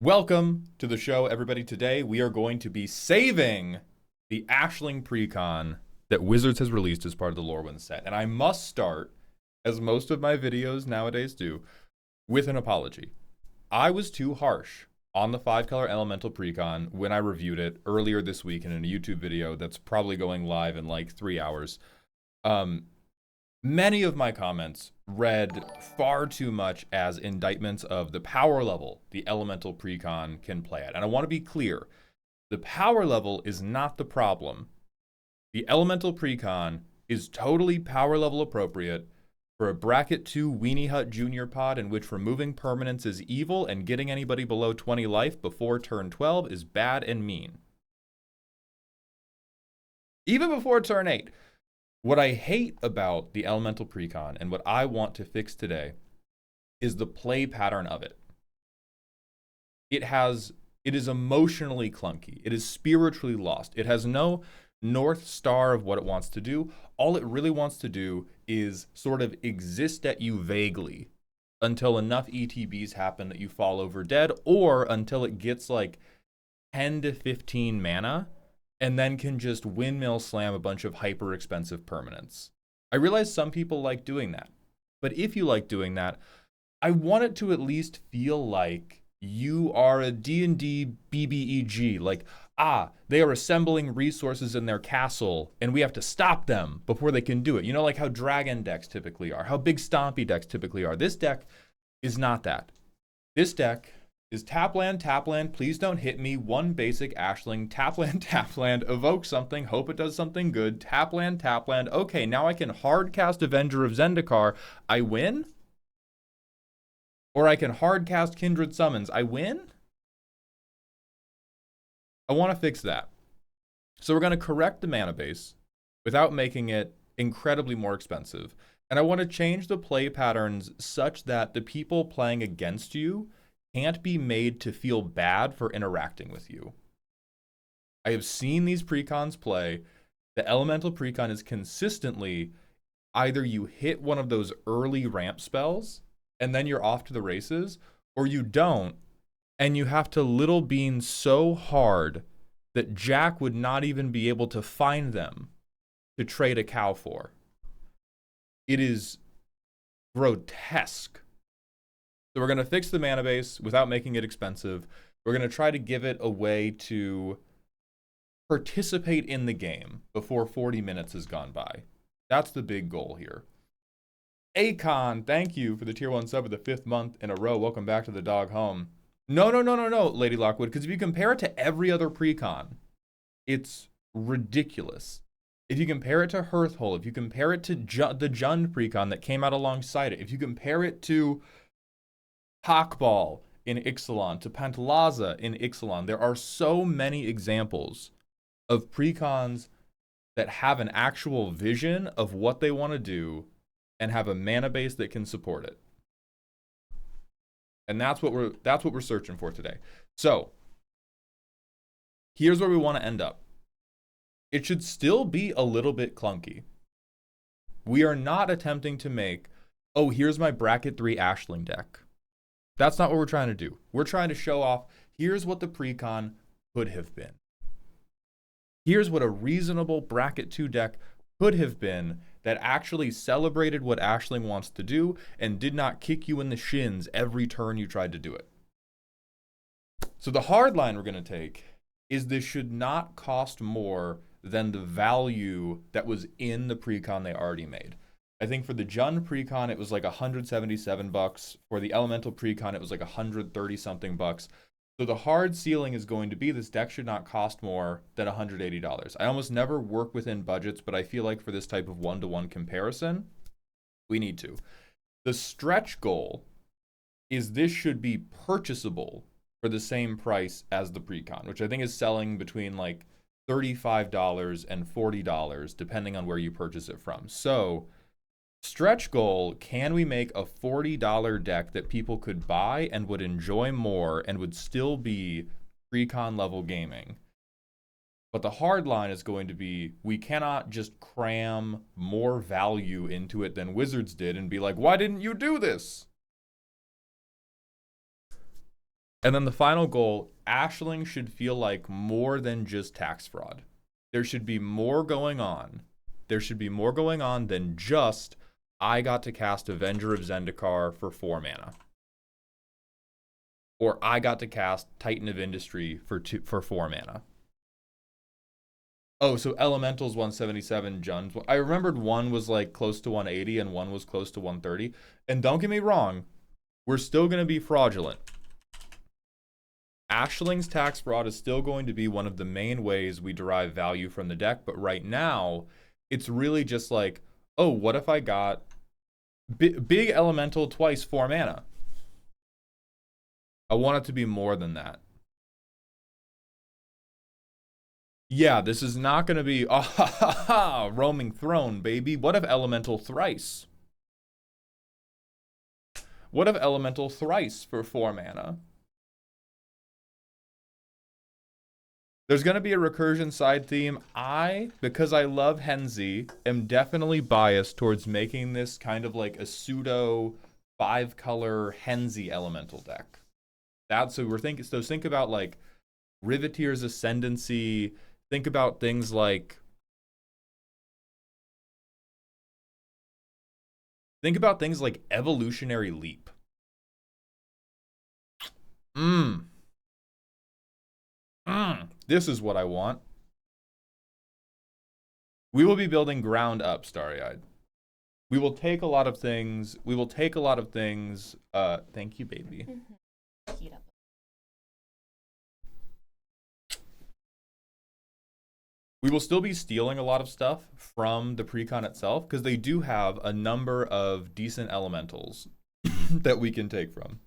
Welcome to the show, everybody. Today we are going to be saving the Ashling Precon that Wizards has released as part of the Lorwyn set. And I must start, as most of my videos nowadays do, with an apology. I was too harsh on the 5-color Elemental Precon when I reviewed it earlier this week in a YouTube video that's probably going live in like 3 hours. Many of my comments read far too much as indictments of the power level the Elemental Precon can play at. And I want to be clear, the power level is not the problem. The Elemental Precon is totally power level appropriate for a bracket 2 Weenie Hut Junior pod in which removing permanents is evil and getting anybody below 20 life before turn 12 is bad and mean. Even before turn 8. What I hate about the Elemental Precon and what I want to fix today is the play pattern of it. It is emotionally clunky. It is spiritually lost. It has no North Star of what it wants to do. All it really wants to do is sort of exist at you vaguely until enough ETBs happen that you fall over dead, or until it gets like 10 to 15 mana and then can just windmill slam a bunch of hyper expensive permanents. I realize some people like doing that, but if you like doing that, I want it to at least feel like you are a D&D BBEG, like, they are assembling resources in their castle and we have to stop them before they can do it. You know, like how dragon decks typically are, how big stompy decks typically are. This deck is not that. This deck is tap land, please don't hit me, one basic Ashling, tap land, evoke something, hope it does something good, tap land, okay, now I can hard cast Avenger of Zendikar, I win? Or I can hard cast Kindred Summons, I win? I want to fix that. So we're going to correct the mana base without making it incredibly more expensive. And I want to change the play patterns such that the people playing against you can't be made to feel bad for interacting with you. I have seen these precons play. The Elemental Precon is consistently either you hit one of those early ramp spells and then you're off to the races, or you don't and you have to little bean so hard that Jack would not even be able to find them to trade a cow for. It is grotesque. So we're going to fix the mana base without making it expensive. We're going to try to give it a way to participate in the game before 40 minutes has gone by. That's the big goal here. Akon, thank you for the tier 1 sub of the 5th month in a row. Welcome back to the dog home. No, Lady Lockwood, because if you compare it to every other precon, it's ridiculous. If you compare it to Hearthhole, if you compare it to the Jund precon that came out alongside it, if you compare it to Hawkball in Ixalan, to Pantalaza in Ixalan, there are so many examples of precons that have an actual vision of what they want to do and have a mana base that can support it. And that's what we're searching for today. So here's where we want to end up. It should still be a little bit clunky. We are not attempting to make, oh, here's my bracket 3 Ashling deck. That's not what we're trying to do. We're trying to show off, here's what the precon could have been. Here's what a reasonable bracket 2 deck could have been that actually celebrated what Ashling wants to do and did not kick you in the shins every turn you tried to do it. So the hard line we're going to take is this should not cost more than the value that was in the precon they already made. I think for the Jund precon, it was like $177. For the Elemental precon, it was like 130 something bucks. So the hard ceiling is going to be this deck should not cost more than $180. I almost never work within budgets, but I feel like for this type of one-to-one comparison, we need to. The stretch goal is this should be purchasable for the same price as the precon, which I think is selling between like $35 and $40, depending on where you purchase it from. So stretch goal, can we make a $40 deck that people could buy and would enjoy more and would still be precon level gaming? But the hard line is going to be, we cannot just cram more value into it than Wizards did and be like, why didn't you do this? And then the final goal, Ashling should feel like more than just tax fraud. There should be more going on. There should be more going on than just, I got to cast Avenger of Zendikar for 4 mana. Or I got to cast Titan of Industry for 4 mana. Oh, so Elemental's 177, Jun's. I remembered one was like close to 180 and one was close to 130. And don't get me wrong, we're still going to be fraudulent. Ashling's tax fraud is still going to be one of the main ways we derive value from the deck, but right now, it's really just like, oh, what if I got big Elemental twice 4 mana? I want it to be more than that. Yeah, this is not going to be, roaming throne, baby. What if Elemental thrice? What if Elemental thrice for 4 mana? There's going to be a Recursion side theme. Because I love Henzi, am definitely biased towards making this kind of like a pseudo 5-color Henzi Elemental deck. So think about like Riveteer's Ascendancy. Think about things like Evolutionary Leap. This is what I want. We will be building ground up, Starry-Eyed. We will take a lot of things. Thank you, baby. We will still be stealing a lot of stuff from the Precon itself, because they do have a number of decent elementals that we can take from.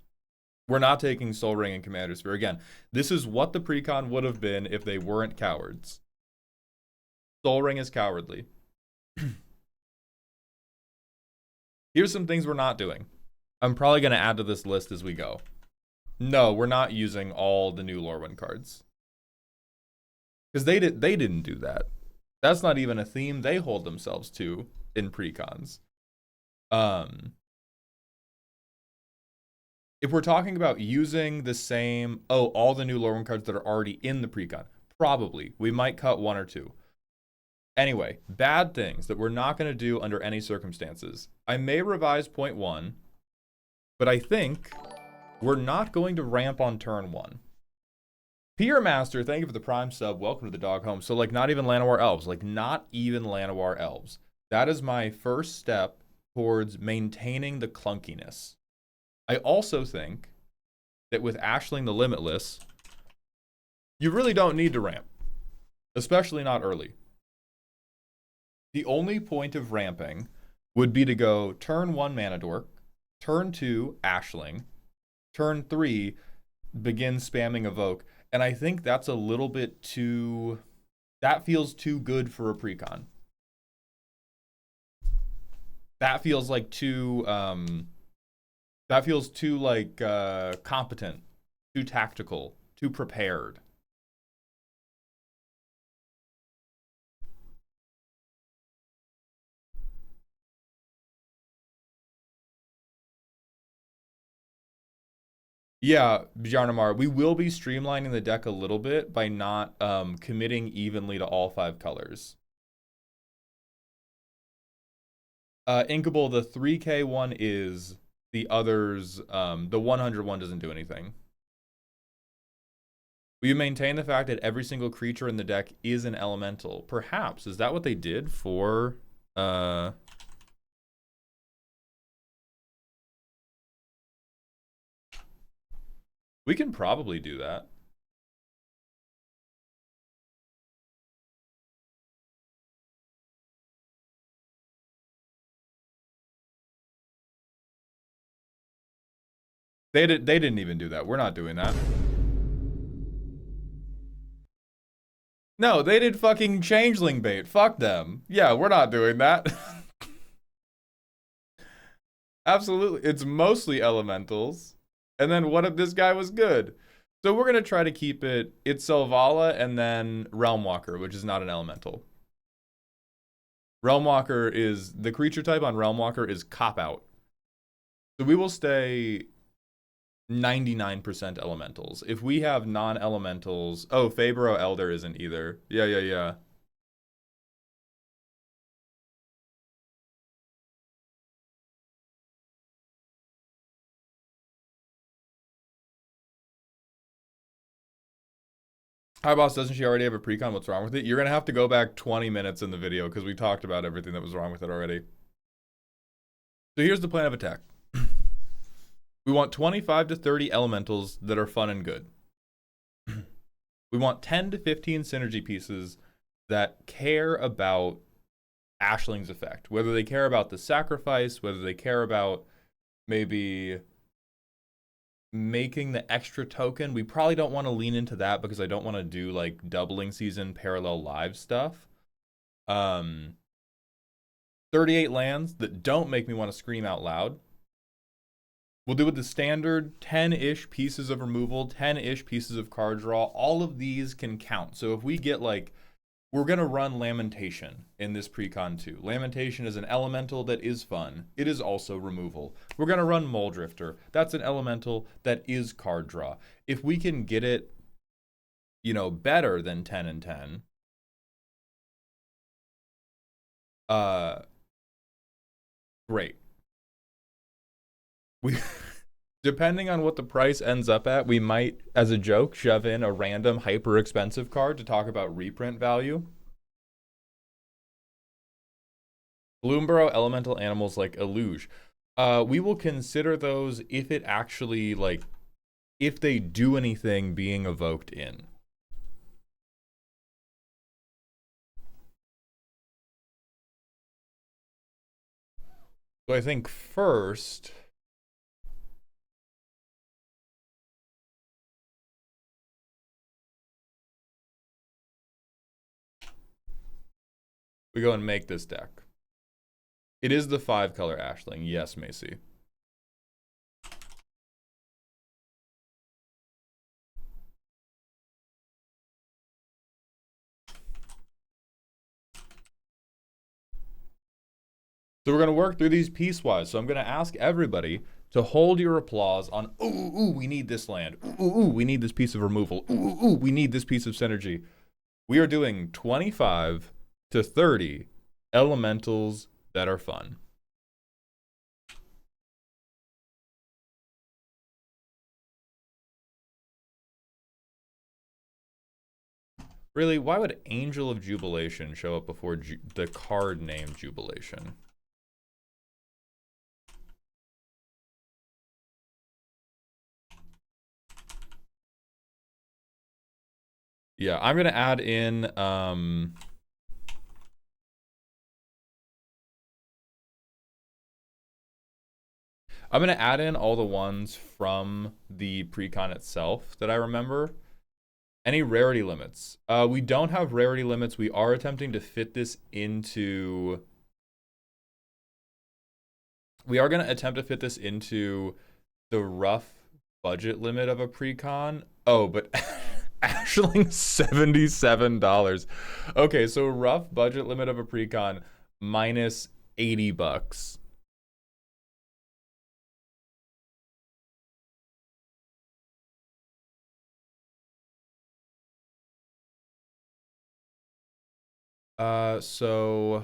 We're not taking Soul Ring and Commander Sphere. Again, this is what the Precon would have been if they weren't cowards. Soul Ring is cowardly. Here's some things we're not doing. I'm probably going to add to this list as we go. No, we're not using all the new Lorwyn cards. Because they didn't do that. That's not even a theme they hold themselves to in Precons. If we're talking about using the same, all the new Lorwyn cards that are already in the Precon, probably. We might cut 1 or 2. Anyway, bad things that we're not going to do under any circumstances. I may revise point 1, but I think we're not going to ramp on turn 1. Pier Master, thank you for the Prime sub. Welcome to the dog home. So, not even Llanowar Elves. Not even Llanowar Elves. That is my first step towards maintaining the clunkiness. I also think that with Ashling the Limitless, you really don't need to ramp. Especially not early. The only point of ramping would be to go turn 1 Mana Dork, turn 2 Ashling, turn 3 begin spamming Evoke, and I think that's a little bit too... That feels too good for a Precon. That feels like too... That feels too, competent, too tactical, too prepared. Yeah, Bjarnamar, we will be streamlining the deck a little bit by not committing evenly to all 5 colors. Inkable, the 3K one is... The others, the 100 one doesn't do anything. Will you maintain the fact that every single creature in the deck is an elemental? Perhaps. Is that what they did for... We can probably do that. They didn't even do that. We're not doing that. No, they did fucking changeling bait. Fuck them. Yeah, we're not doing that. Absolutely. It's mostly elementals. And then what if this guy was good? So we're going to try to keep it... It's Selvala and then Realmwalker, which is not an elemental. Realmwalker is... The creature type on Realmwalker is Cop Out. So we will stay... 99% elementals. If we have non-elementals, oh, Fabro Elder isn't either. Yeah, yeah, yeah. Hi, boss. Doesn't she already have a precon? What's wrong with it? You're gonna have to go back 20 minutes in the video because we talked about everything that was wrong with it already. So here's the plan of attack. We want 25 to 30 elementals that are fun and good. We want 10 to 15 synergy pieces that care about Ashling's effect. Whether they care about the sacrifice, whether they care about maybe making the extra token. We probably don't want to lean into that because I don't want to do like doubling season parallel live stuff. 38 lands that don't make me want to scream out loud. We'll do with the standard 10-ish pieces of removal, 10-ish pieces of card draw. All of these can count. So if we get like, we're going to run Lamentation in this precon too. Lamentation is an elemental that is fun. It is also removal. We're going to run Mole Drifter. That's an elemental that is card draw. If we can get it, you know, better than 10 and 10, great. We depending on what the price ends up at, we might, as a joke, shove in a random hyper expensive card to talk about reprint value. Bloomborough elemental animals like Eluge. We will consider those if it actually, like, if they do anything being evoked in. So I think first, we go and make this deck. It is the 5-color Ashling. Yes, Macy. So we're going to work through these piecewise. So I'm going to ask everybody to hold your applause on, ooh, we need this land. Ooh, we need this piece of removal. Ooh, we need this piece of synergy. We are doing 25 to 30 elementals that are fun. Really, why would Angel of Jubilation show up before the card name Jubilation? Yeah, I'm going to add in, I'm going to add in all the ones from the precon itself that I remember. Any rarity limits? We don't have rarity limits. We are attempting to fit this into... We are going to attempt to fit this into the rough budget limit of a precon. Oh, but Ashling $77. Okay, so rough budget limit of a precon minus $80. So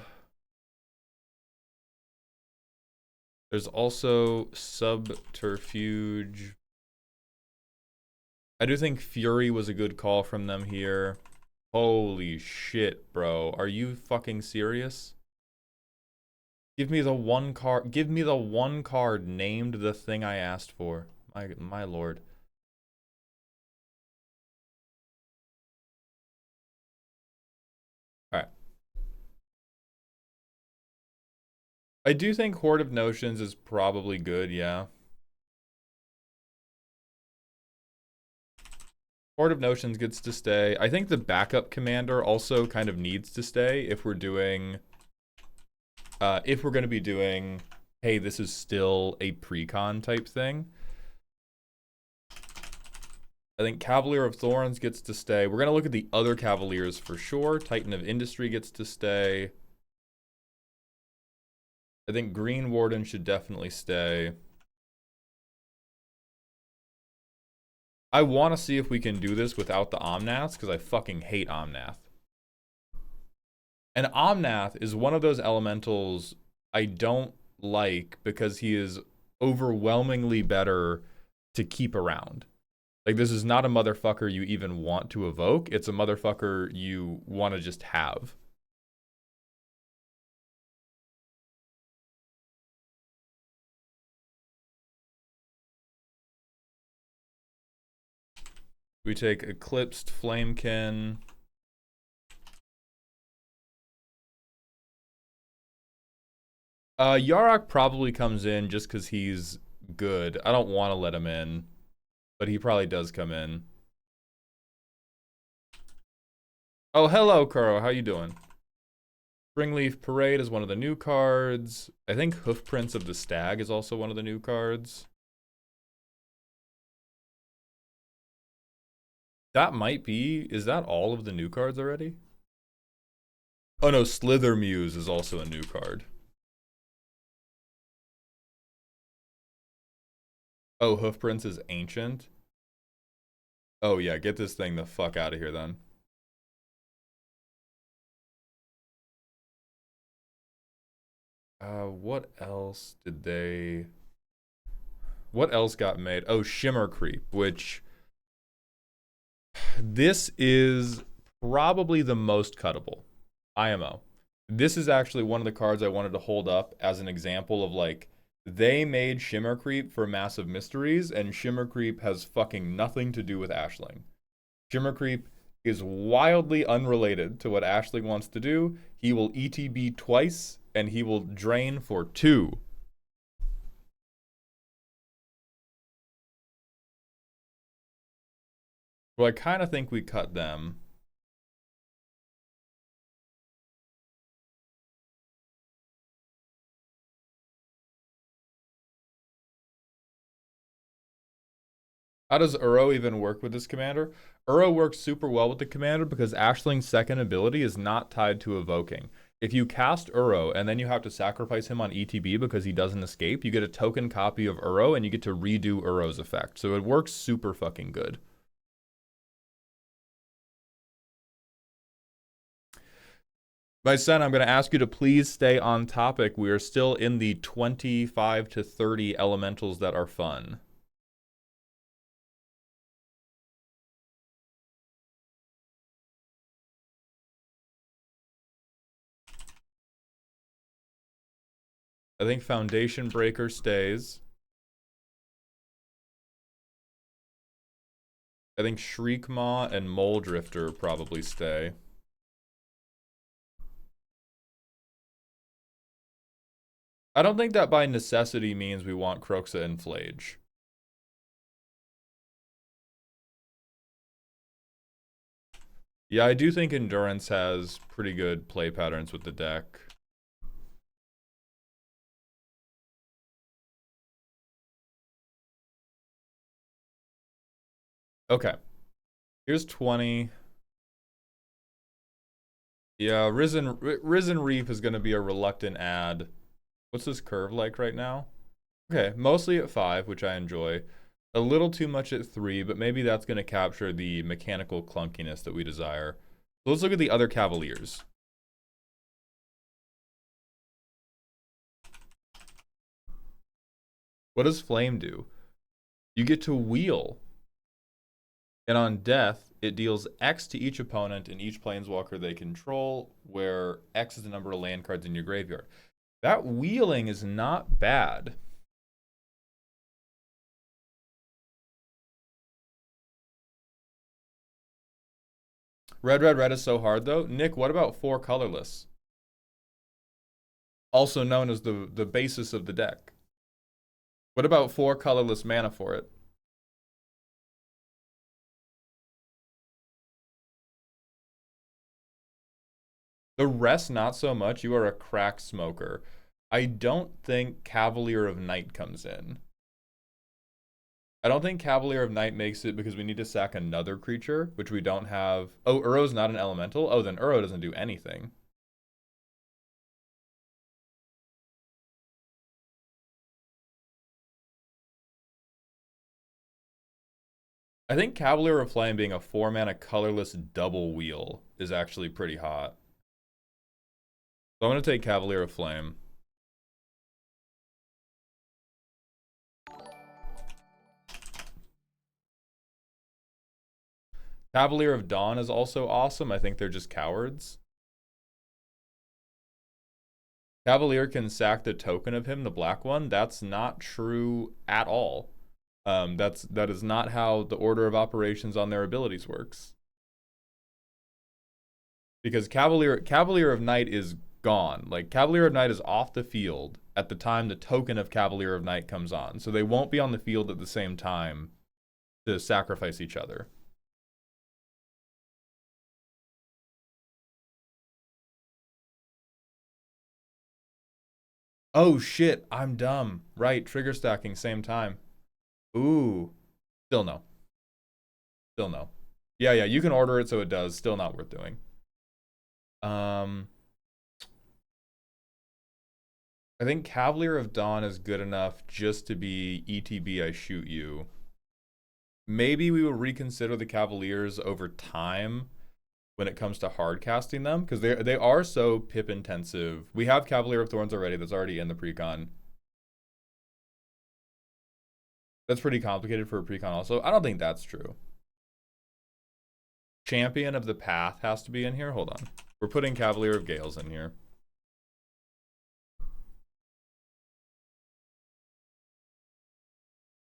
there's also Subterfuge. I do think Fury was a good call from them here. Holy shit, bro. Are you fucking serious? Give me the one card. Give me the one card named the thing I asked for. My lord. All right. I do think Horde of Notions is probably good, yeah. Horde of Notions gets to stay. I think the backup commander also kind of needs to stay if we're doing... if we're going to be doing, hey, this is still a precon type thing. I think Cavalier of Thorns gets to stay. We're going to look at the other Cavaliers for sure. Titan of Industry gets to stay. I think Green Warden should definitely stay. I want to see if we can do this without the Omnaths, because I fucking hate Omnath. And Omnath is one of those elementals I don't like because he is overwhelmingly better to keep around. Like, this is not a motherfucker you even want to evoke. It's a motherfucker you want to just have. We take Eclipsed Flamekin. Yarok probably comes in just because he's good. I don't want to let him in, but he probably does come in. Oh, hello, Kuro. How you doing? Springleaf Parade is one of the new cards. I think Hoofprints of the Stag is also one of the new cards. That might be. Is that all of the new cards already? Oh no, Slither Muse is also a new card. Oh, Hoofprints is ancient. Oh yeah, get this thing the fuck out of here then. What else did they... What else got made? Oh, Shimmer Creep, which... This is probably the most cuttable. IMO. This is actually one of the cards I wanted to hold up as an example of, like, they made Shimmer Creep for Massive Mysteries, and Shimmer Creep has fucking nothing to do with Ashling. Shimmer Creep is wildly unrelated to what Ashling wants to do. He will ETB twice, and he will drain for 2. So I kind of think we cut them. How does Uro even work with this commander? Uro works super well with the commander because Ashling's second ability is not tied to evoking. If you cast Uro and then you have to sacrifice him on ETB because he doesn't escape, you get a token copy of Uro and you get to redo Uro's effect. So it works super fucking good. My son, I'm going to ask you to please stay on topic. We are still in the 25 to 30 elementals that are fun. I think Foundation Breaker stays. I think Shriekmaw and Mole Drifter probably stay. I don't think that by necessity means we want Croxa and Flage. Yeah, I do think Endurance has pretty good play patterns with the deck. Okay. Here's 20. Yeah, Risen Reef is going to be a reluctant add. What's this curve like right now? Okay, mostly at 5, which I enjoy. A little too much at 3, but maybe that's going to capture the mechanical clunkiness that we desire. So let's look at the other Cavaliers. What does Flame do? You get to wheel. And on death, it deals X to each opponent and each planeswalker they control, where X is the number of land cards in your graveyard. That wheeling is not bad. Red, red, red is so hard, though. Nick, what about 4 colorless? Also known as the basis of the deck. What about 4 colorless mana for it? The rest, not so much. You are a crack smoker. I don't think Cavalier of Night comes in. I don't think Cavalier of Night makes it because we need to sack another creature, which we don't have. Oh, Uro's not an elemental? Oh, then Uro doesn't do anything. I think Cavalier of Flame being a 4-mana colorless double wheel is actually pretty hot. So I'm going to take Cavalier of Flame. Cavalier of Dawn is also awesome. I think they're just cowards. Cavalier can sack the token of him, the black one. That's not true at all. That is not how the order of operations on their abilities works. Because Cavalier of Night is gone. Like, Cavalier of Night is off the field at the time the token of Cavalier of Night comes on. So they won't be on the field at the same time to sacrifice each other. Oh shit, I'm dumb. Right, trigger stacking, same time. Ooh. Still no. Still no. Yeah, you can order it so it does. Still not worth doing. I think Cavalier of Dawn is good enough just to be ETB I shoot you. Maybe we will reconsider the Cavaliers over time when it comes to hard casting them, because they are so pip intensive. We have Cavalier of Thorns already. That's already in the precon. That's pretty complicated for a precon also. I don't think that's true. Champion of the Path has to be in here. Hold on. We're putting Cavalier of Gales in here.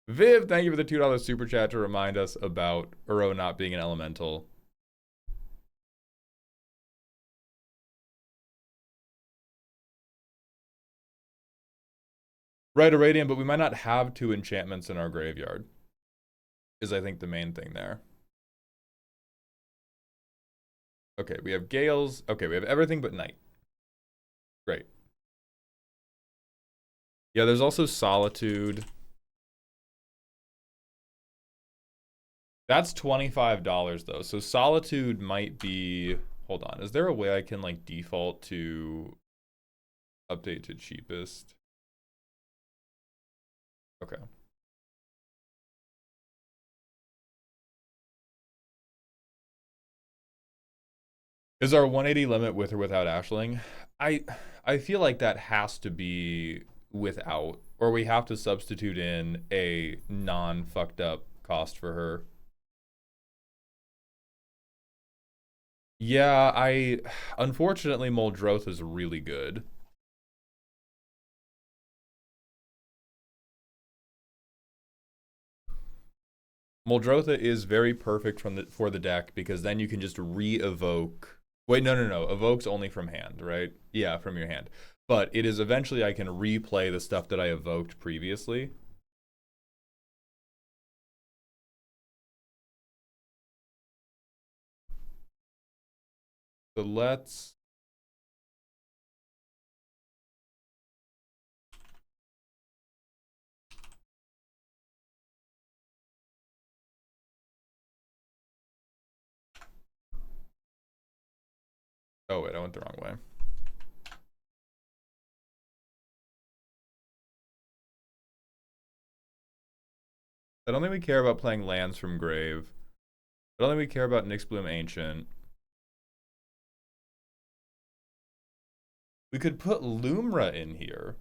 Viv, thank you for the $2 super chat to remind us about Uro not being an elemental. Right, Iradian, but we might not have 2 enchantments in our graveyard. Is, I think, the main thing there. Okay, we have Gales. Okay, we have everything but Night. Great. Yeah, there's also Solitude. That's $25 though. So Solitude might be, hold on. Is there a way I can like default to update to cheapest? Okay. Is our 180 limit with or without Ashling? I feel like that has to be without, or we have to substitute in a non-fucked up cost for her. Yeah, unfortunately Muldrotha is really good. Muldrotha is very perfect for the deck because then you can just re-evoke. Wait, no. Evoke's only from hand, right? Yeah, from your hand. But it is eventually I can replay the stuff that I evoked previously. So let's... Oh, wait, I went the wrong way. I don't think we care about playing lands from grave. I don't think we care about Nyxbloom Ancient. We could put Lumra in here.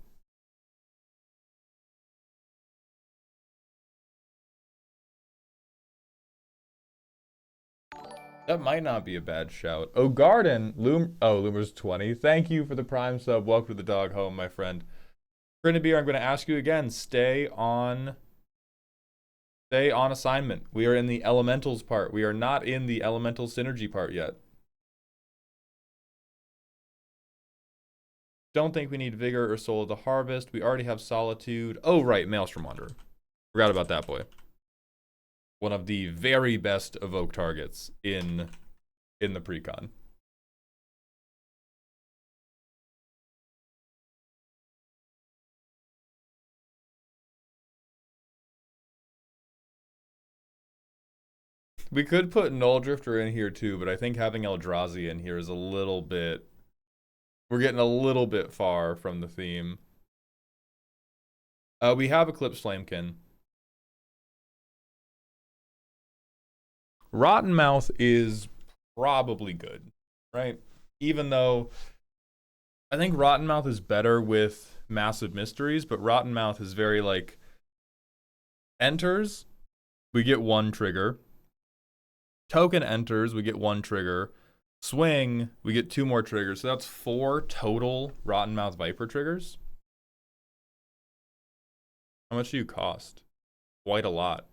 That might not be a bad shout. Oh, Garden. Lumra's 20. Thank you for the Prime sub. Welcome to the dog home, my friend. Beer, I'm going to ask you again. Stay on assignment. We are in the elementals part. We are not in the elemental synergy part yet. Don't think we need Vigor or Soul of the Harvest. We already have Solitude. Oh, right. Maelstrom Wanderer. Forgot about that boy. One of the very best evoke targets in the precon. We could put Null Drifter in here too, but I think having Eldrazi in here is a little bit... We're getting a little bit far from the theme. We have Eclipse Flamekin. Rotten Mouth is probably good, right? Even though I think Rotten Mouth is better with Massive Mysteries, but Rotten Mouth is very like enters, we get one trigger. Token enters, we get one trigger. Swing, we get two more triggers. So that's 4 total Rotten Mouth Viper triggers. How much do you cost? Quite a lot.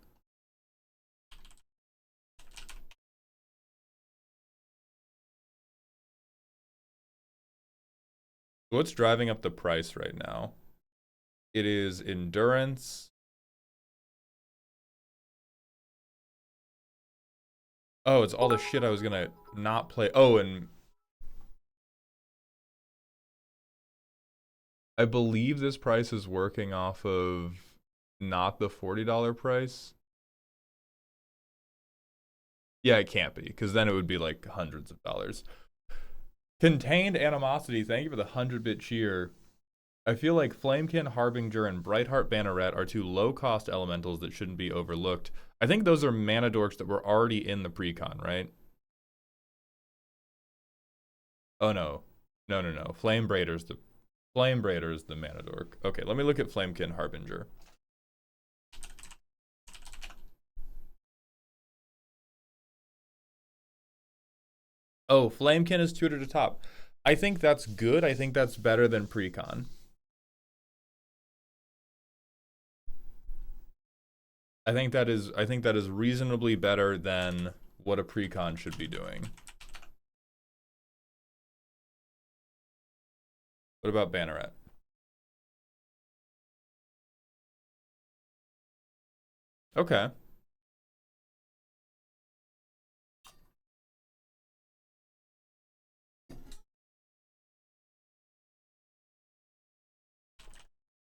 What's driving up the price right now? It is endurance. Oh, it's all the shit I was gonna not play. Oh, and I believe this price is working off of not the $40 price. Yeah, it can't be, because then it would be like hundreds of dollars. Contained Animosity, thank you for the 100-bit cheer. I feel like Flamekin, Harbinger, and Brightheart Banneret are 2 low-cost elementals that shouldn't be overlooked. I think those are mana dorks that were already in the precon, right? Oh no. No. Flame Braider's the mana dork. Okay, let me look at Flamekin Harbinger. Oh, Flamekin is tutored to top. I think that's good. I think that's better than precon. I think that is reasonably better than what a precon should be doing. What about Banneret? Okay.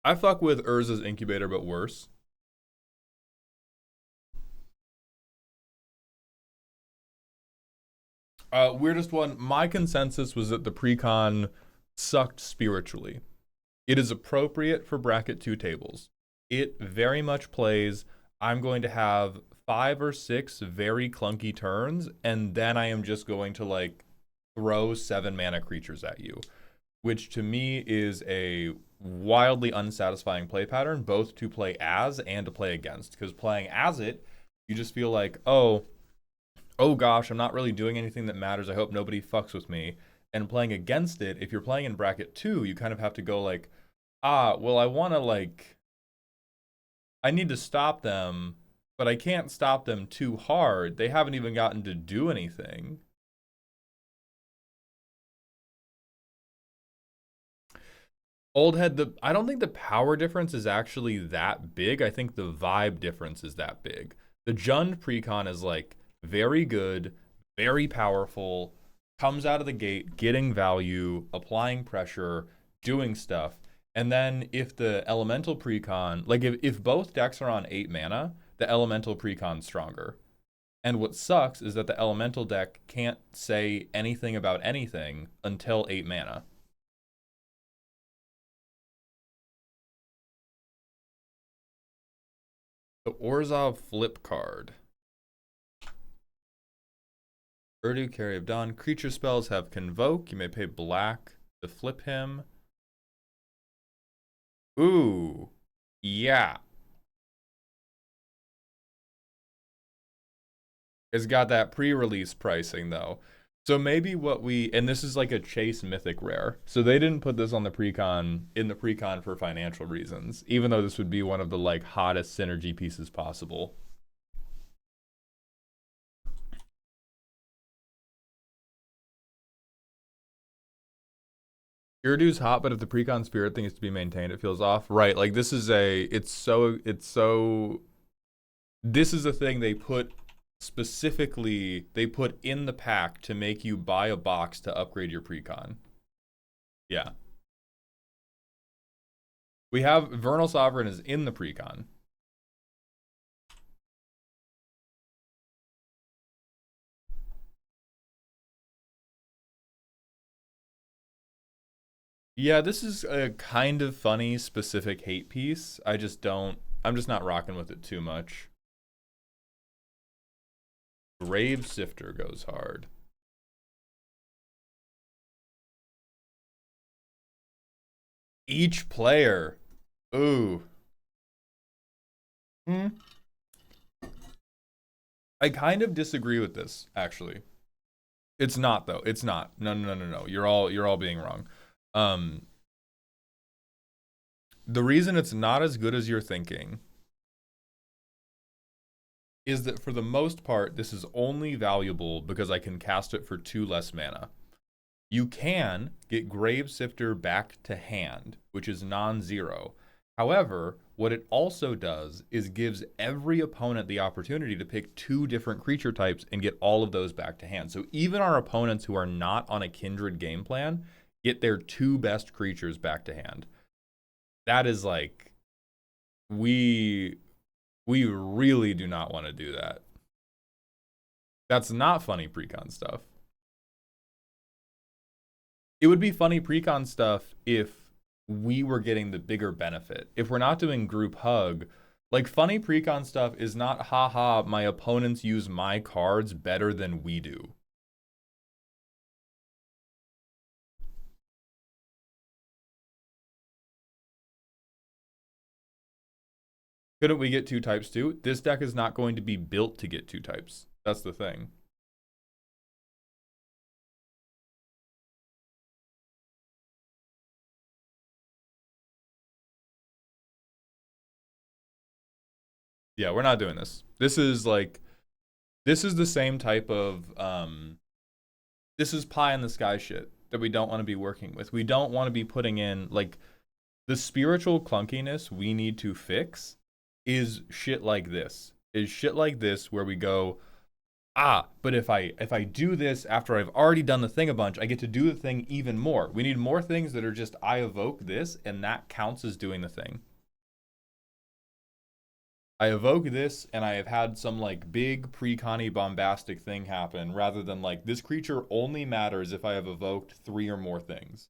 I fuck with Urza's Incubator, but worse. Weirdest one, my consensus was that the precon sucked spiritually. It is appropriate for bracket 2 tables. It very much plays, I'm going to have 5 or 6 very clunky turns, and then I am just going to like throw 7 mana creatures at you, which to me is a wildly unsatisfying play pattern, both to play as and to play against. Because playing as it, you just feel like, oh gosh, I'm not really doing anything that matters. I hope nobody fucks with me. And playing against it, if you're playing in bracket 2, you kind of have to go like, well, I want to like, I need to stop them, but I can't stop them too hard. They haven't even gotten to do anything. Old head, I don't think the power difference is actually that big. I think the vibe difference is that big. The Jund precon is like very good, very powerful, comes out of the gate, getting value, applying pressure, doing stuff. And then if the elemental precon, like if both decks are on 8 mana, the elemental precon's stronger. And what sucks is that the elemental deck can't say anything about anything until 8 mana. The Orzhov flip card. Urdu, Carry of Dawn. Creature spells have Convoke. You may pay black to flip him. Ooh. Yeah. It's got that pre-release pricing, though. So maybe what we... And this is like a Chase Mythic rare. So they didn't put this on the precon, in the precon for financial reasons, even though this would be one of the like hottest synergy pieces possible. Iridu's hot, but if the precon spirit thing is to be maintained, it feels off. Right, like this is this is a thing they put specifically, they put in the pack to make you buy a box to upgrade your precon. Yeah. We have Vernal Sovereign is in the precon. Yeah, this is a kind of funny specific hate piece. I'm just not rocking with it too much. Grave Sifter goes hard. Each player. Ooh. Hmm. I kind of disagree with this, actually. It's not though. It's not. No. You're all being wrong. Um, the reason it's not as good as you're thinking is that for the most part, this is only valuable because I can cast it for 2 less mana. You can get Grave Sifter back to hand, which is non-zero. However, what it also does is gives every opponent the opportunity to pick 2 different creature types and get all of those back to hand. So even our opponents who are not on a Kindred game plan get their 2 best creatures back to hand. That is like, we really do not want to do that. That's not funny precon stuff. It would be funny precon stuff if we were getting the bigger benefit. If we're not doing group hug, like funny precon stuff is not haha, my opponents use my cards better than we do. Couldn't we get 2 types too? This deck is not going to be built to get 2 types. That's the thing. Yeah, we're not doing this. This is the same type of this is pie in the sky shit that we don't want to be working with. We don't want to be putting in like the spiritual clunkiness we need to fix is shit like this. Is shit like this where we go, but if I do this after I've already done the thing a bunch, I get to do the thing even more. We need more things that are just I evoke this and that counts as doing the thing. I evoke this and I have had some like big pre-conny bombastic thing happen rather than like this creature only matters if I have evoked 3 or more things.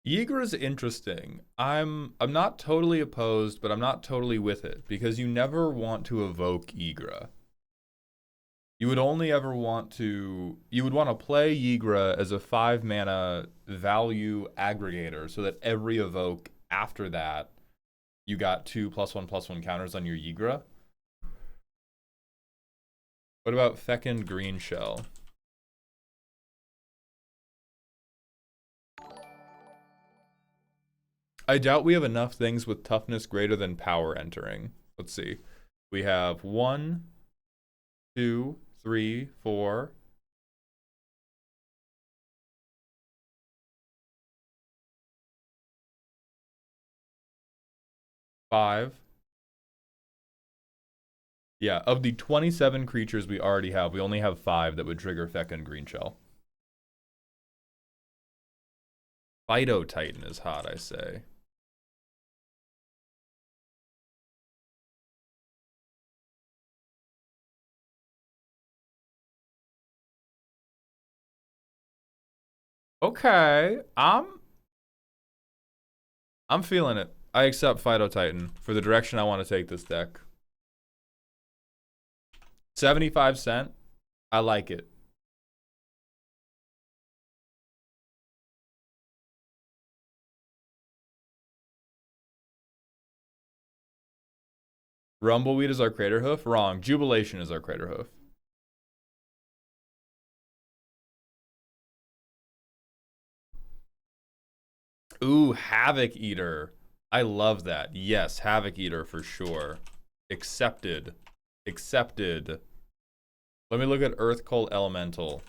Yeager is interesting. I'm not totally opposed, but I'm not totally with it because you never want to evoke Ygra. You would only ever want to play Ygra as a 5 mana value aggregator so that every evoke after that you got 2+1/+1 counters on your Ygra. What about Fecund Green Shell? I doubt we have enough things with toughness greater than power entering. Let's see. We have 1, 2, 3, 4. 5. Yeah, of the 27 creatures we already have, we only have 5 that would trigger Fecund Green Shell. Phyto Titan is hot, I say. Okay, I'm feeling it. I accept Phyto Titan for the direction I want to take this deck. 75 cent. I like it. Rumbleweed is our Crater Hoof? Wrong. Jubilation is our Crater Hoof. Ooh, Havoc Eater. I love that. Yes, Havoc Eater for sure. Accepted. Accepted. Let me look at Earth Cult Elemental.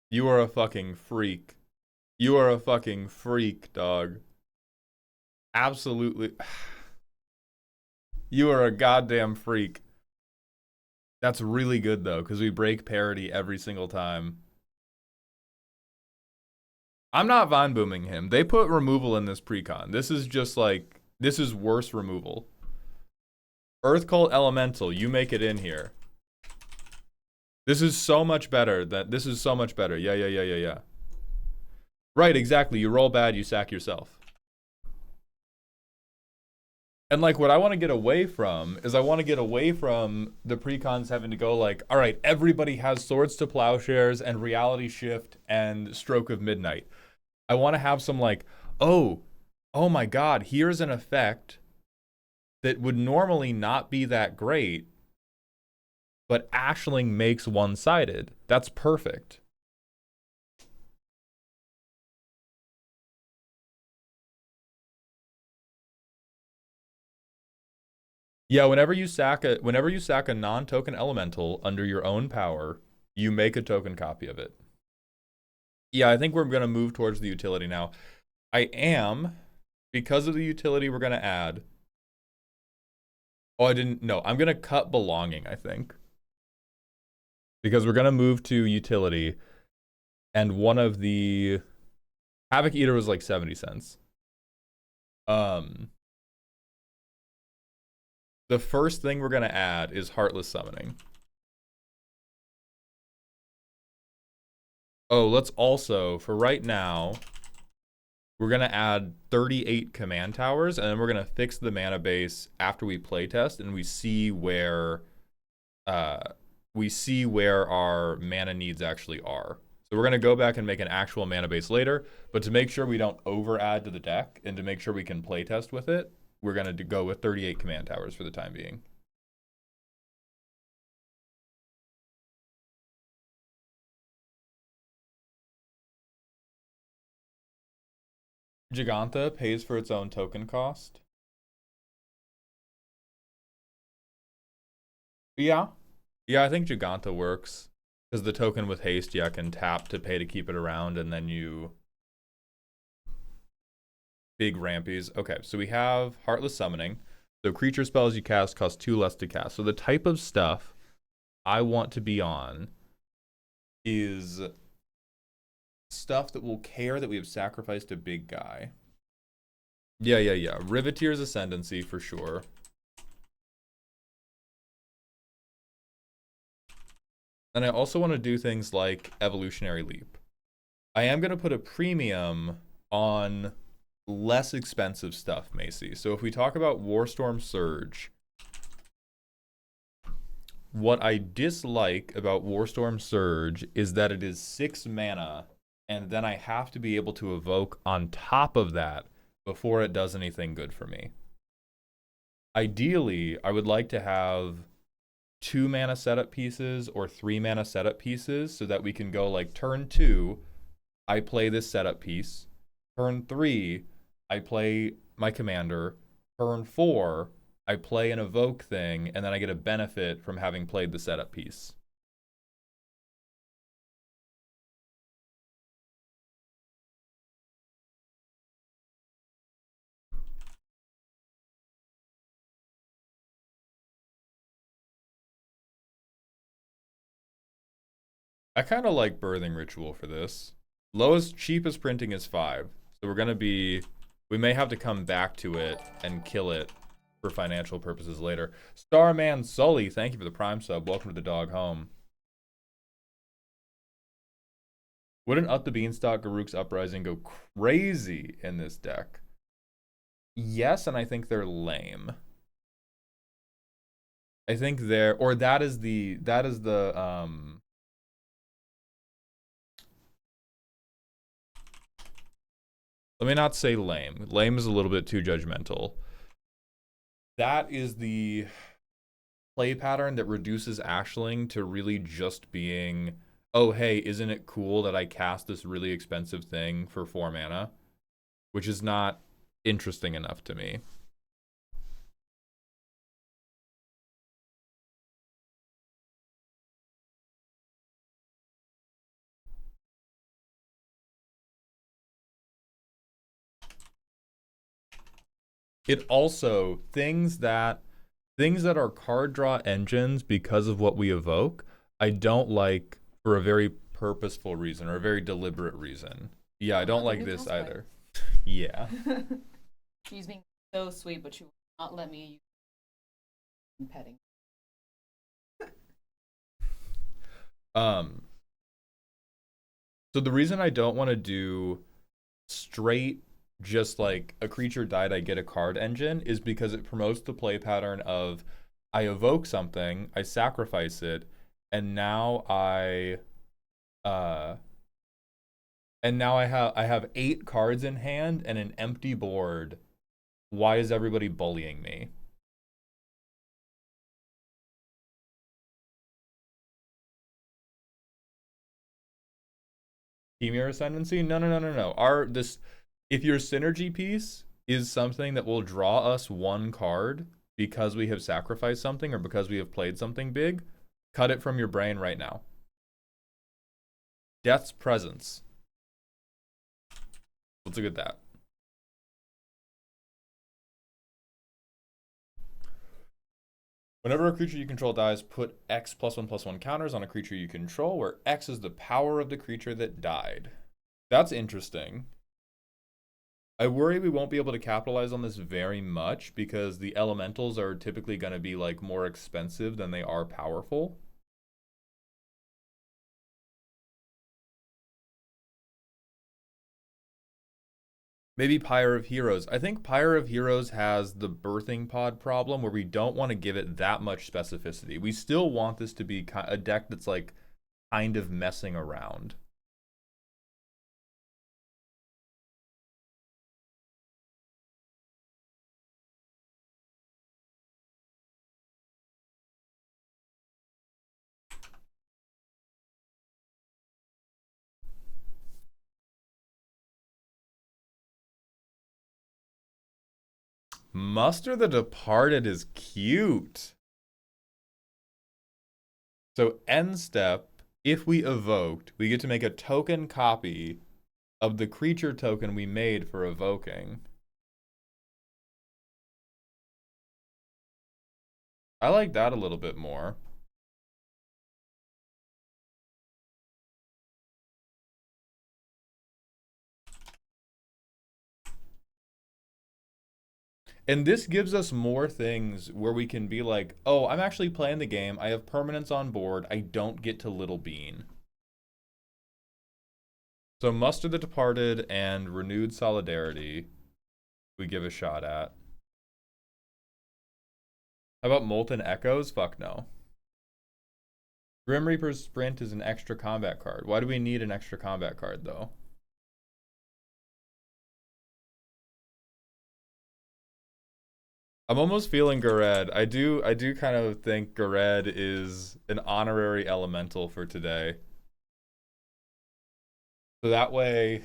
You are a fucking freak. You are a fucking freak, dog. Absolutely. You are a goddamn freak. That's really good, though, because we break parity every single time. I'm not Vine booming him. They put removal in this precon. This is just like, this is worse removal. Earth Cult Elemental, you make it in here. This is so much better. This is so much better. Yeah. Right, exactly. You roll bad, you sack yourself. And like what I want to get away from is I want to get away from the precons having to go like, all right, everybody has Swords to Plowshares and Reality Shift and Stroke of Midnight. I want to have some like, oh my God, here's an effect that would normally not be that great, but Ashling makes one-sided. That's perfect. Yeah, whenever you sack a non-token elemental under your own power, you make a token copy of it. Yeah, I think we're gonna move towards the utility now. I am, because of the utility we're gonna add. Oh, I didn't. No, I'm gonna cut belonging, I think. Because we're gonna move to utility, and one of the Havoc Eater was like 70 cents. The first thing we're gonna add is Heartless Summoning. Oh, let's also, for right now, we're gonna add 38 command towers, and then we're gonna fix the mana base after we playtest, and we see where our mana needs actually are. So we're gonna go back and make an actual mana base later, but to make sure we don't over add to the deck and to make sure we can playtest with it, we're gonna go with 38 command towers for the time being. Giganta pays for its own token cost. Yeah, I think Giganta works. Because the token with haste, yeah, can tap to pay to keep it around, and then you... Big rampies. Okay, so we have Heartless Summoning. So creature spells you cast cost 2 less to cast. So the type of stuff I want to be on is stuff that will care that we have sacrificed a big guy. Yeah. Riveteer's Ascendancy for sure. And I also want to do things like Evolutionary Leap. I am going to put a premium on less expensive stuff, Macy. So if we talk about Warstorm Surge, what I dislike about Warstorm Surge is that it is 6 mana, and then I have to be able to evoke on top of that before it does anything good for me. Ideally, I would like to have 2 mana setup pieces or 3 mana setup pieces so that we can go like turn 2, I play this setup piece. Turn 3, I play my commander. Turn 4, I play an evoke thing, and then I get a benefit from having played the setup piece. I kind of like Birthing Ritual for this. Lowest, cheapest printing is 5. So we're going to be... We may have to come back to it and kill it for financial purposes later. Starman Sully, thank you for the Prime sub. Welcome to the dog home. Wouldn't Up the Beanstalk Garruk's Uprising go crazy in this deck? Yes, and I think they're lame. I think they're... Or that is the... Let me not say lame. Lame is a little bit too judgmental. That is the play pattern that reduces Ashling to really just being, oh, hey, isn't it cool that I cast this really expensive thing for 4 mana? Which is not interesting enough to me. It also, things that are card draw engines because of what we evoke, I don't like for a very purposeful reason or a very deliberate reason. Yeah, I don't Another like new this cosplay. either. Yeah. She's being so sweet, but she will not let me use petting. Um, so the reason I don't want to do straight just like a creature died, I get a card engine is because it promotes the play pattern of I evoke something, I sacrifice it, and now uh I have 8 cards in hand and an empty board. Why is everybody bullying me? Femur Ascendancy? No, no, no, no, no. If your synergy piece is something that will draw us 1 card because we have sacrificed something or because we have played something big, cut it from your brain right now. Death's Presence. Let's look at that. Whenever a creature you control dies, put X +1/+1 counters on a creature you control, where X is the power of the creature that died. That's interesting. I worry we won't be able to capitalize on this very much because the elementals are typically going to be like more expensive than they are powerful. Maybe Pyre of Heroes. I think Pyre of Heroes has the birthing pod problem where we don't want to give it that much specificity. We still want this to be a deck that's like kind of messing around. Muster the Departed is cute. So end step, if we evoked, we get to make a token copy of the creature token we made for evoking. I like that a little bit more. And this gives us more things where we can be like, oh, I'm actually playing the game. I have permanents on board. I don't get to Little Bean. So Muster the Departed and Renewed Solidarity we give a shot at. How about Molten Echoes? Fuck no. Grim Reaper's Sprint is an extra combat card. Why do we need an extra combat card, though? I'm almost feeling Garred. I do kind of think Garred is an honorary elemental for today. So that way,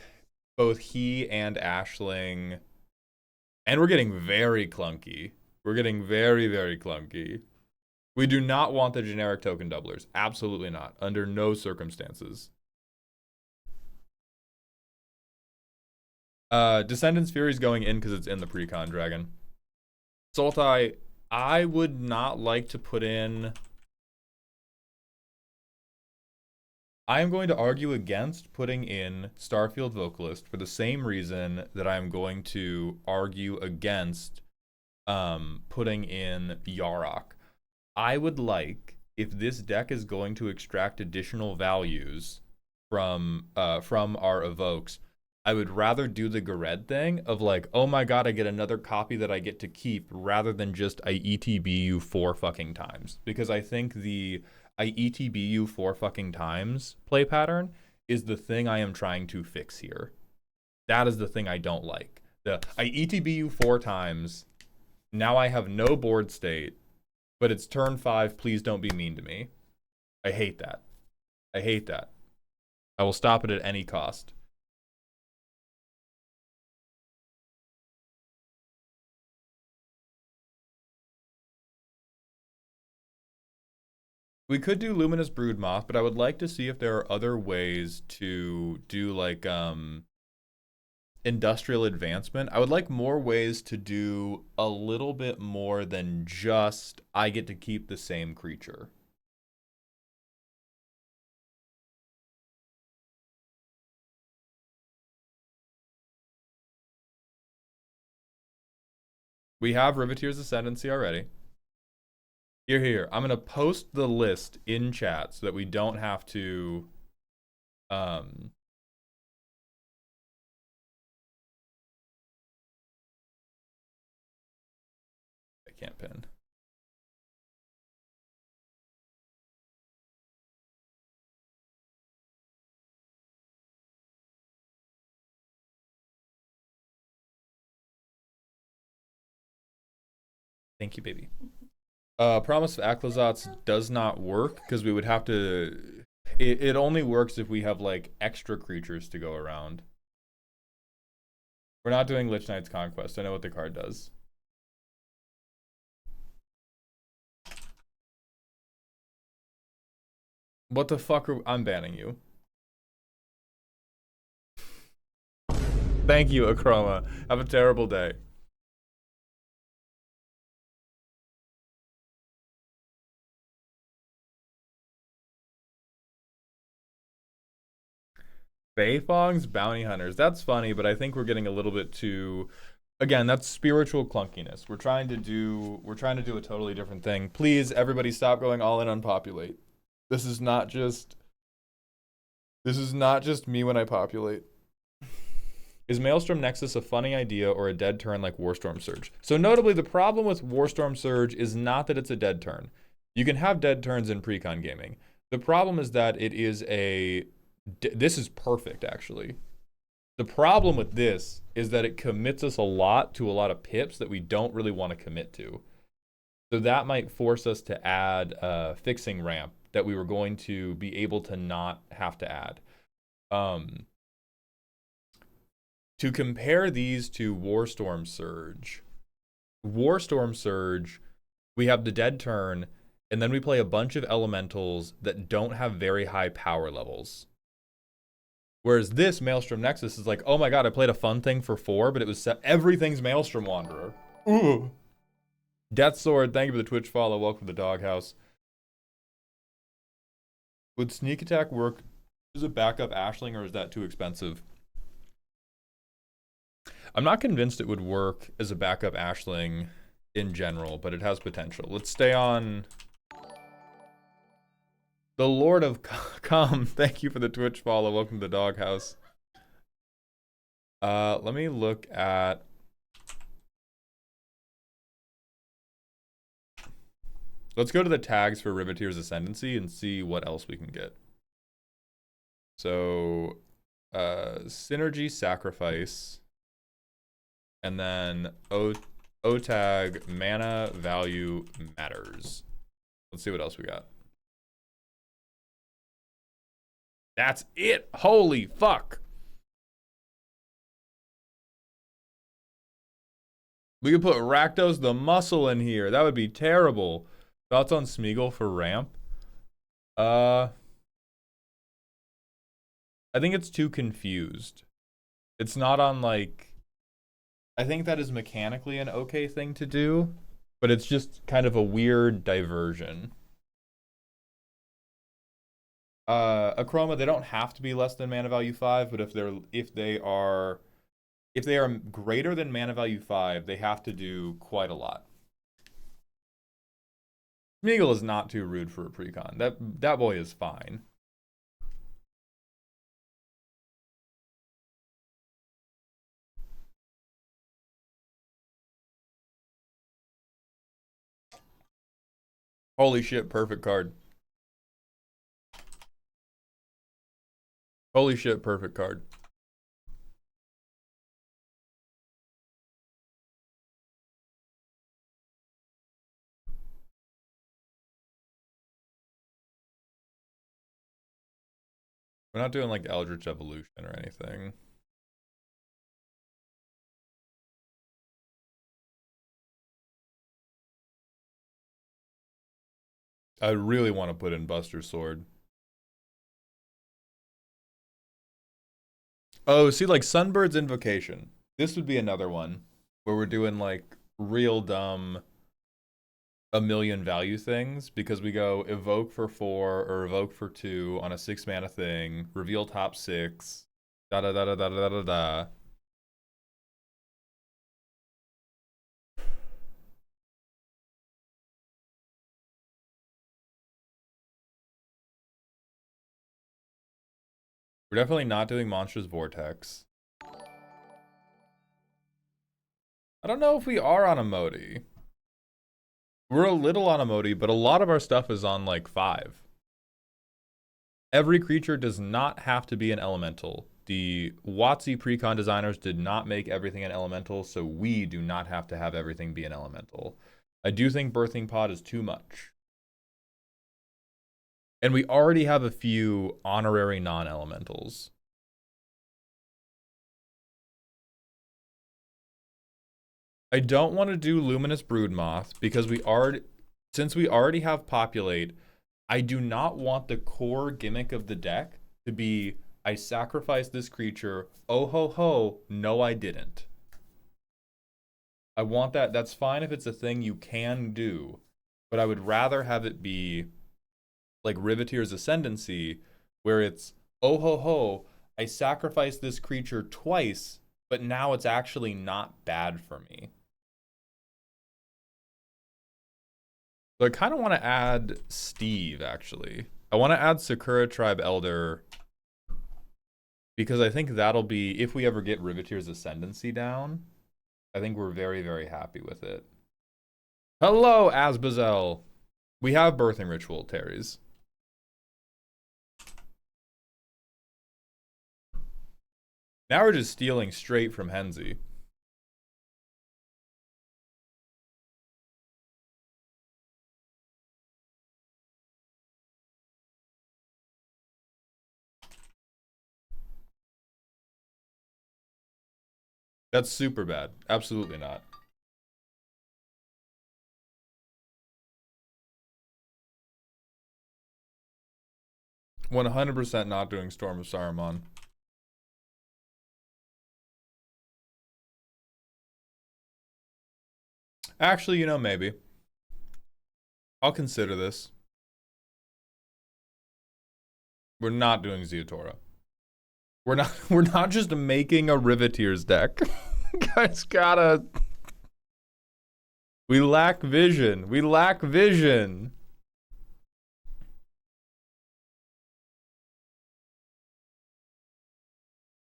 both he and Ashling, and we're getting very clunky. We're getting very, very clunky. We do not want the generic token doublers. Absolutely not. Under no circumstances. Descendants Fury's going in because it's in the Precon Dragon. Sultai, I would not like to put in... I am going to argue against putting in Starfield Vocalist for the same reason that I am going to argue against putting in Yarok. I would like, if this deck is going to extract additional values from our evokes, I would rather do the Garred thing of like, oh my god, I get another copy that I get to keep, rather than just I ETB you 4 fucking times. Because I think the I ETB you 4 fucking times play pattern is the thing I am trying to fix here. That is the thing I don't like. The I ETB you 4 times, now I have no board state, but it's turn 5, please don't be mean to me. I hate that. I hate that. I will stop it at any cost. We could do Luminous Broodmoth, but I would like to see if there are other ways to do like industrial advancement. I would like more ways to do a little bit more than just I get to keep the same creature. We have Riveteer's Ascendancy already. Here. I'm gonna post the list in chat so that we don't have to I can't pin. Thank you, baby. Promise of Aclazotz does not work because we would have to. It only works if we have like extra creatures to go around. We're not doing Lich Knight's Conquest. I know what the card does. What the fuck I'm banning you. Thank you, Akroma. Have a terrible day. Beifong's Bounty Hunters. That's funny, but I think we're getting a little bit too. Again, that's spiritual clunkiness. We're trying to do a totally different thing. Please, everybody, stop going all in on populate. This is not just me when I populate. Is Maelstrom Nexus a funny idea or a dead turn like Warstorm Surge? So notably, the problem with Warstorm Surge is not that it's a dead turn. You can have dead turns in Precon gaming. The problem is that it is a. This is perfect, actually. The problem with this is that it commits us a lot to a lot of pips that we don't really want to commit to. So that might force us to add a fixing ramp that we were going to be able to not have to add. To compare these to Warstorm Surge, we have the dead turn, and then we play a bunch of elementals that don't have very high power levels. Whereas this Maelstrom Nexus is like, oh my god, I played a fun thing for 4, but it was everything's Maelstrom Wanderer. Ooh. Death Sword, thank you for the Twitch follow. Welcome to the Doghouse. Would Sneak Attack work as a backup Ashling, or is that too expensive? I'm not convinced it would work as a backup Ashling in general, but it has potential. Let's stay on the Lord of Come. Thank you for the Twitch follow. Welcome to the Doghouse. Let me look at. Let's go to the tags for Riveteer's Ascendancy and see what else we can get. So, Synergy Sacrifice. And then O tag mana value matters. Let's see what else we got. That's it. Holy fuck. We could put Rakdos the Muscle in here. That would be terrible. Thoughts on Smeagol for ramp? I think it's too confused. It's not on like. I think that is mechanically an okay thing to do, but it's just kind of a weird diversion. Akroma, they don't have to be less than mana value 5, but if they are greater than mana value 5, they have to do quite a lot. Smeagol is not too rude for a precon. That boy is fine. Holy shit, perfect card. Holy shit, perfect card. We're not doing like Eldritch Evolution or anything. I really want to put in Buster Sword. Oh, see, like Sunbird's Invocation. This would be another one where we're doing like real dumb a million value things because we go evoke for 4 or evoke for 2 on a 6 mana thing, reveal top 6, da da da da da da da da. We're definitely not doing Monstrous Vortex. I don't know if we are on Emoti. We're a little on Emoti, but a lot of our stuff is on like 5. Every creature does not have to be an elemental. The WotC Precon designers did not make everything an elemental, so we do not have to have everything be an elemental. I do think Birthing Pod is too much. And we already have a few honorary non-elementals. I don't want to do Luminous Broodmoth because since we already have Populate, I do not want the core gimmick of the deck to be, I sacrificed this creature, oh ho ho, no I didn't. I want that, that's fine if it's a thing you can do, but I would rather have it be like Riveteer's Ascendancy, where it's, oh ho ho, I sacrificed this creature twice, but now it's actually not bad for me. So I kind of want to add Steve, actually. I want to add Sakura Tribe Elder because I think that'll be, if we ever get Riveteer's Ascendancy down, I think we're very, very happy with it. Hello, Asbazel. We have Birthing Ritual, Terry's. Now we're just stealing straight from Henzi. That's super bad. Absolutely not. "100% not doing Storm of Saruman." Actually, you know, maybe. I'll consider this. We're not doing Zeotora. We're not just making a Riveteer's deck. Guys gotta. We lack vision. We lack vision.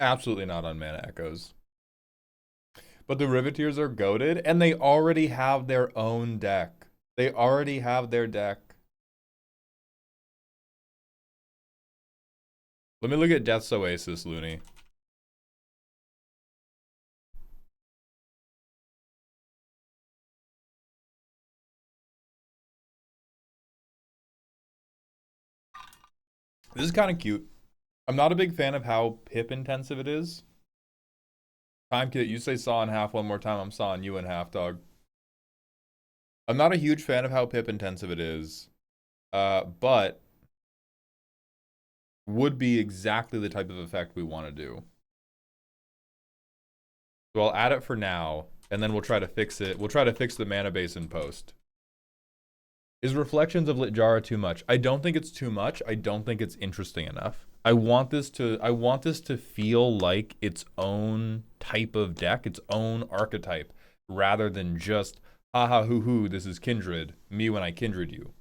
Absolutely not on Mana Echoes. But the Riveteers are goated, and they already have their own deck. They already have their deck. Let me look at Death's Oasis, Looney. This is kind of cute. I'm not a big fan of how pip intensive it is. Time Kit, you say saw in half one more time. I'm sawing you in half, dog. I'm not a huge fan of how pip intensive it is, but would be exactly the type of effect we want to do. So I'll add it for now, and then we'll try to fix it. We'll try to fix the mana base in post. Is Reflections of Litjara too much? I don't think it's too much. I don't think it's interesting enough. I want this to feel like its own type of deck, its own archetype, rather than just, haha hoo hoo, this is Kindred, me when I Kindred you.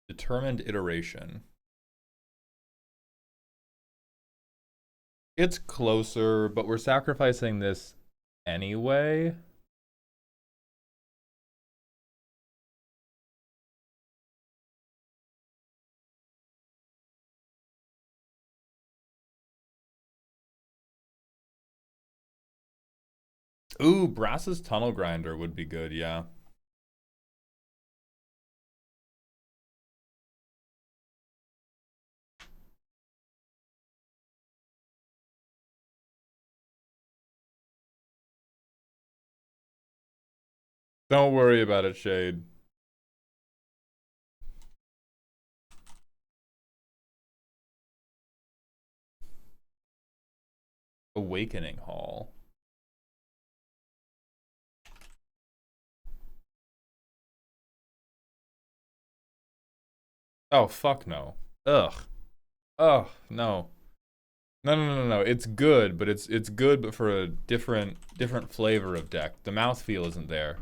Determined Iteration. It's closer, but we're sacrificing this anyway. Ooh, Brass's Tunnel Grinder would be good, yeah. Don't worry about it, Shade. Awakening Hall. Oh, fuck no. Ugh. Ugh, no. No. It's good, but it's good, but for a different flavor of deck. The mouthfeel isn't there.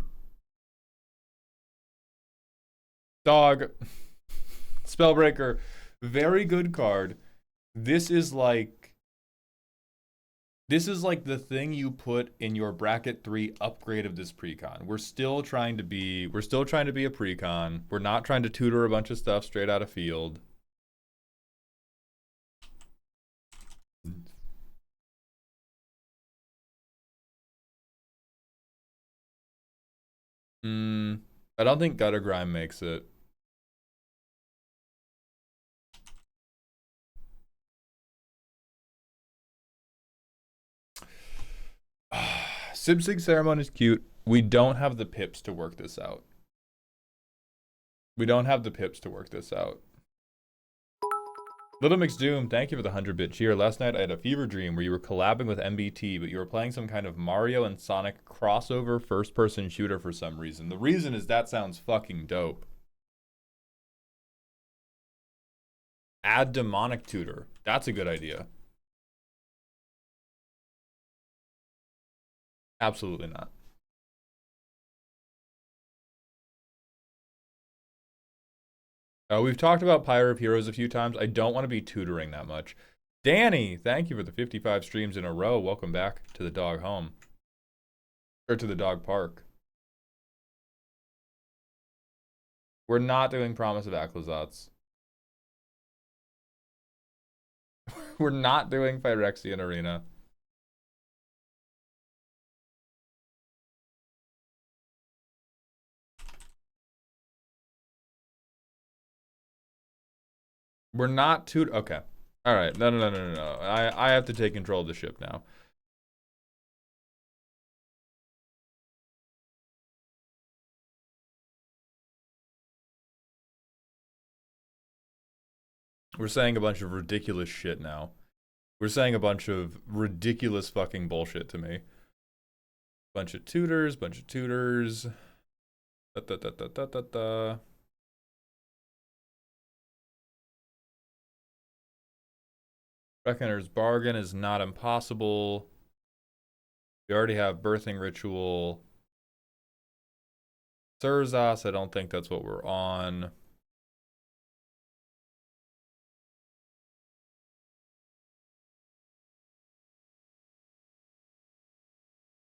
Dog. Spellbreaker. Very good card. This is like the thing you put in your bracket 3 upgrade of this precon. We're still trying to be a precon. We're not trying to tutor a bunch of stuff straight out of field. I don't think Gutter Grime makes it. Sib Sig Ceremony is cute. We don't have the pips to work this out. Little McDoom, thank you for the 100-bit cheer. Last night I had a fever dream where you were collabing with MBT, but you were playing some kind of Mario and Sonic crossover first-person shooter for some reason. The reason is that sounds fucking dope. Add Demonic Tutor. That's a good idea. Absolutely not. We've talked about Pyre of Heroes a few times. I don't want to be tutoring that much. Danny, thank you for the 55 streams in a row. Welcome back to the dog home. Or to the dog park. We're not doing Promise of Aclazotz. We're not doing Phyrexian Arena. We're not too. Okay. All right. No. I have to take control of the ship now. We're saying a bunch of ridiculous shit now. We're saying a bunch of ridiculous fucking bullshit to me. Bunch of tutors. Reckoner's Bargain is not impossible. We already have Birthing Ritual. Surzas, I don't think that's what we're on.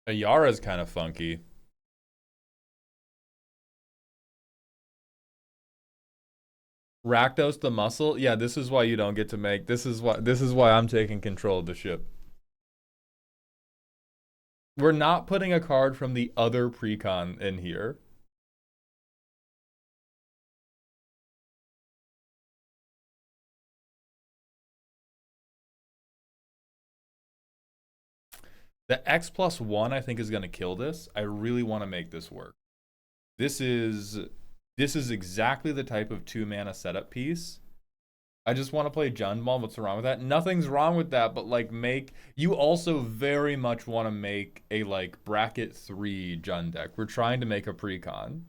Ayara's kind of funky. Rakdos the muscle? Yeah, this is why you don't get to make this is why I'm taking control of the ship. We're not putting a card from the other precon in here. The X+1 I think is gonna kill this. I really want to make this work. This is exactly the type of 2-mana setup piece. I just want to play Jundmal. What's wrong with that? Nothing's wrong with that, but like you also very much want to make a like bracket 3 Jund deck. We're trying to make a precon.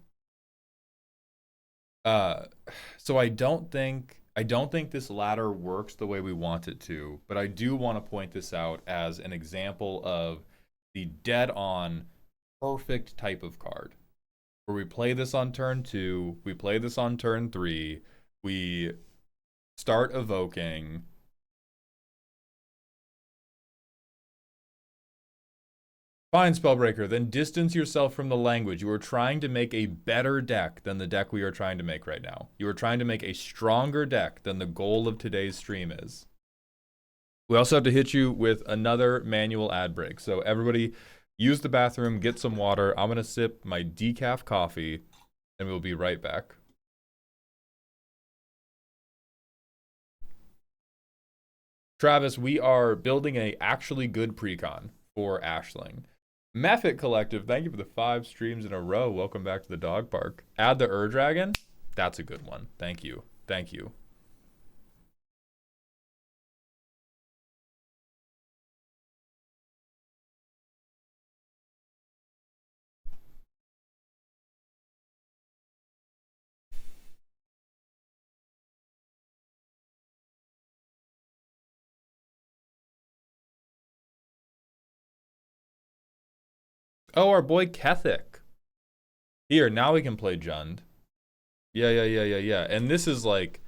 So I don't think this ladder works the way we want it to, but I do want to point this out as an example of the dead on perfect type of card. Where we play this on turn 2, we play this on turn 3, we start evoking. Fine, Spellbreaker, then distance yourself from the language. You are trying to make a better deck than the deck we are trying to make right now. You are trying to make a stronger deck than the goal of today's stream is. We also have to hit you with another manual ad break. So everybody, use the bathroom, get some water. I'm going to sip my decaf coffee, and we'll be right back. Travis, we are building a actually good precon for Ashling. Mephit Collective, thank you for the 5 streams in a row. Welcome back to the dog park. Add the Dragon. That's a good one. Thank you. Oh, our boy Kethic. Here, now we can play Jund. Yeah. And this is like,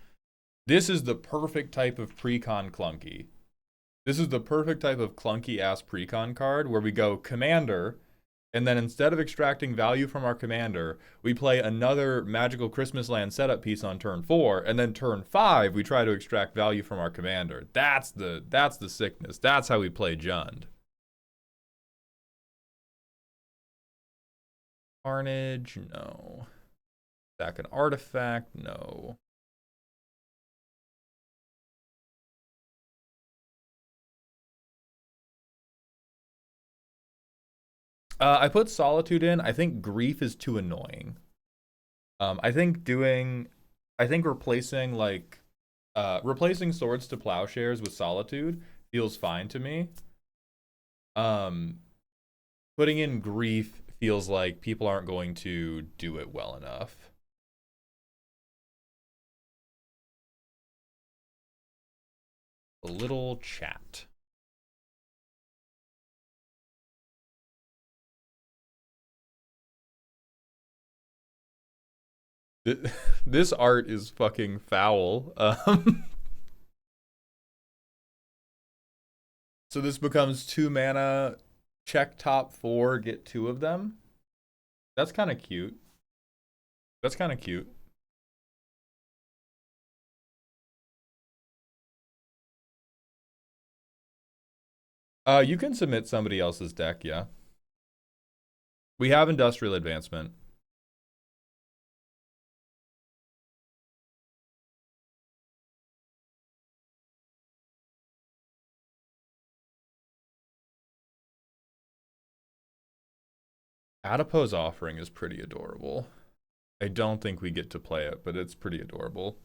this is the perfect type of precon clunky. This is the perfect type of clunky ass precon card where we go commander, and then instead of extracting value from our commander, we play another magical Christmas land setup piece on turn 4, and then turn 5 we try to extract value from our commander. That's the sickness. That's how we play Jund. Carnage, no. Sack an artifact, no. I put Solitude in. I think Grief is too annoying. I think replacing replacing Swords to Plowshares with Solitude feels fine to me. Putting in Grief feels like people aren't going to do it well enough. A little chat. This art is fucking foul. So this becomes 2 mana, check top 4, get 2 of them. That's kind of cute. That's kind of cute. You can submit somebody else's deck, yeah. We have Industrial Advancement. Adipose Offering is pretty adorable. I don't think we get to play it, but it's pretty adorable.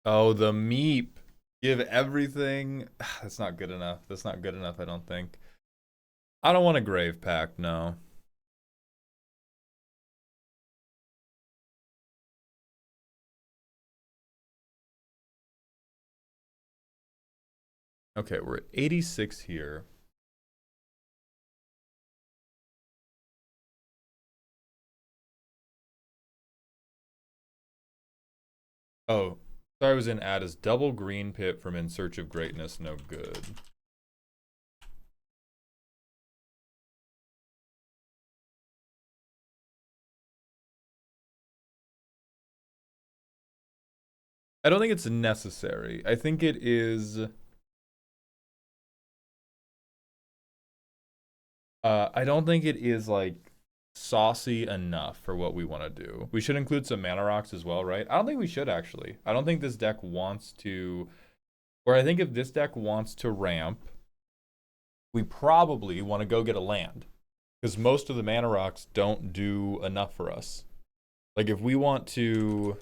Oh, the Meep. Give everything. That's not good enough. That's not good enough, I don't think. I don't want a Grave Pact, no. Okay, we're at 86 here. Oh, sorry, I was in ad as double green pit from In Search of Greatness, no good. I don't think it's necessary. I think it is. I don't think it is like saucy enough for what we want to do. We should include some mana rocks as well, right? I don't think we should actually. I don't think this deck wants to, or I think if this deck wants to ramp, we probably want to go get a land because most of the mana rocks don't do enough for us. Like if we want to,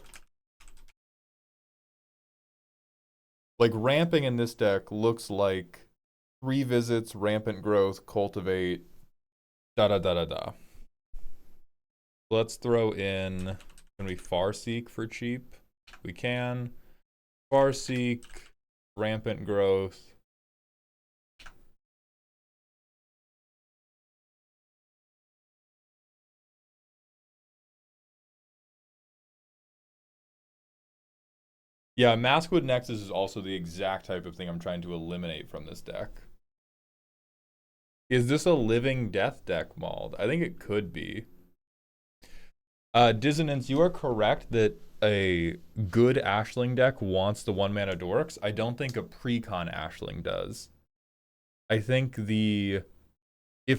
like ramping in this deck looks like 3 visits, rampant growth, cultivate, da. Let's throw in, can we Farseek for cheap? We can. Farseek, rampant growth. Yeah, Maskwood Nexus is also the exact type of thing I'm trying to eliminate from this deck. Is this a Living Death deck, Mauled? I think it could be. Dissonance, you are correct that a good Ashling deck wants the 1 mana dorks. I don't think a precon Ashling does. I think if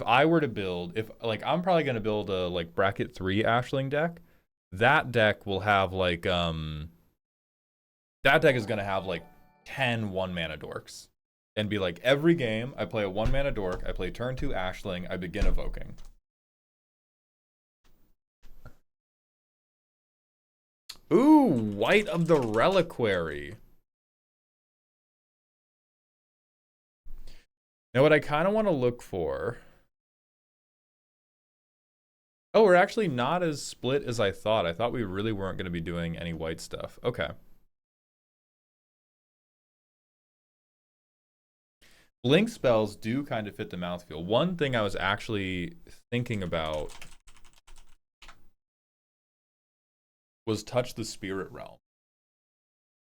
I were to build, I'm probably gonna build a like bracket 3 Ashling deck. That deck will have like that deck is gonna have like 10 1 mana dorks. And be like, every game I play a 1 mana dork, I play turn 2 Ashling, I begin evoking. Ooh, White of the Reliquary. Now what I kind of want to look for Oh, we're actually not as split as I thought. I thought we really weren't going to be doing any white stuff. Okay. Blink spells do kind of fit the mouthfeel. One thing I was actually thinking about was Touch the Spirit Realm.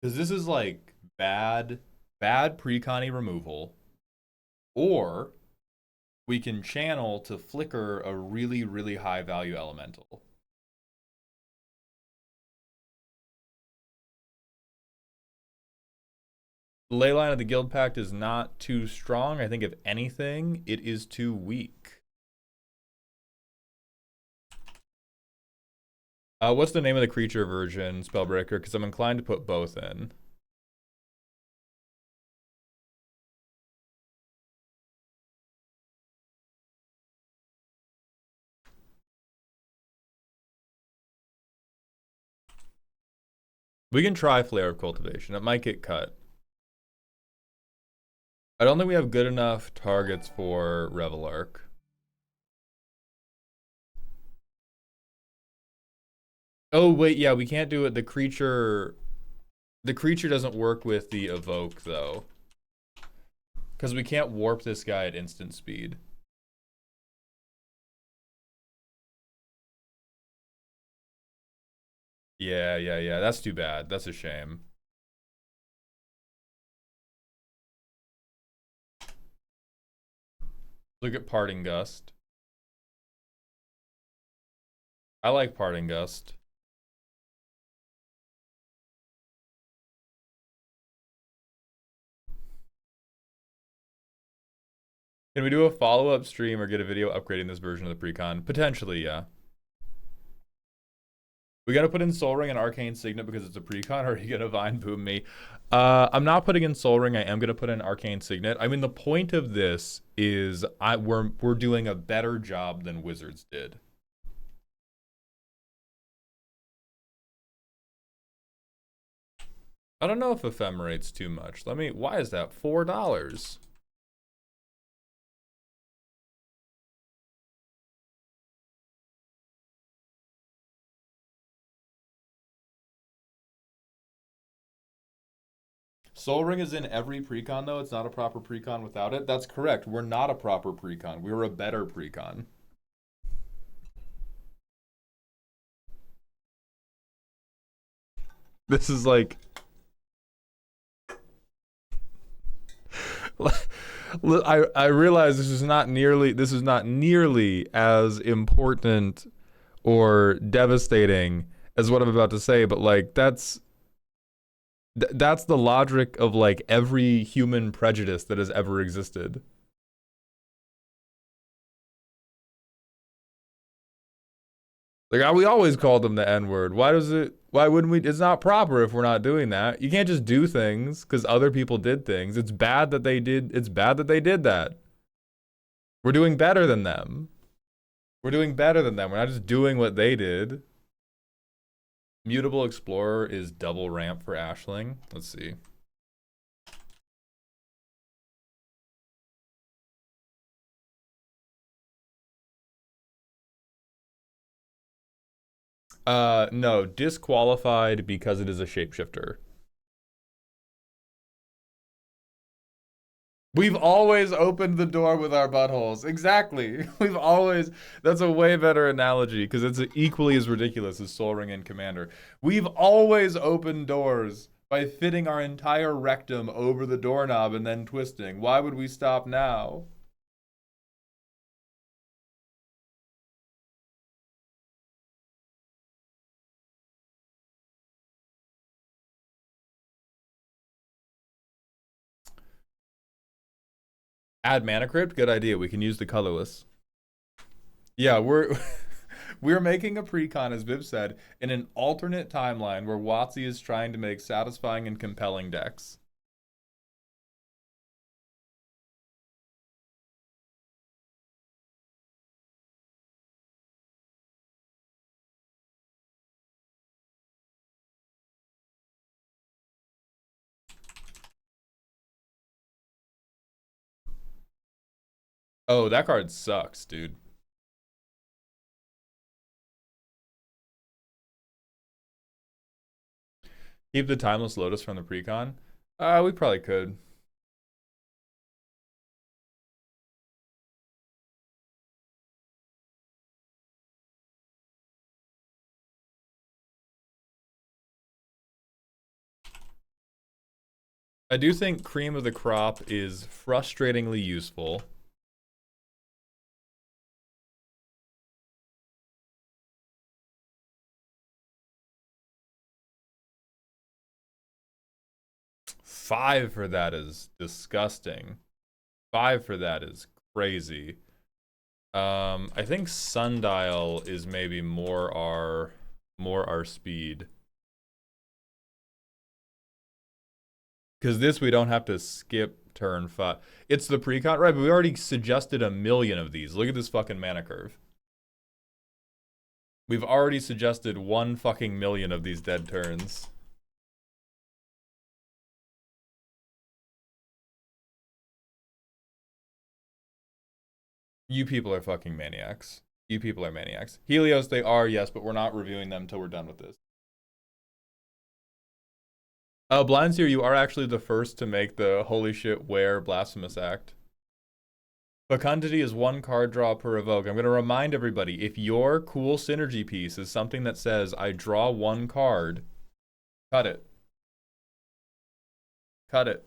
Because this is like bad precon removal, or we can channel to flicker a really, really high value elemental. The Leyline of the Guild Pact is not too strong. I think if anything, it is too weak. What's the name of the creature version, Spellbreaker? Because I'm inclined to put both in. We can try Flare of Cultivation. It might get cut. I don't think we have good enough targets for Revel Arc. Oh, wait, yeah, we can't do it. The creature doesn't work with the Evoke, though. Because we can't warp this guy at instant speed. Yeah. That's too bad. That's a shame. Look at Parting Gust. I like Parting Gust. Can we do a follow-up stream or get a video upgrading this version of the precon? Potentially, yeah. We gotta put in Soul Ring and Arcane Signet because it's a precon, or are you gonna Vine Boom me? I'm not putting in Soul Ring. I am gonna put in Arcane Signet. I mean, the point of this is we're doing a better job than Wizards did. I don't know if Ephemerate's too much. Why is that $4? Soul Ring is in every precon, though. It's not a proper precon without it. That's correct. We're not a proper precon. We're a better precon. This is like... I realize this is not nearly as important or devastating as what I'm about to say, but like that's the logic of like every human prejudice that has ever existed. Like we always called them the N-word. Why wouldn't we? It's not proper if we're not doing that. You can't just do things because other people did things. It's bad that they did that. We're doing better than them. We're not just doing what they did. Mutable Explorer is double ramp for Ashling. Let's see. No, disqualified because it is a shapeshifter. We've always opened the door with our buttholes. Exactly. That's a way better analogy because it's equally as ridiculous as Soul Ring and Commander. We've always opened doors by fitting our entire rectum over the doorknob and then twisting. Why would we stop now? Add Mana Crypt? Good idea. We can use the colorless. Yeah, we're making a precon, as Viv said, in an alternate timeline where WotC is trying to make satisfying and compelling decks. Oh, that card sucks, dude. Keep the Timeless Lotus from the Precon? We probably could. I do think Cream of the Crop is frustratingly useful. Five for that is disgusting. 5 for that is crazy. I think Sundial is maybe more our speed. Because this we don't have to skip turn 5. It's the precon, right? But we already suggested a million of these. Look at this fucking mana curve. We've already suggested 1 fucking million of these dead turns. You people are fucking maniacs. You people are maniacs. Helios, they are, yes, but we're not reviewing them until we're done with this. Blindseer, you are actually the first to make the holy shit where blasphemous act. Fecundity is 1 card draw per evoke. I'm going to remind everybody, if your cool synergy piece is something that says, I draw 1 card, cut it. Cut it.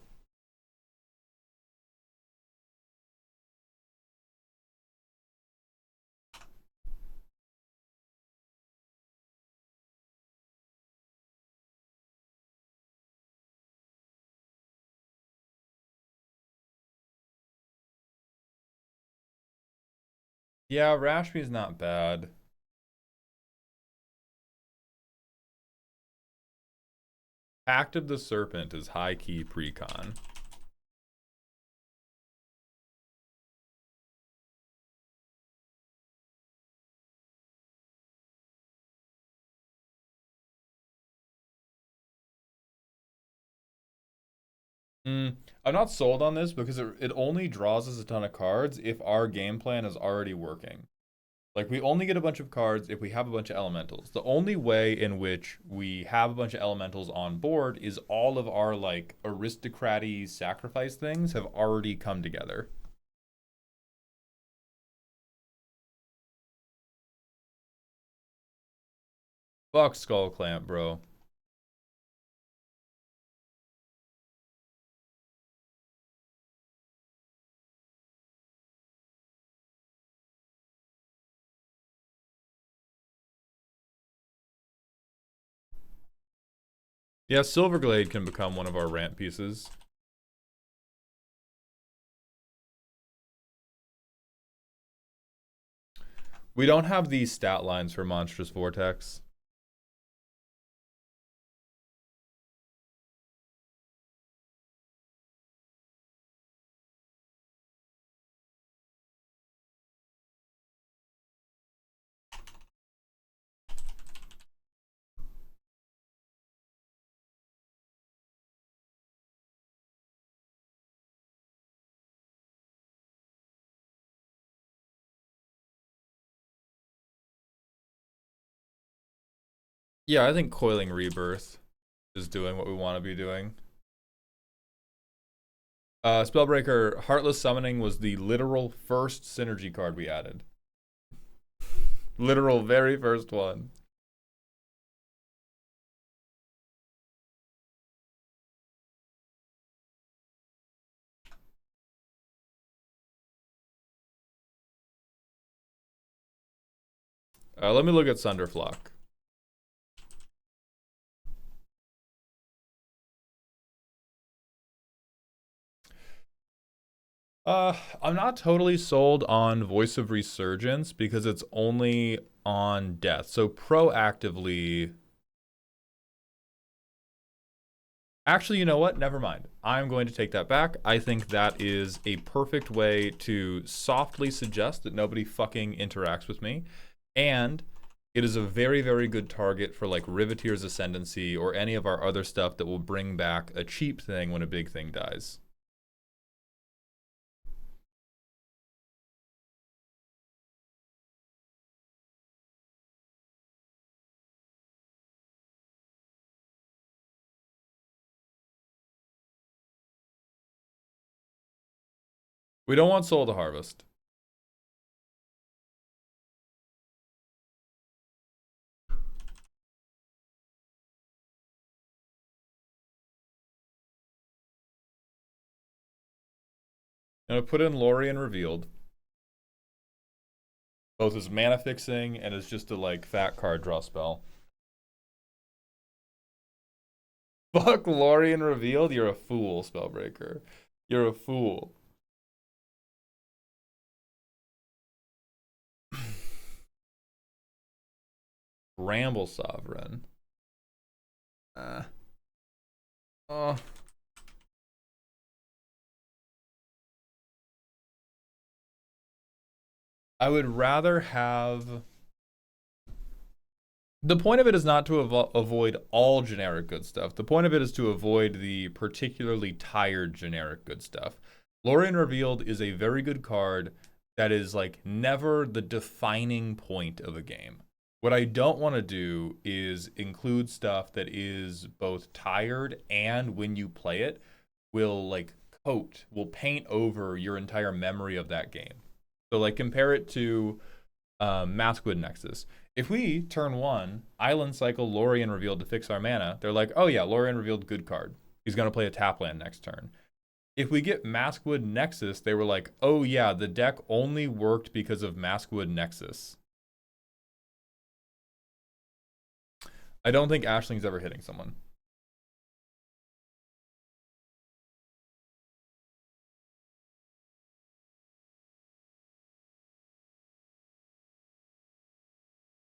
Yeah, Rashmi's not bad. Pact of the Serpent is high-key precon. I'm not sold on this because it only draws us a ton of cards if our game plan is already working. Like, we only get a bunch of cards if we have a bunch of elementals. The only way in which we have a bunch of elementals on board is all of our, like, aristocrat-y sacrifice things have already come together. Fuck Skull Clamp, bro. Yeah, Silverglade can become one of our ramp pieces. We don't have these stat lines for Monstrous Vortex. Yeah, I think Coiling Rebirth is doing what we want to be doing. Spellbreaker, Heartless Summoning was the literal first synergy card we added. Literal very first one. Let me look at Sunderflock. I'm not totally sold on Voice of Resurgence because it's only on death. So proactively... Actually, you know what? Never mind. I'm going to take that back. I think that is a perfect way to softly suggest that nobody fucking interacts with me. And it is a very, very good target for like Riveteer's Ascendancy or any of our other stuff that will bring back a cheap thing when a big thing dies. We don't want Soul to Harvest. I'm gonna put in Lorwyn Revealed. Both as mana fixing and as just a like fat card draw spell. Fuck Lorwyn Revealed, you're a fool, Spellbreaker. You're a fool. Ramble Sovereign. Oh. I would rather have... The point of it is not to avoid all generic good stuff. The point of it is to avoid the particularly tired generic good stuff. Lorwyn Revealed is a very good card that is like never the defining point of a game. What I don't want to do is include stuff that is both tired and when you play it will like will paint over your entire memory of that game. So like compare it to Maskwood Nexus. If we turn 1 Island Cycle Lorwyn Revealed to fix our mana, they're like, oh yeah, Lorwyn Revealed, good card. He's gonna play a tap land next turn. If we get Maskwood Nexus, they were like, oh yeah, the deck only worked because of Maskwood Nexus. I don't think Ashling's ever hitting someone.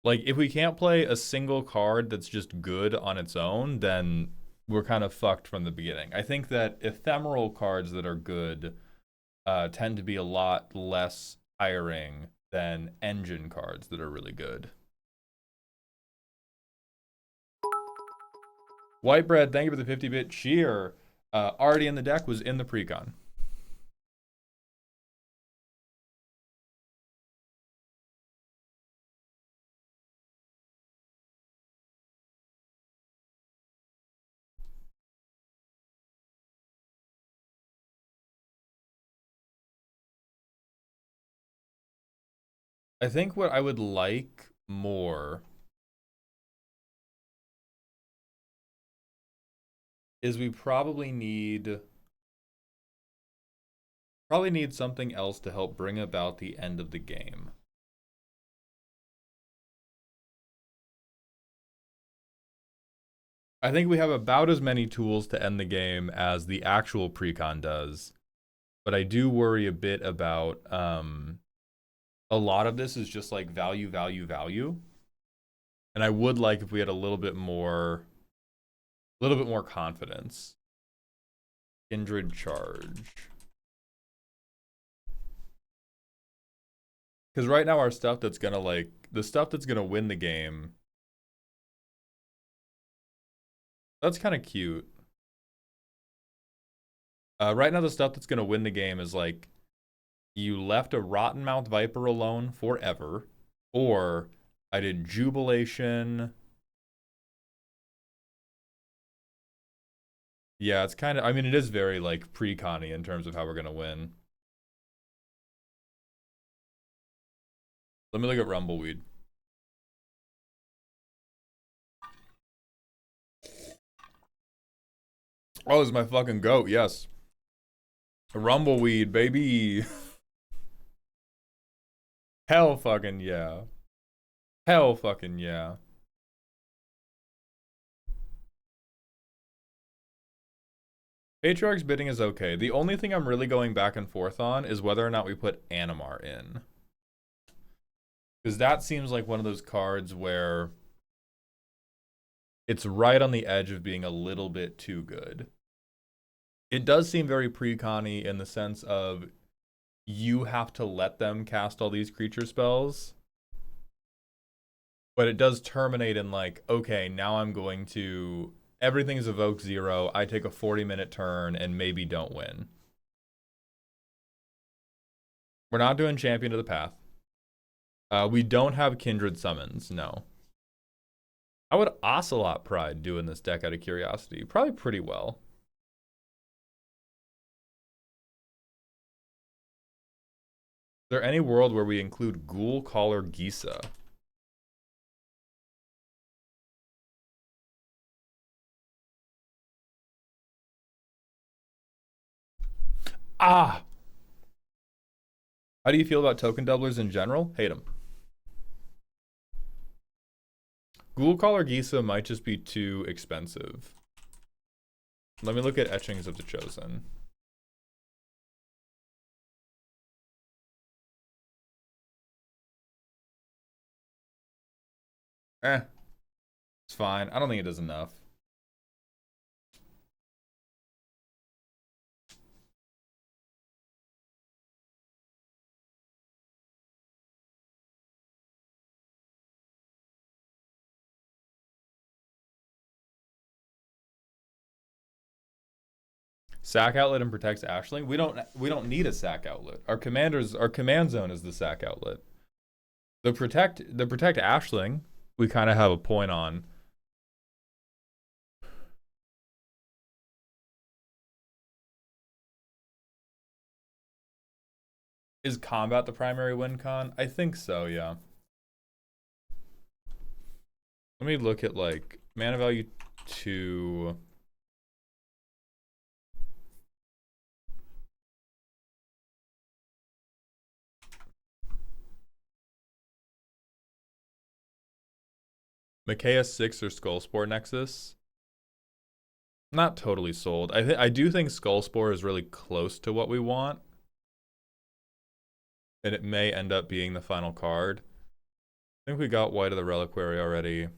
Like, if we can't play a single card that's just good on its own, then we're kind of fucked from the beginning. I think that ephemeral cards that are good tend to be a lot less tiring than engine cards that are really good. Whitebread, thank you for the 50-bit cheer. Already in the deck, was in the precon. I think what I would like more is we probably need something else to help bring about the end of the game. I think we have about as many tools to end the game as the actual precon does, but I do worry a bit about a lot of this is just like value, value, value. And I would like if we had a little bit more confidence. Kindred Charge. Because right now our stuff that's gonna like, the stuff that's gonna win the game, that's kind of cute. Right now the stuff that's gonna win the game is like, you left a Rottenmouth Viper alone forever, or I did Jubilation. Yeah, it's kind of, I mean, it is very like pre-conny in terms of how we're gonna win. Let me look at Rumbleweed. Oh, this is my fucking goat, yes. Rumbleweed, baby. Hell fucking yeah. Hell fucking yeah. Patriarch's bidding is okay. The only thing I'm really going back and forth on is whether or not we put Animar in. Because that seems like one of those cards where it's right on the edge of being a little bit too good. It does seem very pre-conny in the sense of you have to let them cast all these creature spells. But it does terminate in like, okay, now I'm going to... Everything is evoke 0. I take a 40-minute turn and maybe don't win. We're not doing Champion of the Path. We don't have Kindred Summons, no. How would Ocelot Pride do in this deck out of curiosity? Probably pretty well. there any world where we include Ghoul Caller Gisa? Ah! How do you feel about token doublers in general? Hate them. Ghoul Caller Gisa might just be too expensive. Let me look at etchings of the Chosen. It's fine. I don't think it does enough. Sack outlet and protects Ashling. We don't need a sack outlet. Our command zone is the sack outlet. The protect Ashling, we kind of have a point on. Is combat the primary win con? I think so, yeah. Let me look at like mana value 2. Micaiah 6 or Skullspore Nexus. Not totally sold. I do think Skullspore is really close to what we want. And it may end up being the final card. I think we got White of the Reliquary already.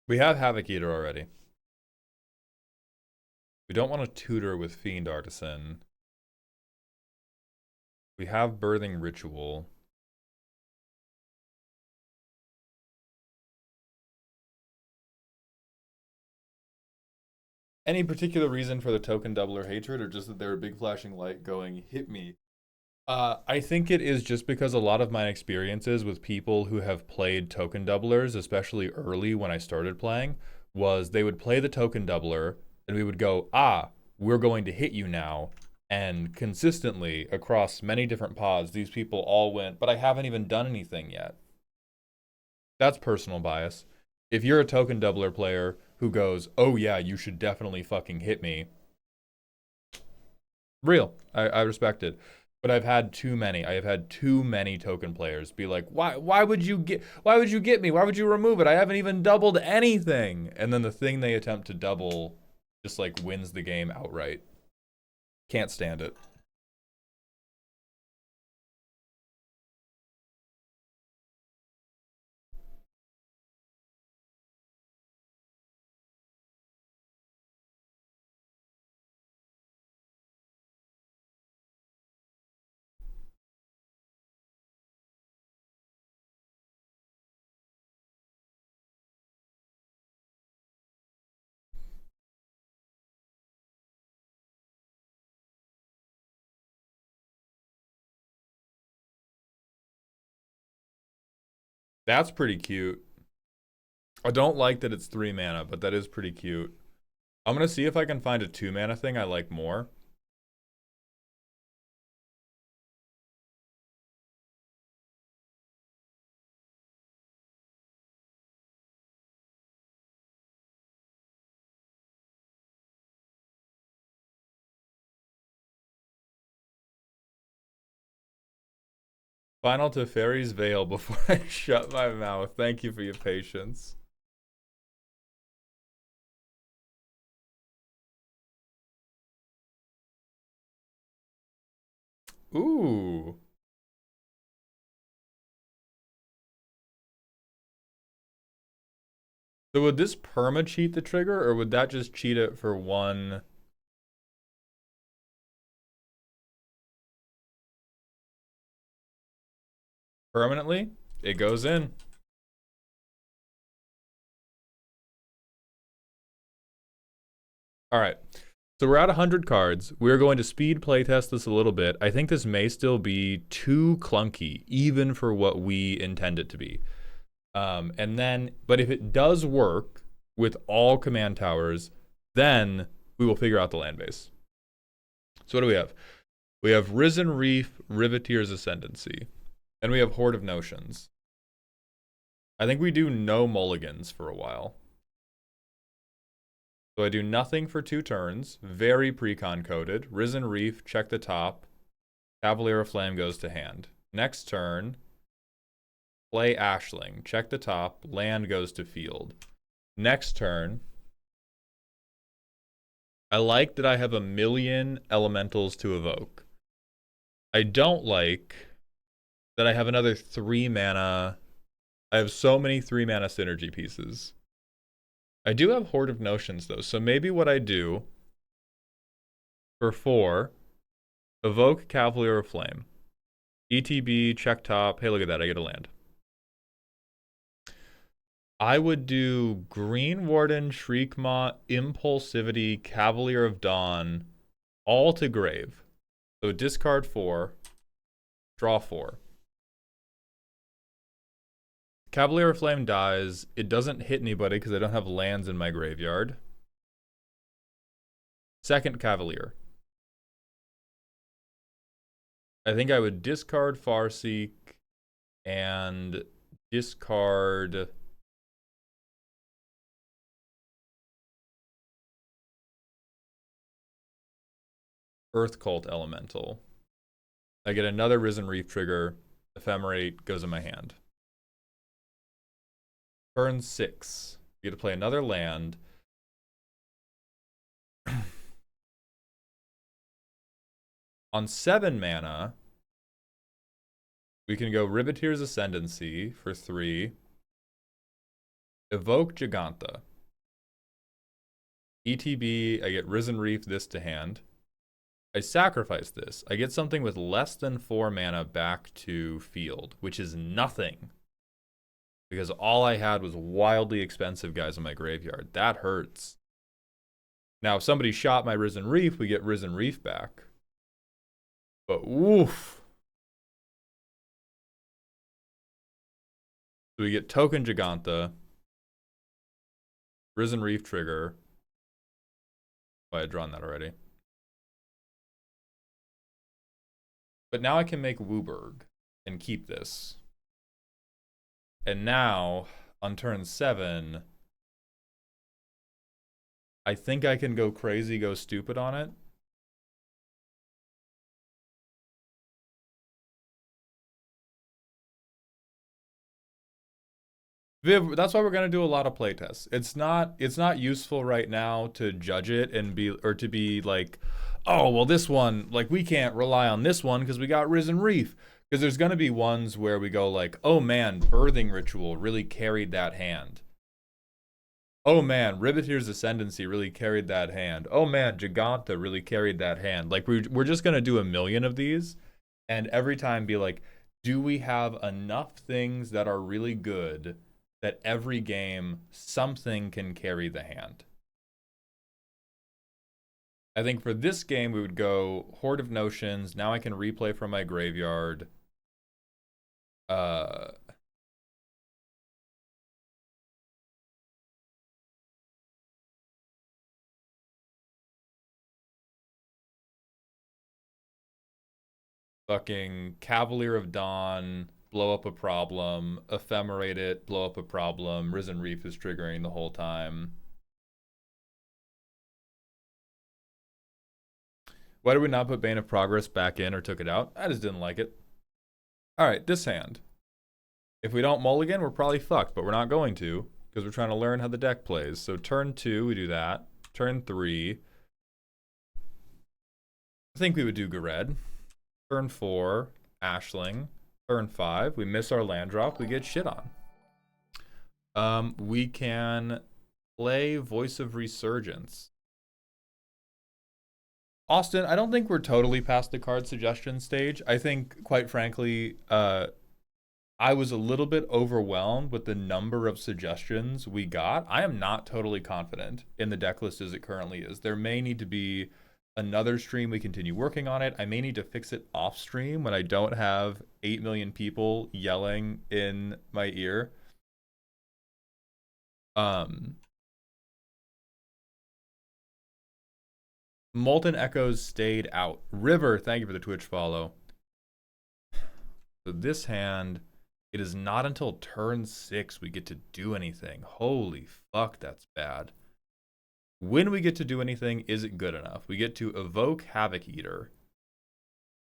We have Havoc Eater already. We don't want to tutor with Fiend Artisan. We have Birthing Ritual. Any particular reason for the token doubler hatred, or just that they're a big flashing light going, hit me? I think it is just because a lot of my experiences with people who have played token doublers, especially early when I started playing, was they would play the token doubler and we would go, we're going to hit you now. And consistently across many different pods, these people all went, but I haven't even done anything yet. That's personal bias. If you're a token doubler player who goes, oh yeah, you should definitely fucking hit me. Real. I respect it. But I've had too many. I have had too many token players be like, why would you get me? Why would you remove it? I haven't even doubled anything. And then the thing they attempt to double just like wins the game outright. Can't stand it. That's pretty cute. I don't like that it's 3 mana, but that is pretty cute. I'm going to see if I can find a 2 mana thing I like more. Final to Fairy's Veil before I shut my mouth. Thank you for your patience. Ooh. So would this perma cheat the trigger, or would that just cheat it for one? Permanently? It goes in. All right. So we're at 100 cards. We're going to speed playtest this a little bit. I think this may still be too clunky, even for what we intend it to be. But if it does work with all command towers, then we will figure out the land base. So what do we have? We have Risen Reef, Riveteer's Ascendancy. And we have Horde of Notions. I think we do no mulligans for a while. So I do nothing for 2 turns. Very precon coded. Risen Reef, check the top. Cavalier of Flame goes to hand. Next turn, play Ashling. Check the top. Land goes to field. Next turn, I like that I have 1,000,000 elementals to evoke. I don't like that I have another 3 mana. I have so many 3 mana synergy pieces. I do have Horde of Notions though, so maybe what I do for 4, evoke Cavalier of Flame. ETB, check top. Hey, look at that, I get a land. I would do Green Warden, Shriekmaw, Impulsivity, Cavalier of Dawn, all to grave. So discard 4, draw 4. Cavalier of Flame dies. It doesn't hit anybody because I don't have lands in my graveyard. Second Cavalier. I think I would discard Farseek and discard Earth Cult Elemental. I get another Risen Reef trigger. Ephemerate goes in my hand. Turn 6. You get to play another land. On 7 mana, we can go Riveteer's Ascendancy for 3. Evoke Giganta. ETB, I get Risen Reef this to hand. I sacrifice this. I get something with less than 4 mana back to field, which is nothing. Because all I had was wildly expensive guys in my graveyard. That hurts. Now, if somebody shot my Risen Reef, we get Risen Reef back. But woof. So we get Token Giganta, Risen Reef trigger. Oh, I had drawn that already. But now I can make Wooburg and keep this. And now, on turn 7, I think I can go crazy, go stupid on it. Viv, that's why we're gonna do a lot of playtests. It's not useful right now to judge it and to be like, oh well, this one, like, we can't rely on this one because we got Risen Reef. Because there's gonna be ones where we go like, oh man, Birthing Ritual really carried that hand. Oh man, Riveteer's Ascendancy really carried that hand. Oh man, Giganta really carried that hand. Like, we're just gonna do 1,000,000 of these, and every time be like, do we have enough things that are really good that every game something can carry the hand? I think for this game we would go Horde of Notions. Now I can replay from my graveyard. Fucking Cavalier of Dawn, blow up a problem, ephemerate it, blow up a problem, Risen Reef is triggering the whole time. Why did we not put Bane of Progress back in or took it out? I just didn't like it. Alright, this hand. If we don't mulligan, we're probably fucked, but we're not going to, because we're trying to learn how the deck plays. So turn 2, we do that. Turn 3, I think we would do Gared. Turn 4, Ashling. Turn 5, we miss our land drop, we get shit on. We can play Voice of Resurgence. Austin, I don't think we're totally past the card suggestion stage. I think, quite frankly, I was a little bit overwhelmed with the number of suggestions we got. I am not totally confident in the deck list as it currently is. There may need to be another stream we continue working on it. I may need to fix it off stream when I don't have 8 million people yelling in my ear. Molten Echoes stayed out. River, thank you for the Twitch follow. So this hand, it is not until turn 6 we get to do anything. Holy fuck, that's bad. When we get to do anything, is it good enough? We get to evoke Havoc Eater.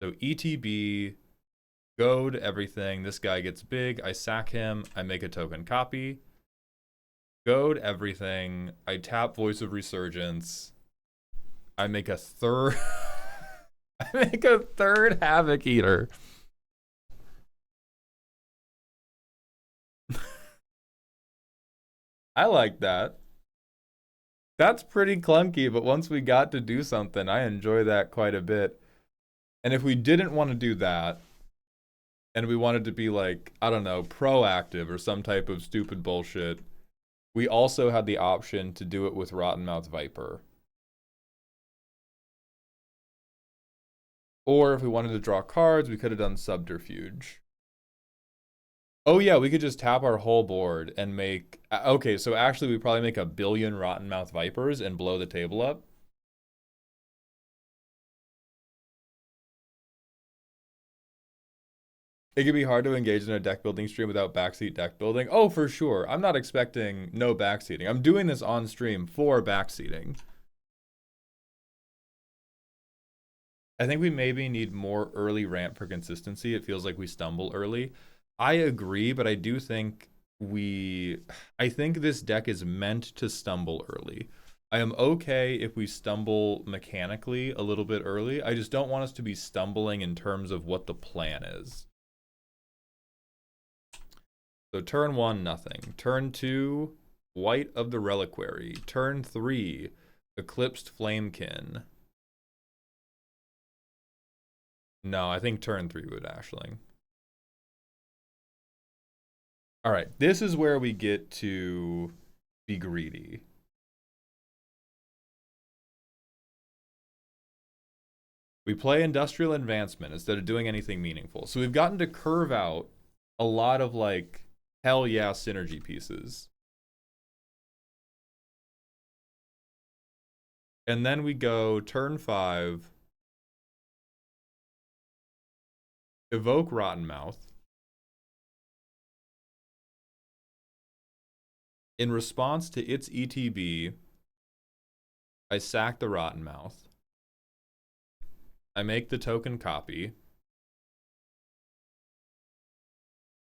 So ETB, goad everything. This guy gets big. I sack him. I make a token copy. Goad everything. I tap Voice of Resurgence. I make a third. I make a third Havoc Eater. I like that. That's pretty clunky, but once we got to do something, I enjoy that quite a bit. And if we didn't want to do that, and we wanted to be like, I don't know, proactive or some type of stupid bullshit, we also had the option to do it with Rottenmouth Viper. Or if we wanted to draw cards, we could have done Subterfuge. Oh yeah, we could just tap our whole board and make... Okay, so actually we probably make 1 billion Rottenmouth Vipers and blow the table up. It can be hard to engage in a deck building stream without backseat deck building. Oh, for sure. I'm not expecting no backseating. I'm doing this on stream for backseating. I think we maybe need more early ramp for consistency. It feels like we stumble early. I agree, but I do think I think this deck is meant to stumble early. I am okay if we stumble mechanically a little bit early. I just don't want us to be stumbling in terms of what the plan is. So turn 1, nothing. Turn 2, White of the Reliquary. Turn 3, Eclipsed Flamekin. No, I think turn 3 would Ashling. All right, this is where we get to be greedy. We play Industrial Advancement instead of doing anything meaningful. So we've gotten to curve out a lot of like, hell yeah, synergy pieces. And then we go turn 5, evoke Rottenmouth. In response to its ETB, I sack the Rottenmouth. I make the token copy.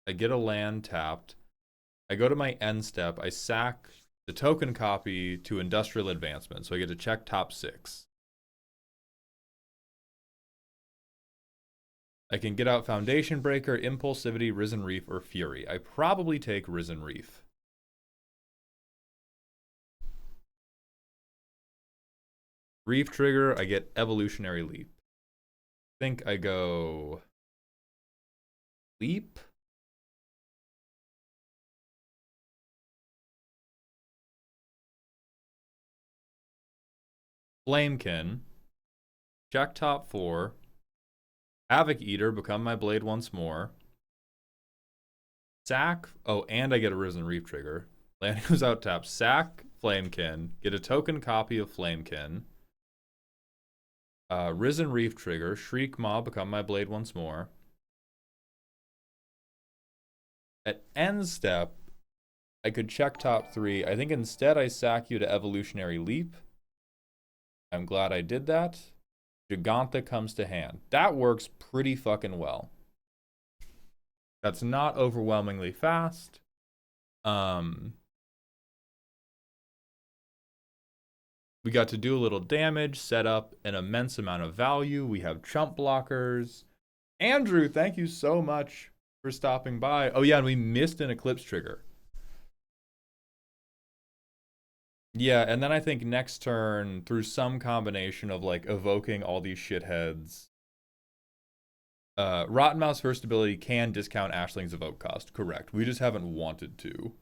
I get a land tapped. I go to my end step. I sack the token copy to Industrial Advancement. So I get to check top 6. I can get out Foundation Breaker, Impulsivity, Risen Reef, or Fury. I probably take Risen Reef. Reef trigger, I get Evolutionary Leap. I think I go Leap. Flamekin. Check top 4. Havoc Eater, become my blade once more. Sack. Oh, and I get a Risen Reef trigger. Land goes out tap. Sack Flamekin. Get a token copy of Flamekin. Risen Reef trigger. Shriek Maw, become my blade once more. At end step, I could check top 3. I think instead I sack you to Evolutionary Leap. I'm glad I did that. Giganta comes to hand. That works pretty fucking well. That's not overwhelmingly fast. We got to do a little damage, set up an immense amount of value. We have chump blockers. Andrew, thank you so much for stopping by. Oh yeah, and we missed an Eclipse trigger. Yeah, and then I think next turn, through some combination of like evoking all these shitheads Rotten Mouse first ability can discount Ashling's evoke cost. Correct. We just haven't wanted to.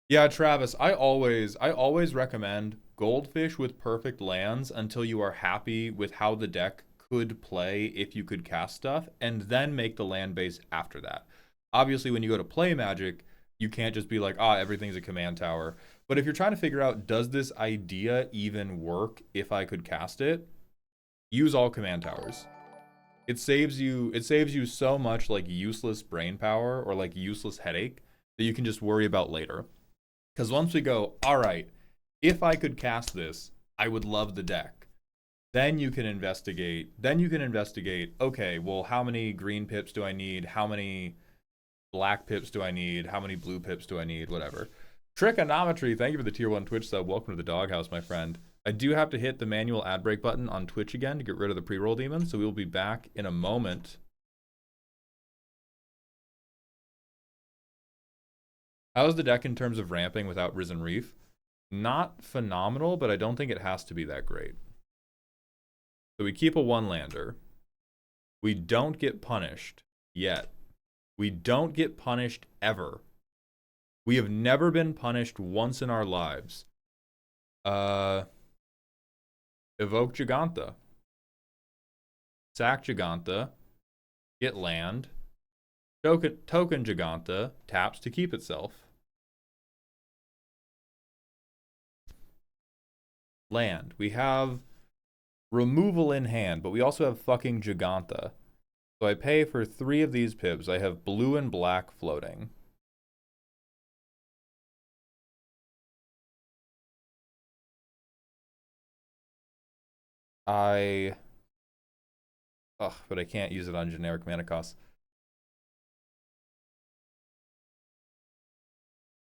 Yeah, Travis, I always recommend Goldfish with perfect lands until you are happy with how the deck could play if you could cast stuff, and then make the land base after that. Obviously, when you go to play Magic, you can't just be like, everything's a command tower. But if you're trying to figure out, does this idea even work if I could cast it? Use all command towers. It saves you so much like useless brain power or like useless headache that you can just worry about later. Because once we go, all right, if I could cast this, I would love the deck. Then you can investigate. Okay, well, how many green pips do I need? How many black pips do I need? How many blue pips do I need? Whatever. Trigonometry, thank you for the tier 1 Twitch sub. Welcome to the doghouse, my friend. I do have to hit the manual ad break button on Twitch again to get rid of the pre-roll demon, so we will be back in a moment. How's the deck in terms of ramping without Risen Reef? Not phenomenal, but I don't think it has to be that great. So we keep a 1-lander. We don't get punished yet. We don't get punished ever. We have never been punished once in our lives. Evoke Giganta. Sack Giganta. Get land. Token Giganta taps to keep itself. Land. We have removal in hand, but we also have fucking Giganta. So I pay for 3 of these pips. I have blue and black floating. But I can't use it on generic mana costs.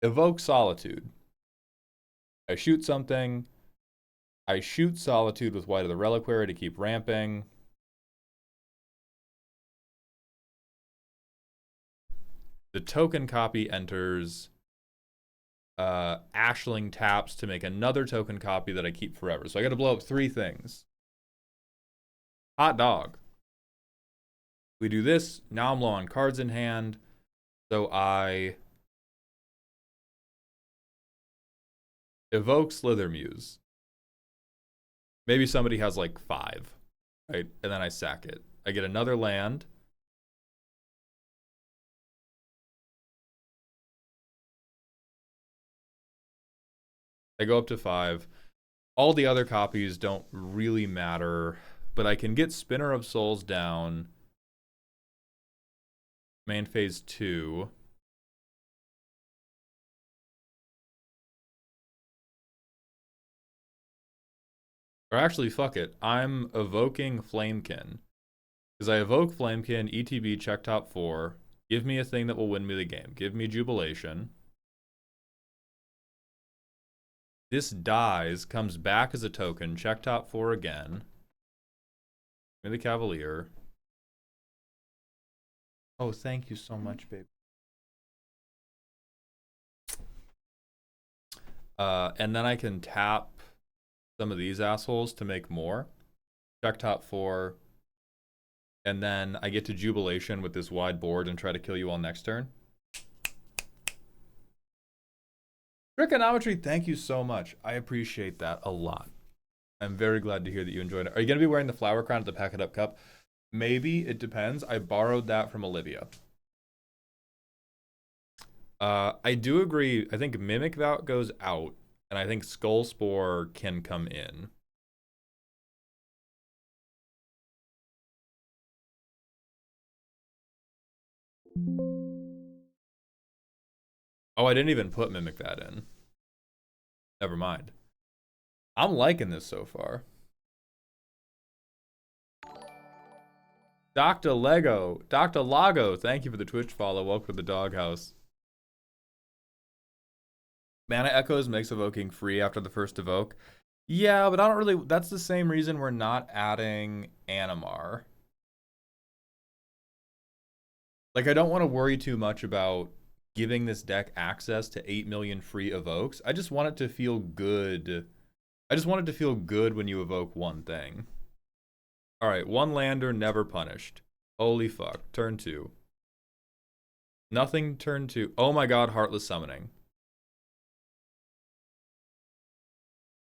Evoke Solitude. I shoot something. I shoot Solitude with White of the Reliquary to keep ramping. The token copy enters. Ashling taps to make another token copy that I keep forever. So I got to blow up 3 things. Hot dog. We do this. Now I'm low on cards in hand. So I evoke Slithermuse. Maybe somebody has like 5, right? And then I sack it. I get another land. I go up to 5. All the other copies don't really matter, but I can get Spinner of Souls down. Main phase 2. Or actually, fuck it. I'm evoking Flamekin. Because I evoke Flamekin, ETB, check top 4. Give me a thing that will win me the game. Give me Jubilation. This dies, comes back as a token, check top 4 again. Give me the Cavalier. Oh, thank you so much, babe. And then I can tap some of these assholes to make more. Check top 4. And then I get to Jubilation with this wide board and try to kill you all next turn. Trigonometry, thank you so much. I appreciate that a lot. I'm very glad to hear that you enjoyed it. Are you going to be wearing the flower crown at the Pack It Up Cup? Maybe. It depends. I borrowed that from Olivia. I do agree. I think Mimic Vout goes out, and I think Skull Spore can come in. Oh, I didn't even put Mimic That in. Never mind. I'm liking this so far. Dr. Lago, thank you for the Twitch follow. Welcome to the doghouse. Mana Echoes makes evoking free after the first evoke. Yeah, but I don't really... That's the same reason we're not adding Animar. Like, I don't want to worry too much about giving this deck access to 8 million free evokes. I just want it to feel good. I just want it to feel good when you evoke one thing. Alright, one lander, never punished. Holy fuck. Turn 2. Nothing, turn 2. Oh my god, Heartless Summoning.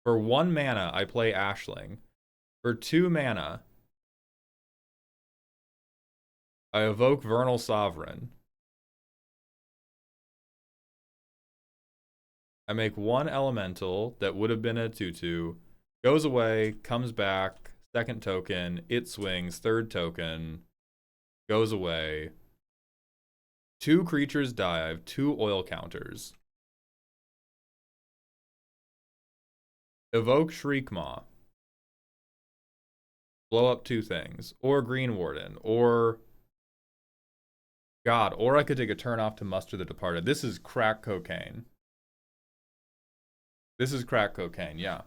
For 1 mana, I play Ashling. For 2 mana, I evoke Vernal Sovereign. I make 1 elemental that would have been a 2/2. Goes away, comes back, second token, it swings, third token, goes away. 2 creatures die. I have 2 oil counters. Evoke Shriekmaw. Blow up 2 things. Or Green Warden. Or God. Or I could take a turn off to muster the departed. This is crack cocaine. This is crack cocaine, yeah.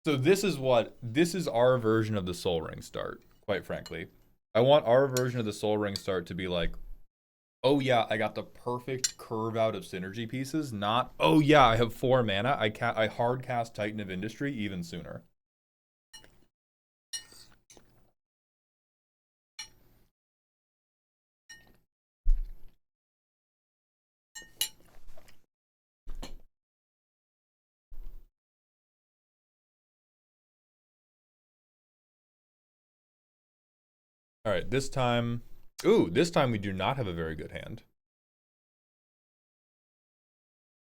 So this is our version of the Soul Ring start, quite frankly. I want our version of the Soul Ring start to be like, oh yeah, I got the perfect curve out of synergy pieces, not, oh yeah, I have 4 mana, I hard cast Titan of Industry even sooner. Alright, this time, this time we do not have a very good hand.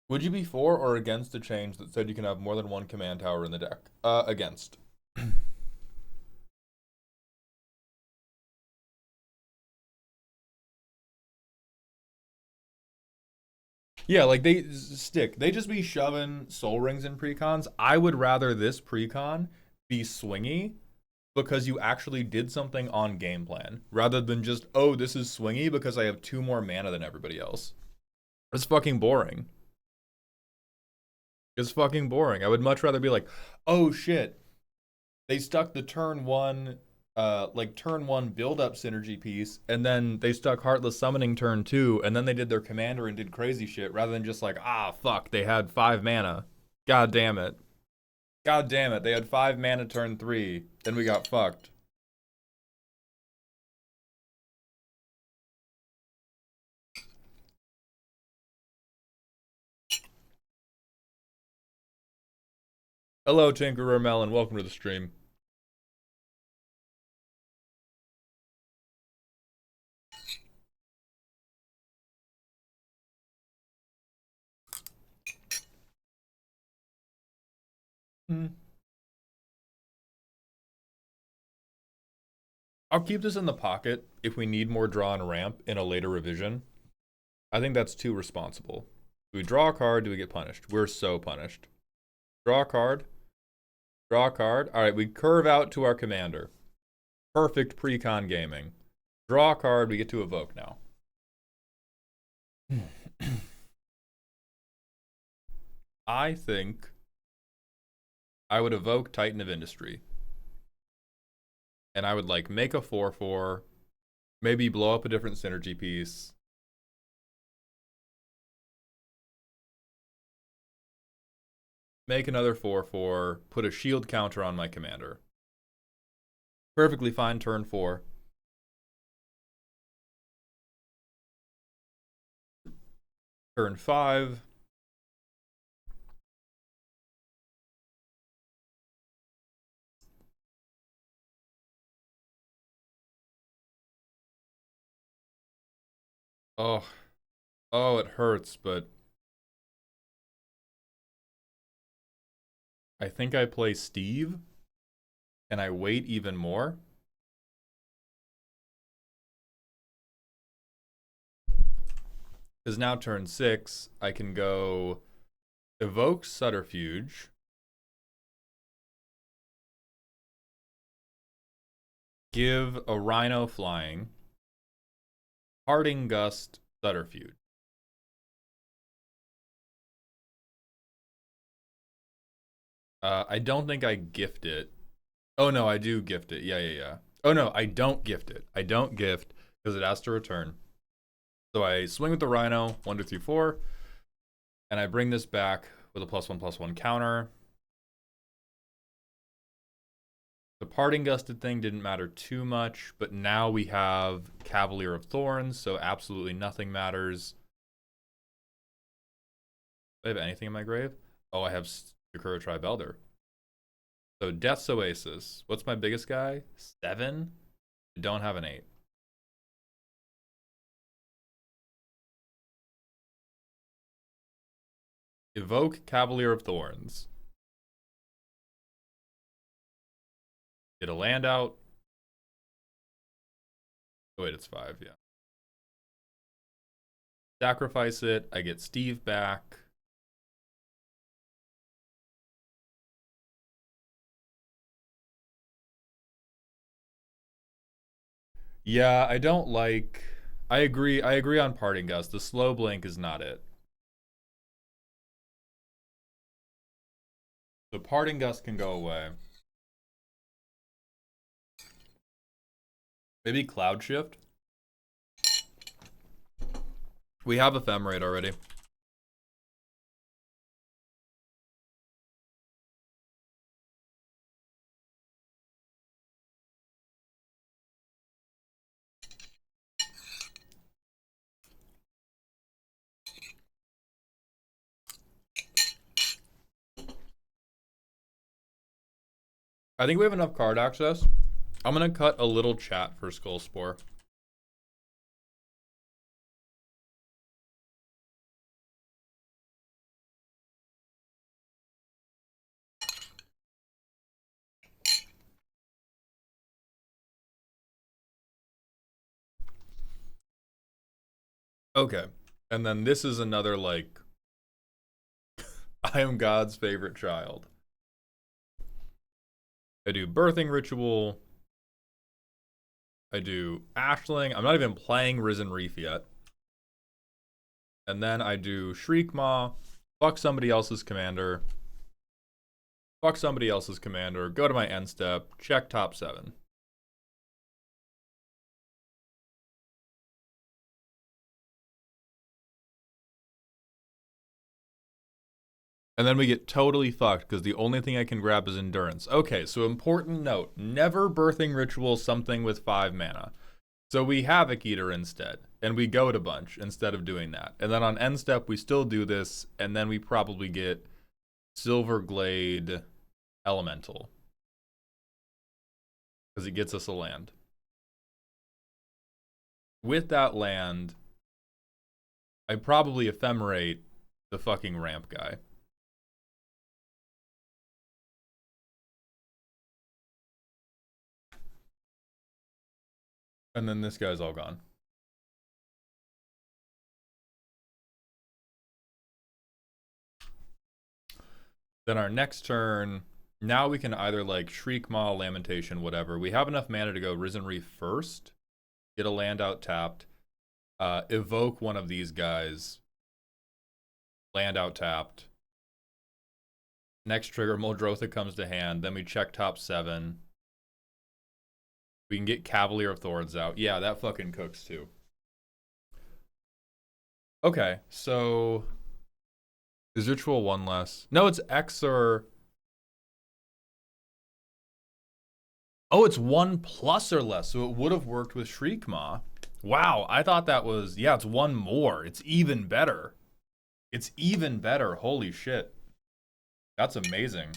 Would you be for or against a change that said you can have more than 1 command tower in the deck? Against. Yeah, like they just be shoving soul rings in precons. I would rather this precon be swingy because you actually did something on game plan rather than just, oh, this is swingy because I have 2 more mana than everybody else. It's fucking boring. It's fucking boring. I would much rather be like, oh shit, they stuck the turn 1 turn 1 build up synergy piece, and then they stuck Heartless Summoning turn 2, and then they did their commander and did crazy shit, rather than just like, ah, fuck, they had 5 mana. God damn it. God damn it, they had 5 mana turn 3, then we got fucked. Hello, Tinkerer Melon, welcome to the stream. I'll keep this in the pocket if we need more draw and ramp in a later revision. I think that's too responsible. Do we draw a card? Do we get punished? We're so punished. Draw a card. Draw a card. All right, we curve out to our commander. Perfect precon gaming. Draw a card. We get to evoke now. I think I would evoke Titan of Industry. And I would like make a 4/4. Maybe blow up a different synergy piece. Make another 4/4. Put a shield counter on my commander. Perfectly fine turn 4. Turn 5. Oh, it hurts, but I think I play Steve and I wait even more. Because now turn 6, I can go evoke Subterfuge. Give a Rhino flying. Parting Gust Subterfuge. I don't think I gift it. Oh no, I do gift it. Yeah. Oh no, I don't gift it. I don't gift because it has to return. So I swing with the Rhino, 1, 2, 3, 4, and I bring this back with a +1/+1 counter. The Parting Gusted thing didn't matter too much, but now we have Cavalier of Thorns, so absolutely nothing matters. Do I have anything in my grave? Oh, I have Recursion Tribe Elder. So Death's Oasis. What's my biggest guy? 7? I don't have an 8. Evoke Cavalier of Thorns. Get a land out. Oh, wait, it's 5, yeah. Sacrifice it. I get Steve back. Yeah, I don't like... I agree on Parting Gust. The slow blink is not it. The Parting Gust can go away. Maybe Cloud Shift? We have Ephemerate already. I think we have enough card access. I'm gonna cut a little chat for Skull Spore. Okay. And then this is another, like, I am God's favorite child. I do Birthing Ritual. I do Ashling. I'm not even playing Risen Reef yet. And then I do Shriekmaw. Fuck somebody else's commander. Fuck somebody else's commander. Go to my end step. Check top 7. And then we get totally fucked because the only thing I can grab is Endurance. Okay, so important note. Never Birthing Ritual something with 5 mana. So we Havoc Eater instead. And we Goat a bunch instead of doing that. And then on end step, we still do this. And then we probably get Silverglade Elemental. Because it gets us a land. With that land, I probably Ephemerate the fucking ramp guy. And then this guy's all gone. Then our next turn, now we can either like Shriekmaw, Lamentation, whatever. We have enough mana to go Risen Reef first, get a land out tapped, evoke one of these guys, land out tapped. Next trigger, Muldrotha comes to hand. Then we check top 7. We can get Cavalier of Thorns out. Yeah, that fucking cooks too. Okay, so is Ritual 1 less? No, it's X or... Oh, it's 1 plus or less, so it would have worked with Shriekmaw. Wow, I thought that was... Yeah, it's 1 more. It's even better. It's even better. Holy shit. That's amazing.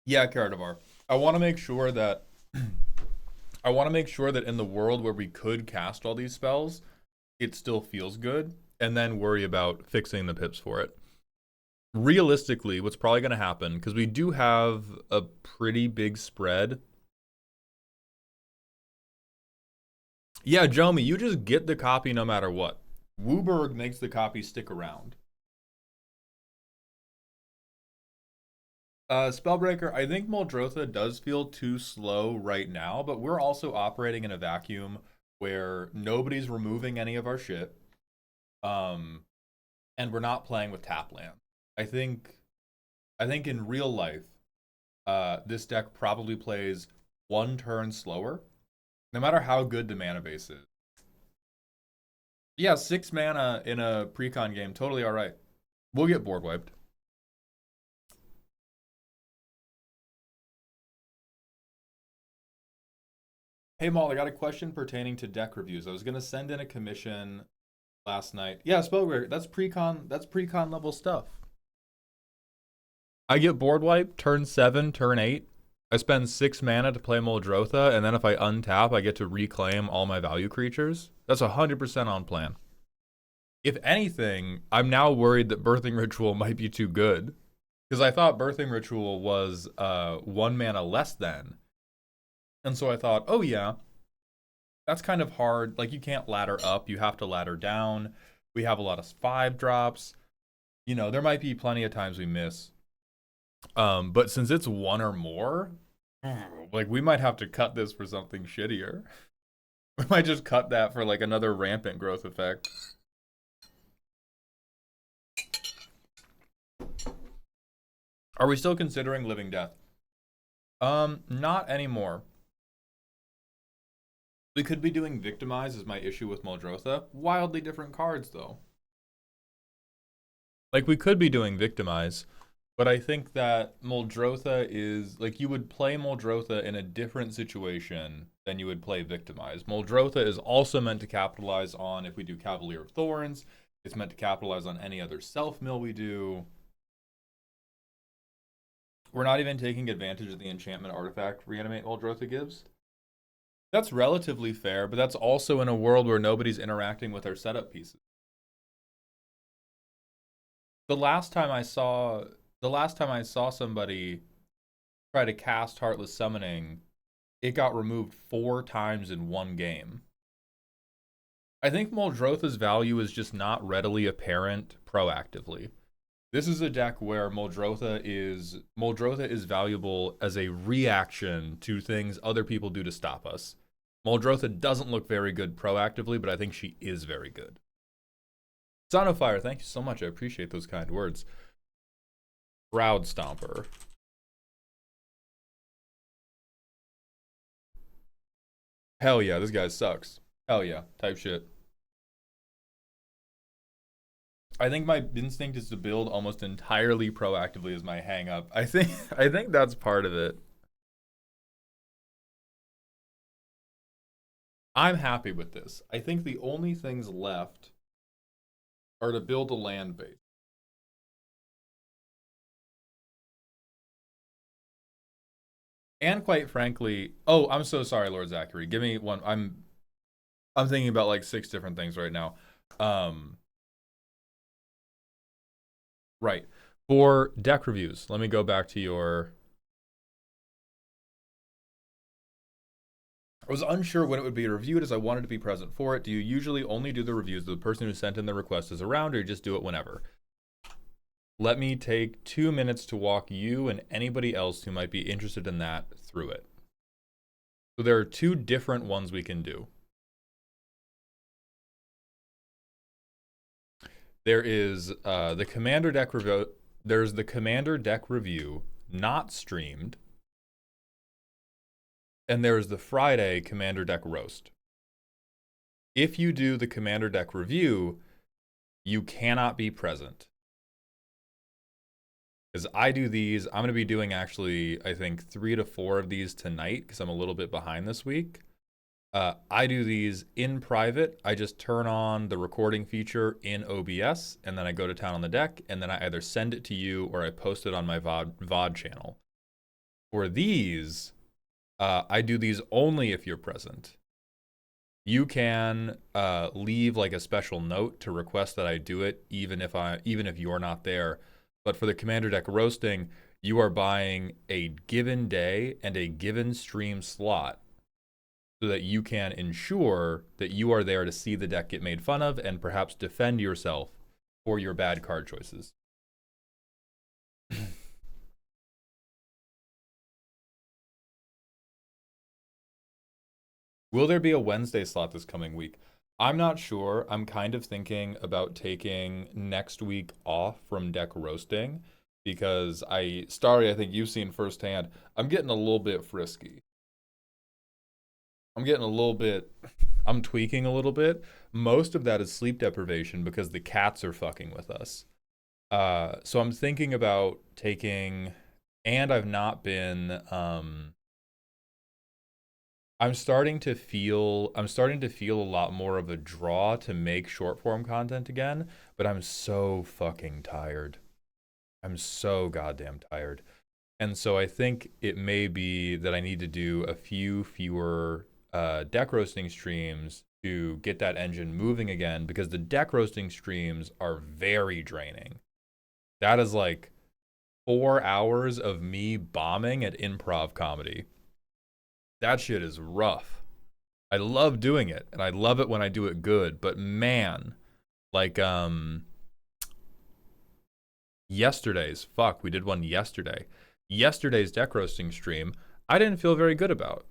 Yeah, Karadavar. I want to make sure that I want to make sure that in the world where we could cast all these spells, it still feels good, and then worry about fixing the pips for it. Realistically, what's probably going to happen, because we do have a pretty big spread. Yeah, Jomi, you just get the copy no matter what. Wooburg makes the copy stick around. Spellbreaker, I think Muldrotha does feel too slow right now, but we're also operating in a vacuum where nobody's removing any of our shit. And we're not playing with tap land. I think in real life, this deck probably plays one turn slower, no matter how good the mana base is. Yeah, 6 mana in a precon game, totally alright. We'll get board wiped. Hey Maul, I got a question pertaining to deck reviews. I was gonna send in a commission last night. Yeah, Spellgreat, that's precon level stuff. I get board wipe, turn 7, turn 8. I spend 6 mana to play Muldrotha, and then if I untap, I get to reclaim all my value creatures. That's 100% on plan. If anything, I'm now worried that Birthing Ritual might be too good. Because I thought Birthing Ritual was 1 mana less than. And so I thought, oh yeah, that's kind of hard. Like, you can't ladder up, you have to ladder down. We have a lot of 5 drops. You know, there might be plenty of times we miss. But since it's 1 or more, like, we might have to cut this for something shittier. We might just cut that for like another rampant growth effect. Are we still considering Living Death? Not anymore. We could be doing Victimize is my issue with Muldrotha. Wildly different cards though. Like, we could be doing Victimize, but I think that Muldrotha is, like, you would play Muldrotha in a different situation than you would play Victimize. Muldrotha is also meant to capitalize on if we do Cavalier of Thorns. It's meant to capitalize on any other self-mill we do. We're not even taking advantage of the enchantment artifact Reanimate Muldrotha gives. That's relatively fair, but that's also in a world where nobody's interacting with our setup pieces. The last time I saw somebody try to cast Heartless Summoning, it got removed 4 times in one game. I think Muldrotha's value is just not readily apparent proactively. This is a deck where Muldrotha is valuable as a reaction to things other people do to stop us. Muldrotha doesn't look very good proactively, but I think she is very good. Son of Fire, thank you so much. I appreciate those kind words. Shroud Stomper. Hell yeah, this guy sucks. Hell yeah, type shit. I think my instinct is to build almost entirely proactively as my hang up. I think that's part of it. I'm happy with this. I think the only things left are to build a land base. And quite frankly, oh, I'm so sorry, Lord Zachary. Give me one. I'm thinking about like 6 different things right now. Right. For deck reviews, let me go back to your... I was unsure when it would be reviewed as I wanted to be present for it. Do you usually only do the reviews if the person who sent in the request is around, or you just do it whenever? Let me take 2 minutes to walk you and anybody else who might be interested in that through it. So there are 2 different ones we can do. There is the Commander deck review. There's the Commander deck review, not streamed. And there's the Friday Commander deck roast. If you do the Commander deck review, you cannot be present. Because I do these, I'm going to be doing actually, I think 3 to 4 of these tonight because I'm a little bit behind this week. I do these in private. I just turn on the recording feature in OBS, and then I go to town on the deck, and then I either send it to you or I post it on my VOD channel. For these, I do these only if you're present. You can leave like a special note to request that I do it, even if you're not there. But for the Commander deck roasting, you are buying a given day and a given stream slot so that you can ensure that you are there to see the deck get made fun of and perhaps defend yourself for your bad card choices. Will there be a Wednesday slot this coming week? I'm not sure. I'm kind of thinking about taking next week off from deck roasting because I think you've seen firsthand, I'm getting a little bit frisky. I'm getting a little bit, I'm tweaking a little bit. Most of that is sleep deprivation because the cats are fucking with us. So I'm thinking about taking, and I've not been, I'm starting to feel a lot more of a draw to make short form content again, but I'm so fucking tired. I'm so goddamn tired. And so I think it may be that I need to do a few fewer deck roasting streams to get that engine moving again, because the deck roasting streams are very draining. That is like 4 hours of me bombing at improv comedy. That shit is rough. I love doing it, and I love it when I do it good, but man, like we did one yesterday. Yesterday's deck roasting stream, I didn't feel very good about.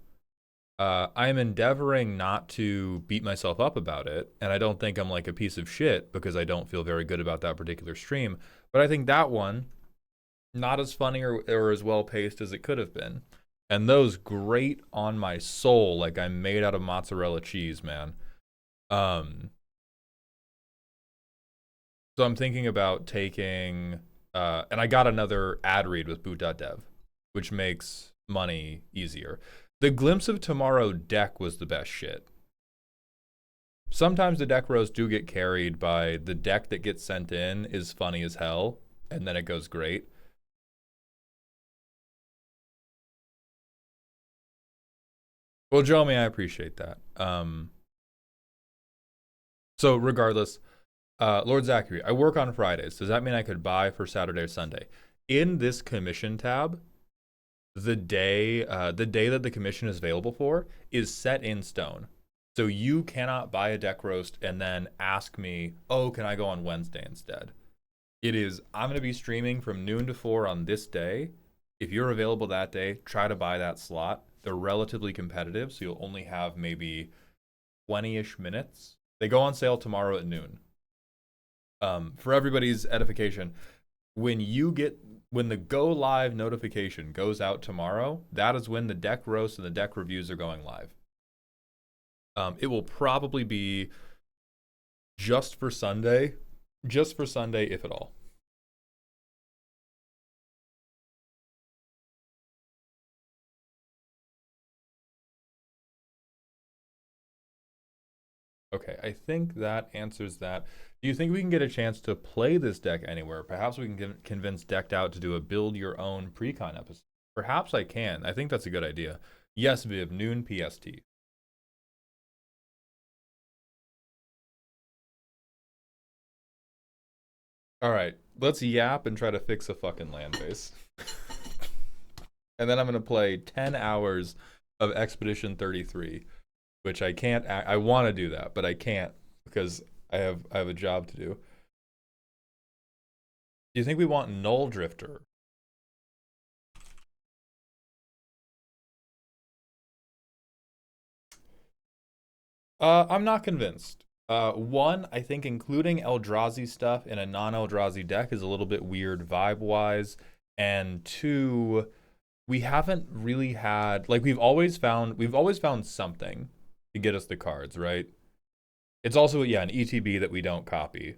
I am endeavoring not to beat myself up about it, and I don't think I'm like a piece of shit because I don't feel very good about that particular stream. But I think that one, not as funny or as well paced as it could have been. And those grate on my soul like I'm made out of mozzarella cheese, man. So I'm thinking about taking, and I got another ad read with boot.dev, which makes money easier. The Glimpse of Tomorrow deck was the best shit. Sometimes the deck rows do get carried by the deck that gets sent in is funny as hell, and then it goes great. Well, Jomi, I appreciate that. So regardless, Lord Zachary, I work on Fridays. Does that mean I could buy for Saturday or Sunday? In this commission tab, the day that the commission is available for is set in stone. So you cannot buy a deck roast and then ask me, oh, can I go on Wednesday instead? It is, I'm going to be streaming from noon to 4 on this day. If you're available that day, try to buy that slot. They're relatively competitive, so you'll only have maybe 20-ish minutes. They go on sale tomorrow at noon. For everybody's edification, when the go live notification goes out tomorrow, that is when the deck roast and the deck reviews are going live. It will probably be just for Sunday, if at all. Okay, I think that answers that. Do you think we can get a chance to play this deck anywhere? Perhaps we can convince Decked Out to do a build your own precon episode. Perhaps I can. I think that's a good idea. Yes, Viv, noon PST. All right, let's yap and try to fix a fucking land base. And then I'm going to play 10 hours of Expedition 33, which I can't. I want to do that, but I can't because I have a job to do. Do you think we want Null Drifter? I'm not convinced. One, I think including Eldrazi stuff in a non-Eldrazi deck is a little bit weird vibe-wise. And two, we haven't really had, like, we've always found something to get us the cards, right? It's also, yeah, an ETB that we don't copy.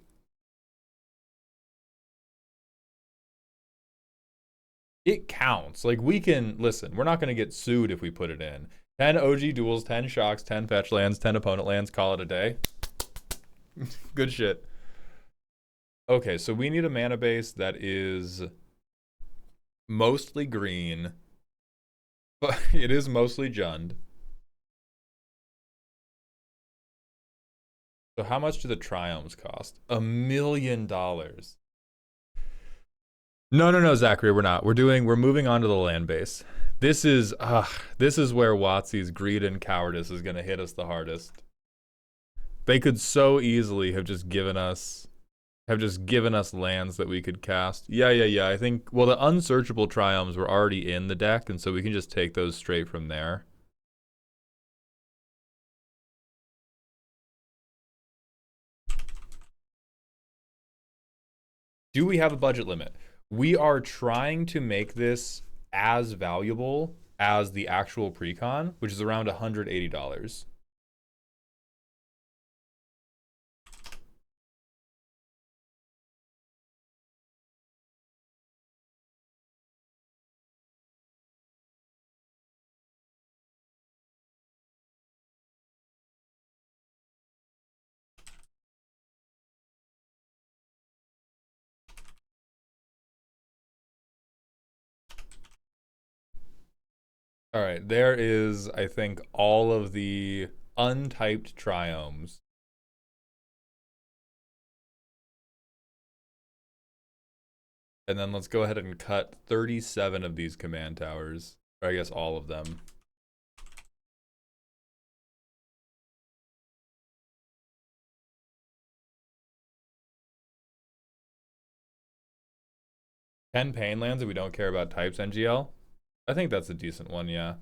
It counts. Like, we can, listen, we're not going to get sued if we put it in. 10 OG duels, 10 shocks, 10 fetch lands, 10 opponent lands, call it a day. Good shit. Okay, so we need a mana base that is mostly green, but it is mostly Jund. So how much do the Triomes cost? $1 million. No, Zachary, we're not. We're moving on to the land base. This is where WotC's greed and cowardice is gonna hit us the hardest. They could so easily have just given us lands that we could cast. Yeah. I think, well, the unsearchable Triomes were already in the deck, and so we can just take those straight from there. Do we have a budget limit? We are trying to make this as valuable as the actual Precon, which is around $180. All right, there is, I think, all of the untyped triomes. And then let's go ahead and cut 37 of these command towers. Or I guess all of them. Ten pain lands if we don't care about types NGL. I think that's a decent one, yeah.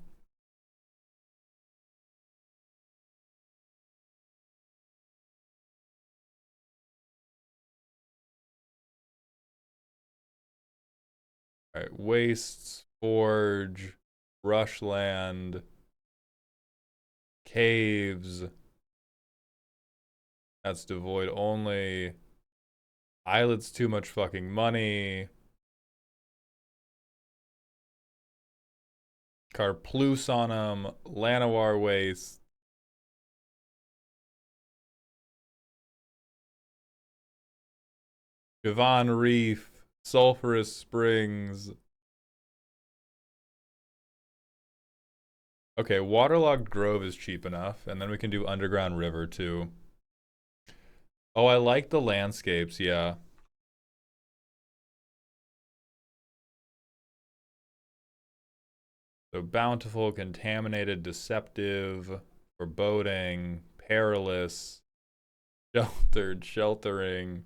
All right, wastes, forge, brushland, caves. That's devoid only. Islet's too much fucking money. Carplus on them. Llanowar waste. Javon Reef. Sulphurous Springs. Okay, Waterlogged Grove is cheap enough, and then we can do Underground River too. Oh, I like the landscapes, yeah. So bountiful, contaminated, deceptive, foreboding, perilous, sheltered, sheltering,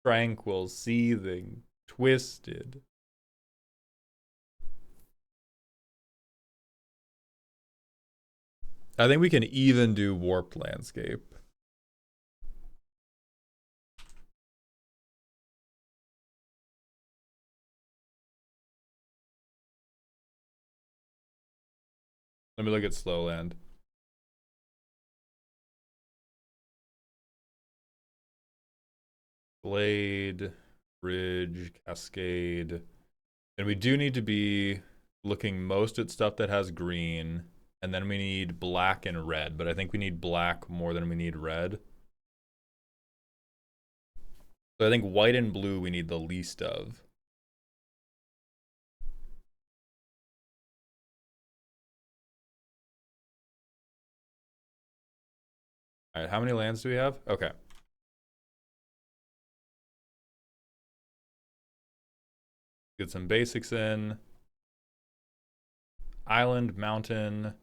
tranquil, seething, twisted. I think we can even do warped landscape. Let me look at Slowland. Blade, Bridge, Cascade. And we do need to be looking most at stuff that has green. And then we need black and red. But I think we need black more than we need red. So I think white and blue we need the least of. All right, how many lands do we have? Okay. Get some basics in. Island, mountain,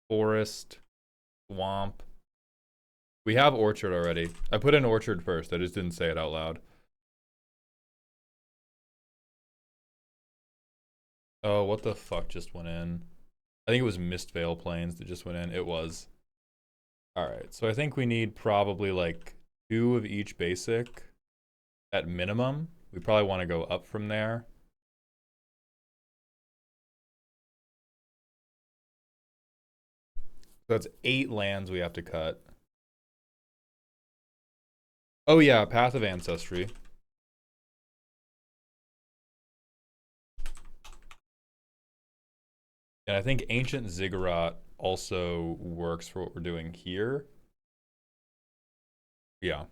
forest, swamp. We have orchard already. I put in orchard first. I just didn't say it out loud. Oh, what the fuck just went in? I think it was Mistvale Plains that just went in. It was. All right, so I think we need probably like 2 of each basic at minimum. We probably want to go up from there. So that's 8 lands we have to cut. Oh yeah, Path of Ancestry. And I think Ancient Ziggurat also works for what we're doing here. Yeah.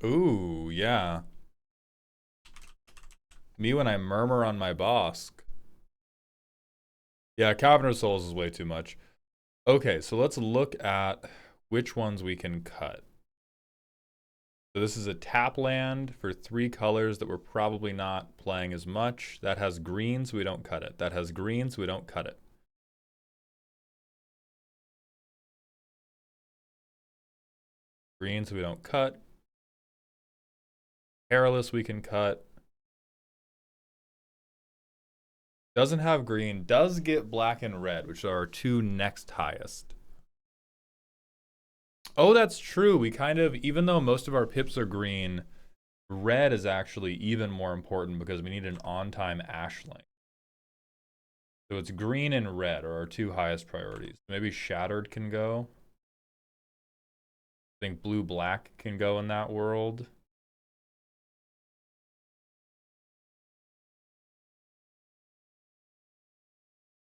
Ooh, yeah. Me when I murmur on my Bosk. Yeah, Cavern of Souls is way too much. Okay, so let's look at which ones we can cut. So this is a tap land for 3 colors that we're probably not playing as much. That has green, so we don't cut it. That has green, so we don't cut it. Green, so we don't cut. Perilous we can cut. Doesn't have green. Does get black and red, which are our two next highest. Oh, that's true. We kind of, even though most of our pips are green, red is actually even more important because we need an on-time Ashling. So it's green and red are our two highest priorities. Maybe Shattered can go. I think blue-black can go in that world.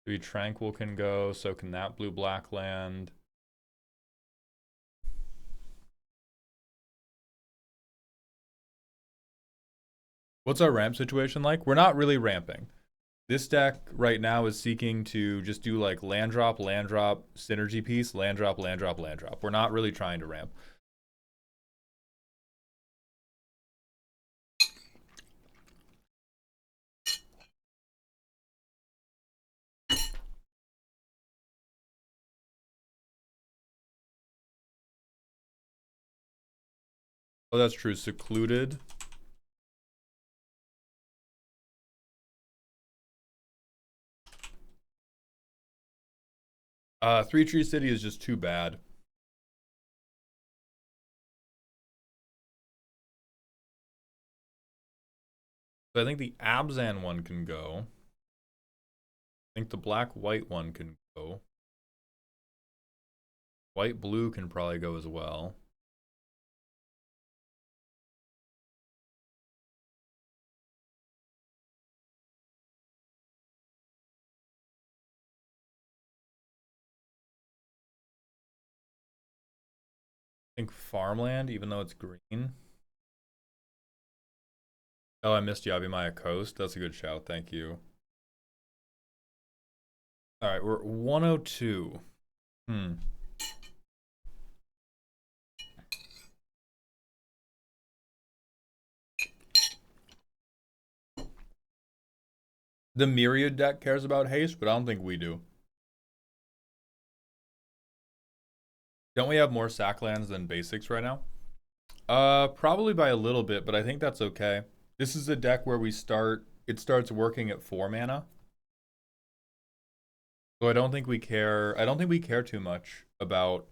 Maybe Tranquil can go, so can that blue-black land. What's our ramp situation like? We're not really ramping. This deck right now is seeking to just do like land drop, synergy piece, land drop, land drop, land drop. We're not really trying to ramp. Oh, that's true. Secluded. Three Tree City is just too bad. So I think the Abzan one can go. I think the black-white one can go. White-blue can probably go as well. I think Farmland, even though it's green. Oh, I missed Yavimaya Coast. That's a good shout. Thank you. All right, we're 102. The Myriad deck cares about haste, but I don't think we do. Don't we have more sack lands than basics right now? Probably by a little bit, but I think that's okay. This is a deck where it starts working at 4 mana. So I don't think we care too much about,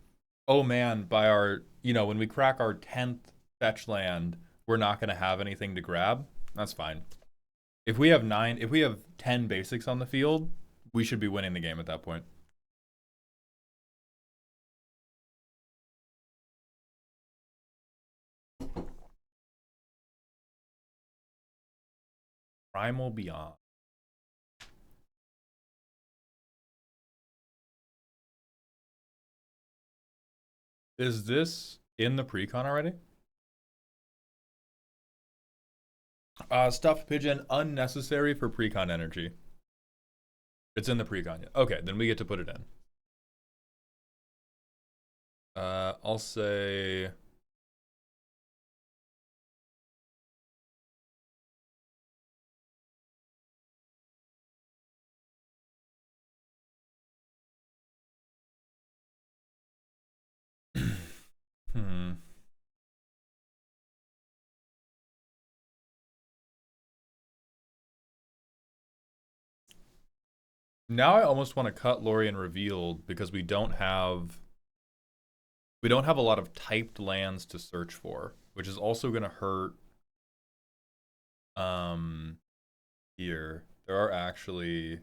oh man, by our, when we crack our 10th fetch land, we're not going to have anything to grab. That's fine. If we have 10 basics on the field, we should be winning the game at that point. Primal Beyond. Is this in the precon already? Stuffed Pigeon, unnecessary for precon energy. It's in the precon. Okay, then we get to put it in. I'll say... Now I almost want to cut Lorwyn Revealed because we don't have a lot of typed lands to search for, which is also going to hurt. Here there are actually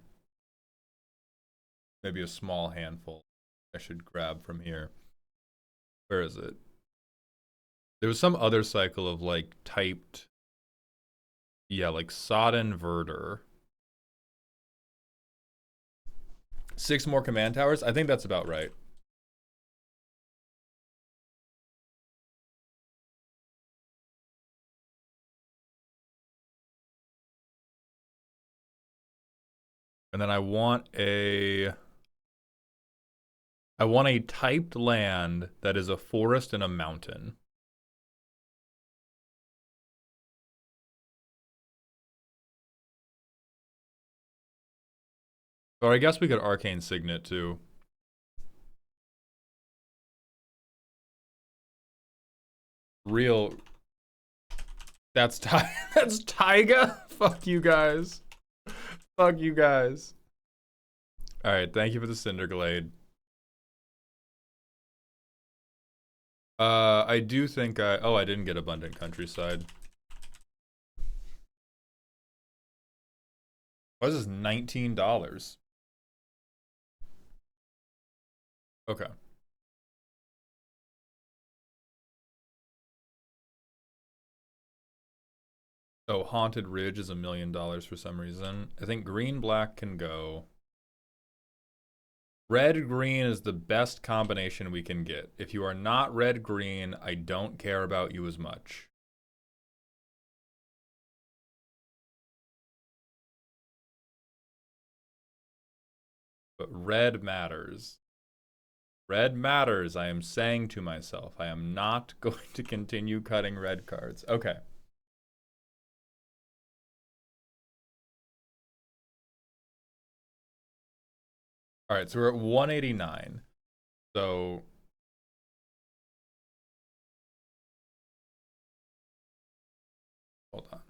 maybe a small handful I should grab from here. Where is it? There was some other cycle of like typed, yeah, like Sodden Verdure. 6 more command towers. I think that's about right. And then I want a typed land that is a forest and a mountain. Or I guess we could Arcane Signet too. Real. That's Taiga? Fuck you guys. Fuck you guys. Alright, thank you for the Cinderglade. I do think I didn't get Abundant Countryside. Why is this $19? Okay. Oh, Haunted Ridge is $1 million for some reason. I think green black can go. Red green is the best combination we can get. If you are not red green, I don't care about you as much. But red matters. Red matters, I am saying to myself. I am not going to continue cutting red cards. Okay. All right, so we're at 189. So hold on.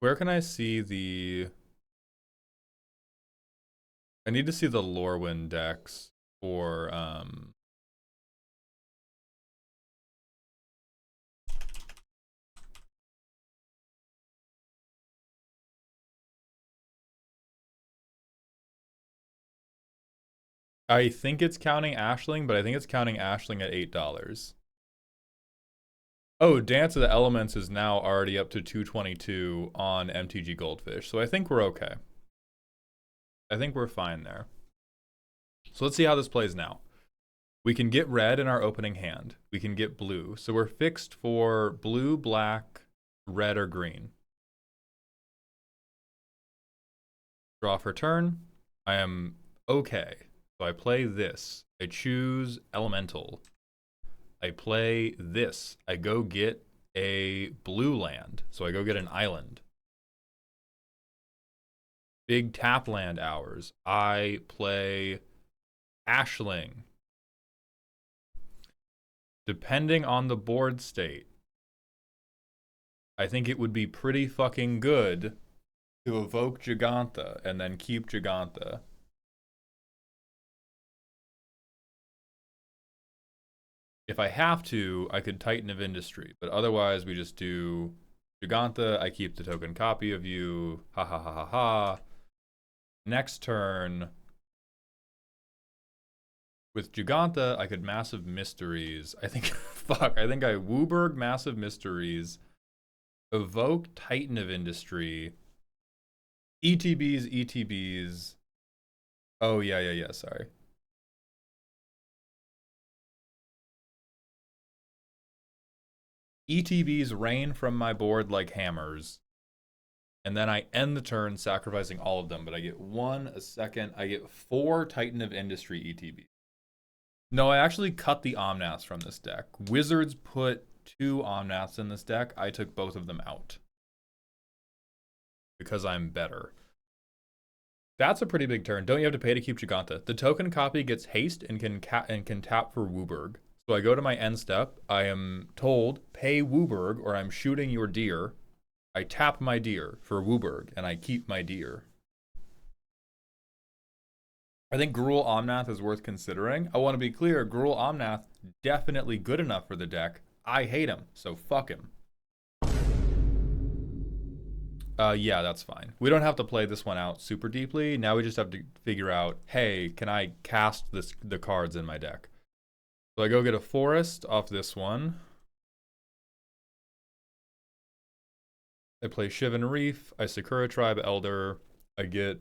Where can I see the... I need to see the Lorwyn decks for I think it's counting Ashling, but I think it's counting Ashling at $8. Oh, Dance of the Elements is now already up to 222 on MTG Goldfish, so I think we're okay. I think we're fine there. So let's see how this plays now. We can get red in our opening hand. We can get blue. So we're fixed for blue, black, red, or green. Draw for turn. I am okay. So I play this. I choose Elemental. I play this. I go get a blue land. So I go get an island. Big tap land hours. I play Ashling. Depending on the board state, I think it would be pretty fucking good to evoke Giganta and then keep Giganta. If I have to, I could Titan of Industry, but otherwise we just do Giganta, I keep the token copy of you, ha ha ha ha ha. Next turn, with Giganta, I could Massive Mysteries. I think, fuck, I think I Wooburg Massive Mysteries, evoke Titan of Industry, ETBs. Oh, yeah, sorry. ETBs rain from my board like hammers. And then I end the turn sacrificing all of them, but I get a second. I get 4 Titan of Industry ETBs. No, I actually cut the Omnaths from this deck. Wizards put 2 Omnaths in this deck. I took both of them out. Because I'm better. That's a pretty big turn. Don't you have to pay to keep Giganta? The token copy gets haste and can tap for Wooburg. So I go to my end step. I am told, pay Wooburg or I'm shooting your deer. I tap my deer for Wooburg and I keep my deer. I think Gruul Omnath is worth considering. I want to be clear, Gruul Omnath, definitely good enough for the deck. I hate him, so fuck him. Yeah, that's fine. We don't have to play this one out super deeply. Now we just have to figure out, hey, can I cast the cards in my deck? So I go get a forest off this one. I play Shivan Reef. I Sakura Tribe Elder. I don't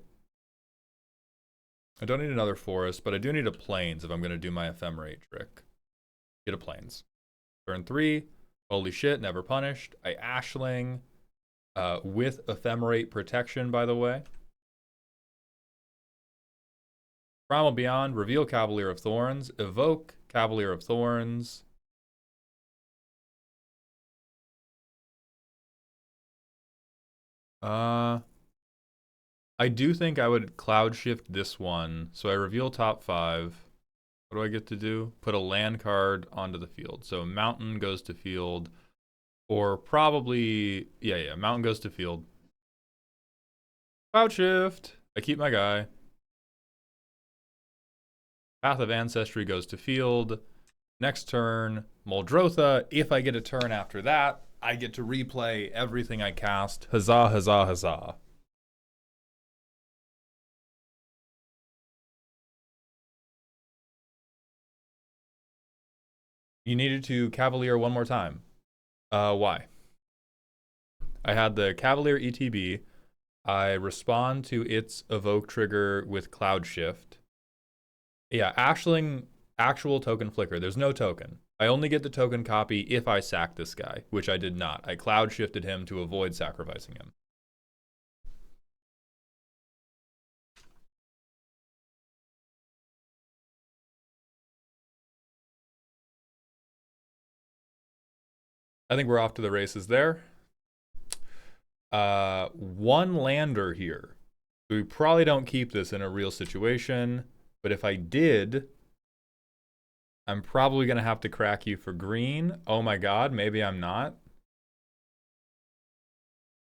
need another forest, but I do need a plains if I'm going to do my ephemerate trick. Get a plains. Turn 3. Holy shit, never punished. I Ashling with ephemerate protection, by the way. Primal Beyond, reveal Cavalier of Thorns, evoke Cavalier of Thorns. I do think I would cloud shift this one, so I reveal top 5. What do I get to do? Put a land card onto the field. So mountain goes to field, or probably, yeah, mountain goes to field. Cloud shift. I keep my guy. Path of Ancestry goes to field. Next turn, Muldrotha. If I get a turn after that, I get to replay everything I cast. Huzzah, huzzah, huzzah. You needed to Cavalier one more time. Why? I had the Cavalier ETB. I respond to its evoke trigger with Cloud Shift. Yeah, Ashling actual token flicker. There's no token. I only get the token copy if I sack this guy, which I did not. I Cloud Shifted him to avoid sacrificing him. I think we're off to the races there. One lander here. We probably don't keep this in a real situation, but if I did, I'm probably going to have to crack you for green. Oh my god, maybe I'm not.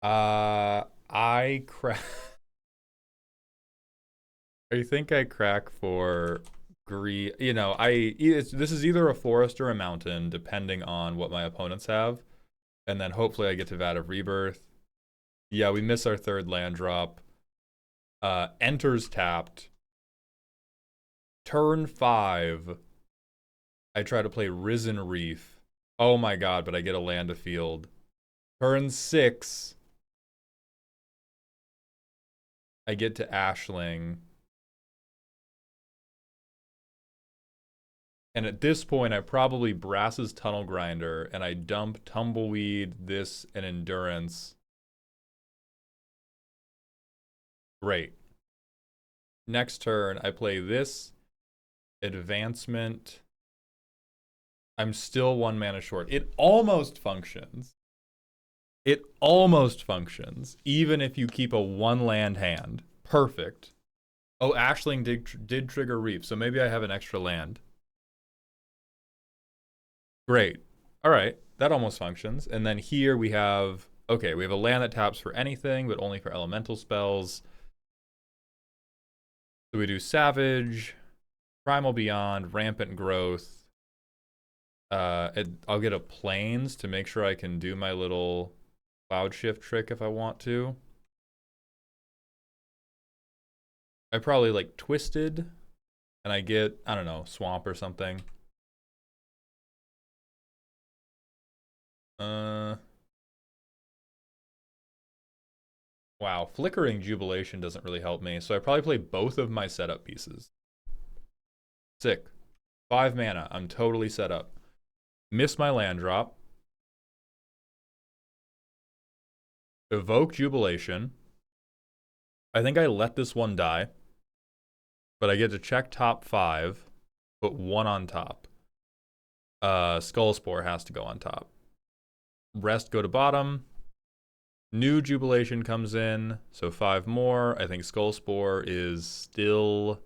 I crack. I think I crack for green. You know, this is either a forest or a mountain, depending on what my opponents have. And then hopefully I get to Vat of Rebirth. Yeah, we miss our third land drop. Enters tapped. Turn 5. I try to play Risen Reef. Oh my god, but I get a land to field. Turn 6. I get to Ashling. And at this point, I probably Brass's Tunnel Grinder, and I dump Tumbleweed, this, and Endurance. Great. Next turn, I play this, Advancement. I'm still 1 mana short. It almost functions. It almost functions, even if you keep a 1 land hand. Perfect. Oh, Ashling did trigger Reef, so maybe I have an extra land. Great. All right, that almost functions. And then here we have, okay, we have a land that taps for anything, but only for elemental spells. So we do Savage, Primal Beyond, Rampant Growth. I'll get a Plains to make sure I can do my little Cloud Shift trick if I want to. I probably like Twisted, and I get, I don't know, Swamp or something. Wow, Flickering Jubilation doesn't really help me, so I probably play both of my setup pieces. Sick. 5 mana, I'm totally set up. Miss my land drop. Evoke Jubilation. I think I let this one die, but I get to check top 5, put 1 on top. Skull Spore has to go on top. Rest go to bottom. New Jubilation comes in, so 5 more. I think Skull Spore is still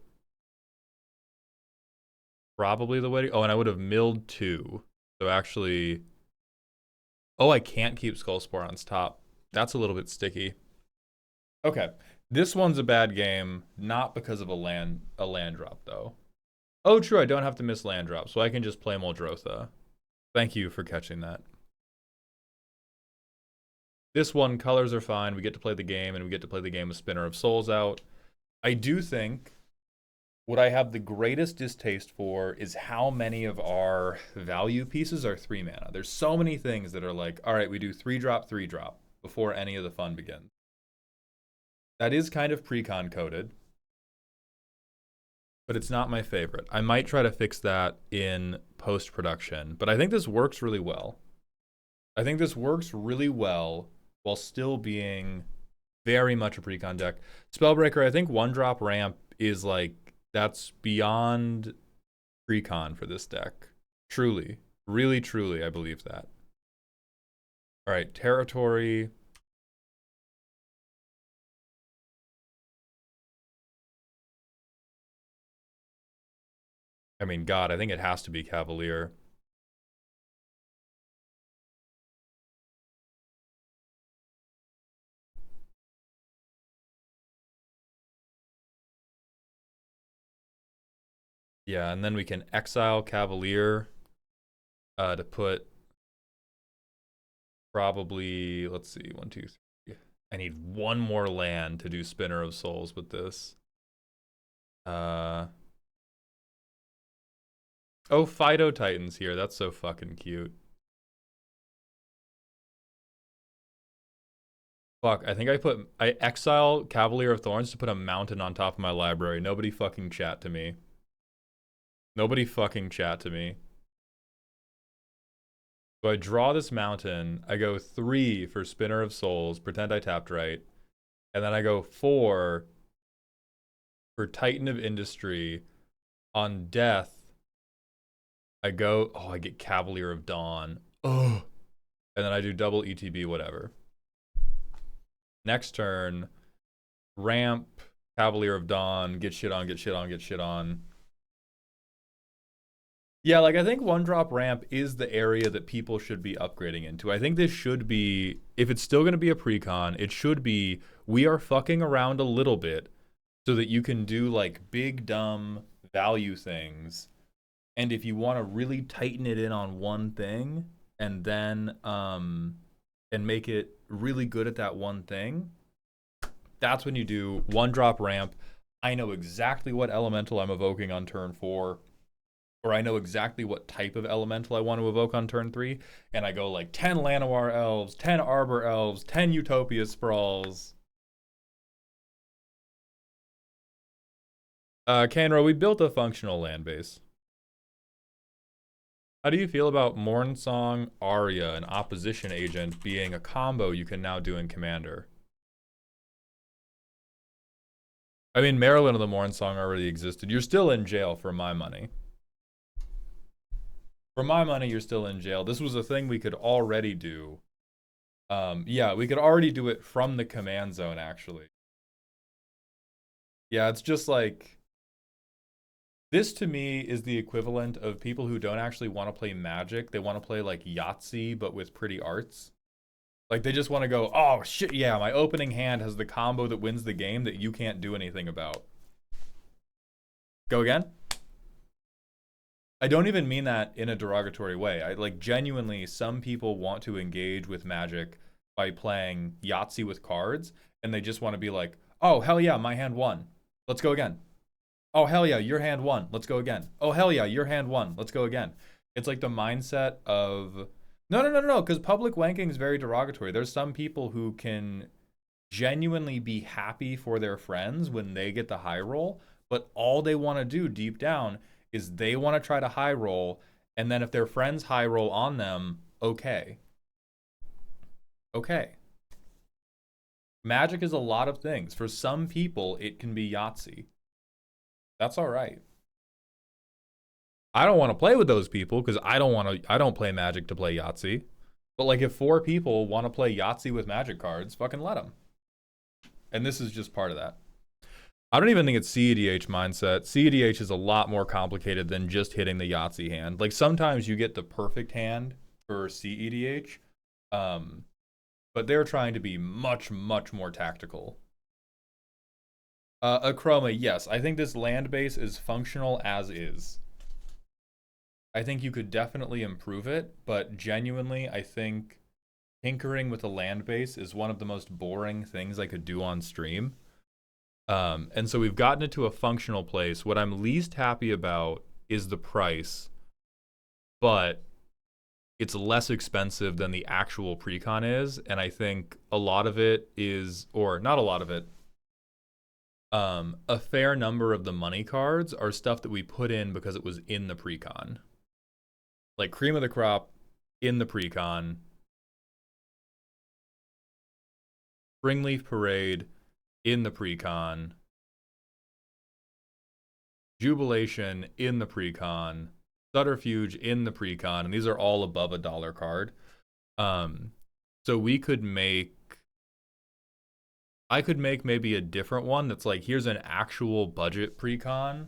probably the way to... Oh, and I would have milled 2. So actually... Oh, I can't keep Skull Spore on top. That's a little bit sticky. Okay. This one's a bad game, not because of a land drop, though. Oh, true, I don't have to miss land drop, so I can just play Muldrotha. Thank you for catching that. This one, colors are fine. We get to play the game, and we get to play the game with Spinner of Souls out. I do think what I have the greatest distaste for is how many of our value pieces are 3 mana. There's so many things that are like, all right, we do 3-drop, 3-drop before any of the fun begins. That is kind of precon coded, but it's not my favorite. I might try to fix that in post-production, but I think this works really well. I think this works really well while still being very much a precon deck. Spellbreaker, I think 1-drop ramp is like, that's beyond precon for this deck. Truly. Really, truly, I believe that. All right, Territory. I mean, God, I think it has to be Cavalier. Yeah, and then we can exile Cavalier to put probably, let's see, 1, 2, 3. I need one more land to do Spinner of Souls with this. Oh, Fido Titan's here. That's so fucking cute. Fuck, I think I exile Cavalier of Thorns to put a mountain on top of my library. Nobody fucking chat to me. Nobody fucking chat to me. So I draw this mountain. I go 3 for Spinner of Souls. Pretend I tapped right. And then I go 4 for Titan of Industry. On death, I go... Oh, I get Cavalier of Dawn. Oh. And then I do double ETB, whatever. Next turn, ramp, Cavalier of Dawn, get shit on, get shit on, get shit on. Yeah, like I think one drop ramp is the area that people should be upgrading into. I think this should be, if it's still going to be a precon, it should be we are fucking around a little bit so that you can do like big dumb value things. And if you want to really tighten it in on one thing and then and make it really good at that one thing, that's when you do one drop ramp. I know exactly what elemental I'm evoking on turn 4. Or I know exactly what type of elemental I want to evoke on turn 3, and I go like 10 Llanowar Elves, 10 Arbor Elves, 10 Utopia Sprawls. Canro, we built a functional land base. How do you feel about Mornsong Arya, an opposition agent, being a combo you can now do in Commander? I mean, Maryland of the Mornsong already existed. You're still in jail for my money. For my money, you're still in jail. This was a thing we could already do. Yeah, we could already do it from the command zone, actually. Yeah, it's just like... This, to me, is the equivalent of people who don't actually want to play Magic. They want to play, like, Yahtzee, but with pretty arts. Like, they just want to go, oh, shit, yeah, my opening hand has the combo that wins the game that you can't do anything about. Go again? I don't even mean that in a derogatory way. I like genuinely, some people want to engage with Magic by playing Yahtzee with cards, and they just want to be like, oh, hell yeah, my hand won. Let's go again. Oh, hell yeah, your hand won. Let's go again. Oh, hell yeah, your hand won. Let's go again. It's like the mindset of, no, because public wanking is very derogatory. There's some people who can genuinely be happy for their friends when they get the high roll, but all they want to do deep down is they want to try to high roll, and then if their friends high roll on them, okay. Okay. Magic is a lot of things. For some people, it can be Yahtzee. That's all right. I don't want to play with those people because I don't play Magic to play Yahtzee. But like if 4 people want to play Yahtzee with Magic cards, fucking let them. And this is just part of that. I don't even think it's CEDH mindset. CEDH is a lot more complicated than just hitting the Yahtzee hand. Like sometimes you get the perfect hand for CEDH, but they're trying to be much, much more tactical. Achroma, yes. I think this land base is functional as is. I think you could definitely improve it, but genuinely, I think tinkering with a land base is one of the most boring things I could do on stream. And so we've gotten it to a functional place. What I'm least happy about is the price, but it's less expensive than the actual precon is, and I think a lot of it is, or not a lot of it, a fair number of the money cards are stuff that we put in because it was in the precon. Like cream of the crop in the precon. Springleaf Parade in the precon. Jubilation in the precon. Subterfuge in the precon. And these are all above $1 card. So we could make... I could make maybe a different one that's like, here's an actual budget precon.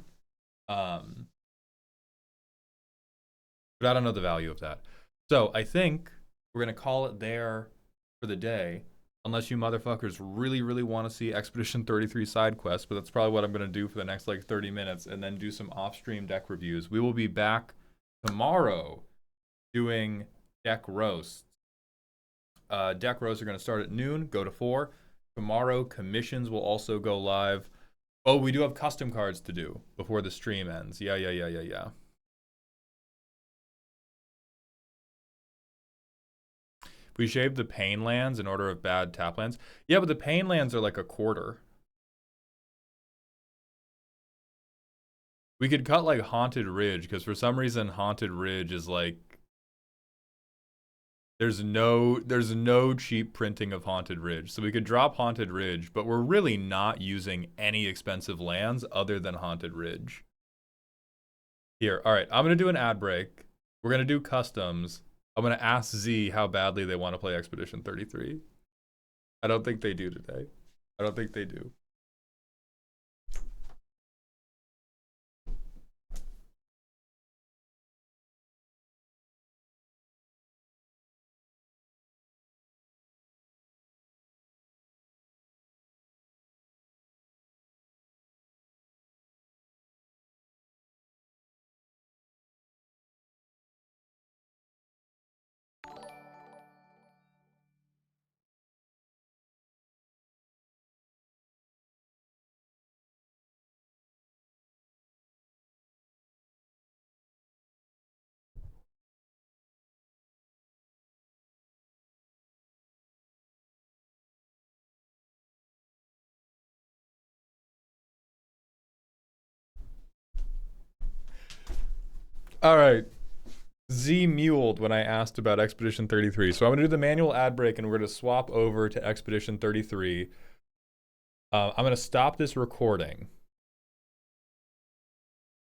But I don't know the value of that. So I think we're going to call it there for the day. Unless you motherfuckers really, really want to see Expedition 33 side quests, but that's probably what I'm going to do for the next like 30 minutes and then do some off-stream deck reviews. We will be back tomorrow doing deck roasts. Deck roasts are going to start at noon, go to 4. Tomorrow, commissions will also go live. Oh, we do have custom cards to do before the stream ends. Yeah. We shaved the pain lands in order of bad tap lands. Yeah, but the pain lands are like a quarter. We could cut like Haunted Ridge, because for some reason Haunted Ridge is like there's no cheap printing of Haunted Ridge. So we could drop Haunted Ridge, but we're really not using any expensive lands other than Haunted Ridge. Here, all right, I'm gonna do an ad break. We're gonna do customs. I'm gonna ask Z how badly they want to play Expedition 33. I don't think they do today. I don't think they do. All right. Z muled when I asked about Expedition 33. So I'm going to do the manual ad break and we're going to swap over to Expedition 33. I'm going to stop this recording.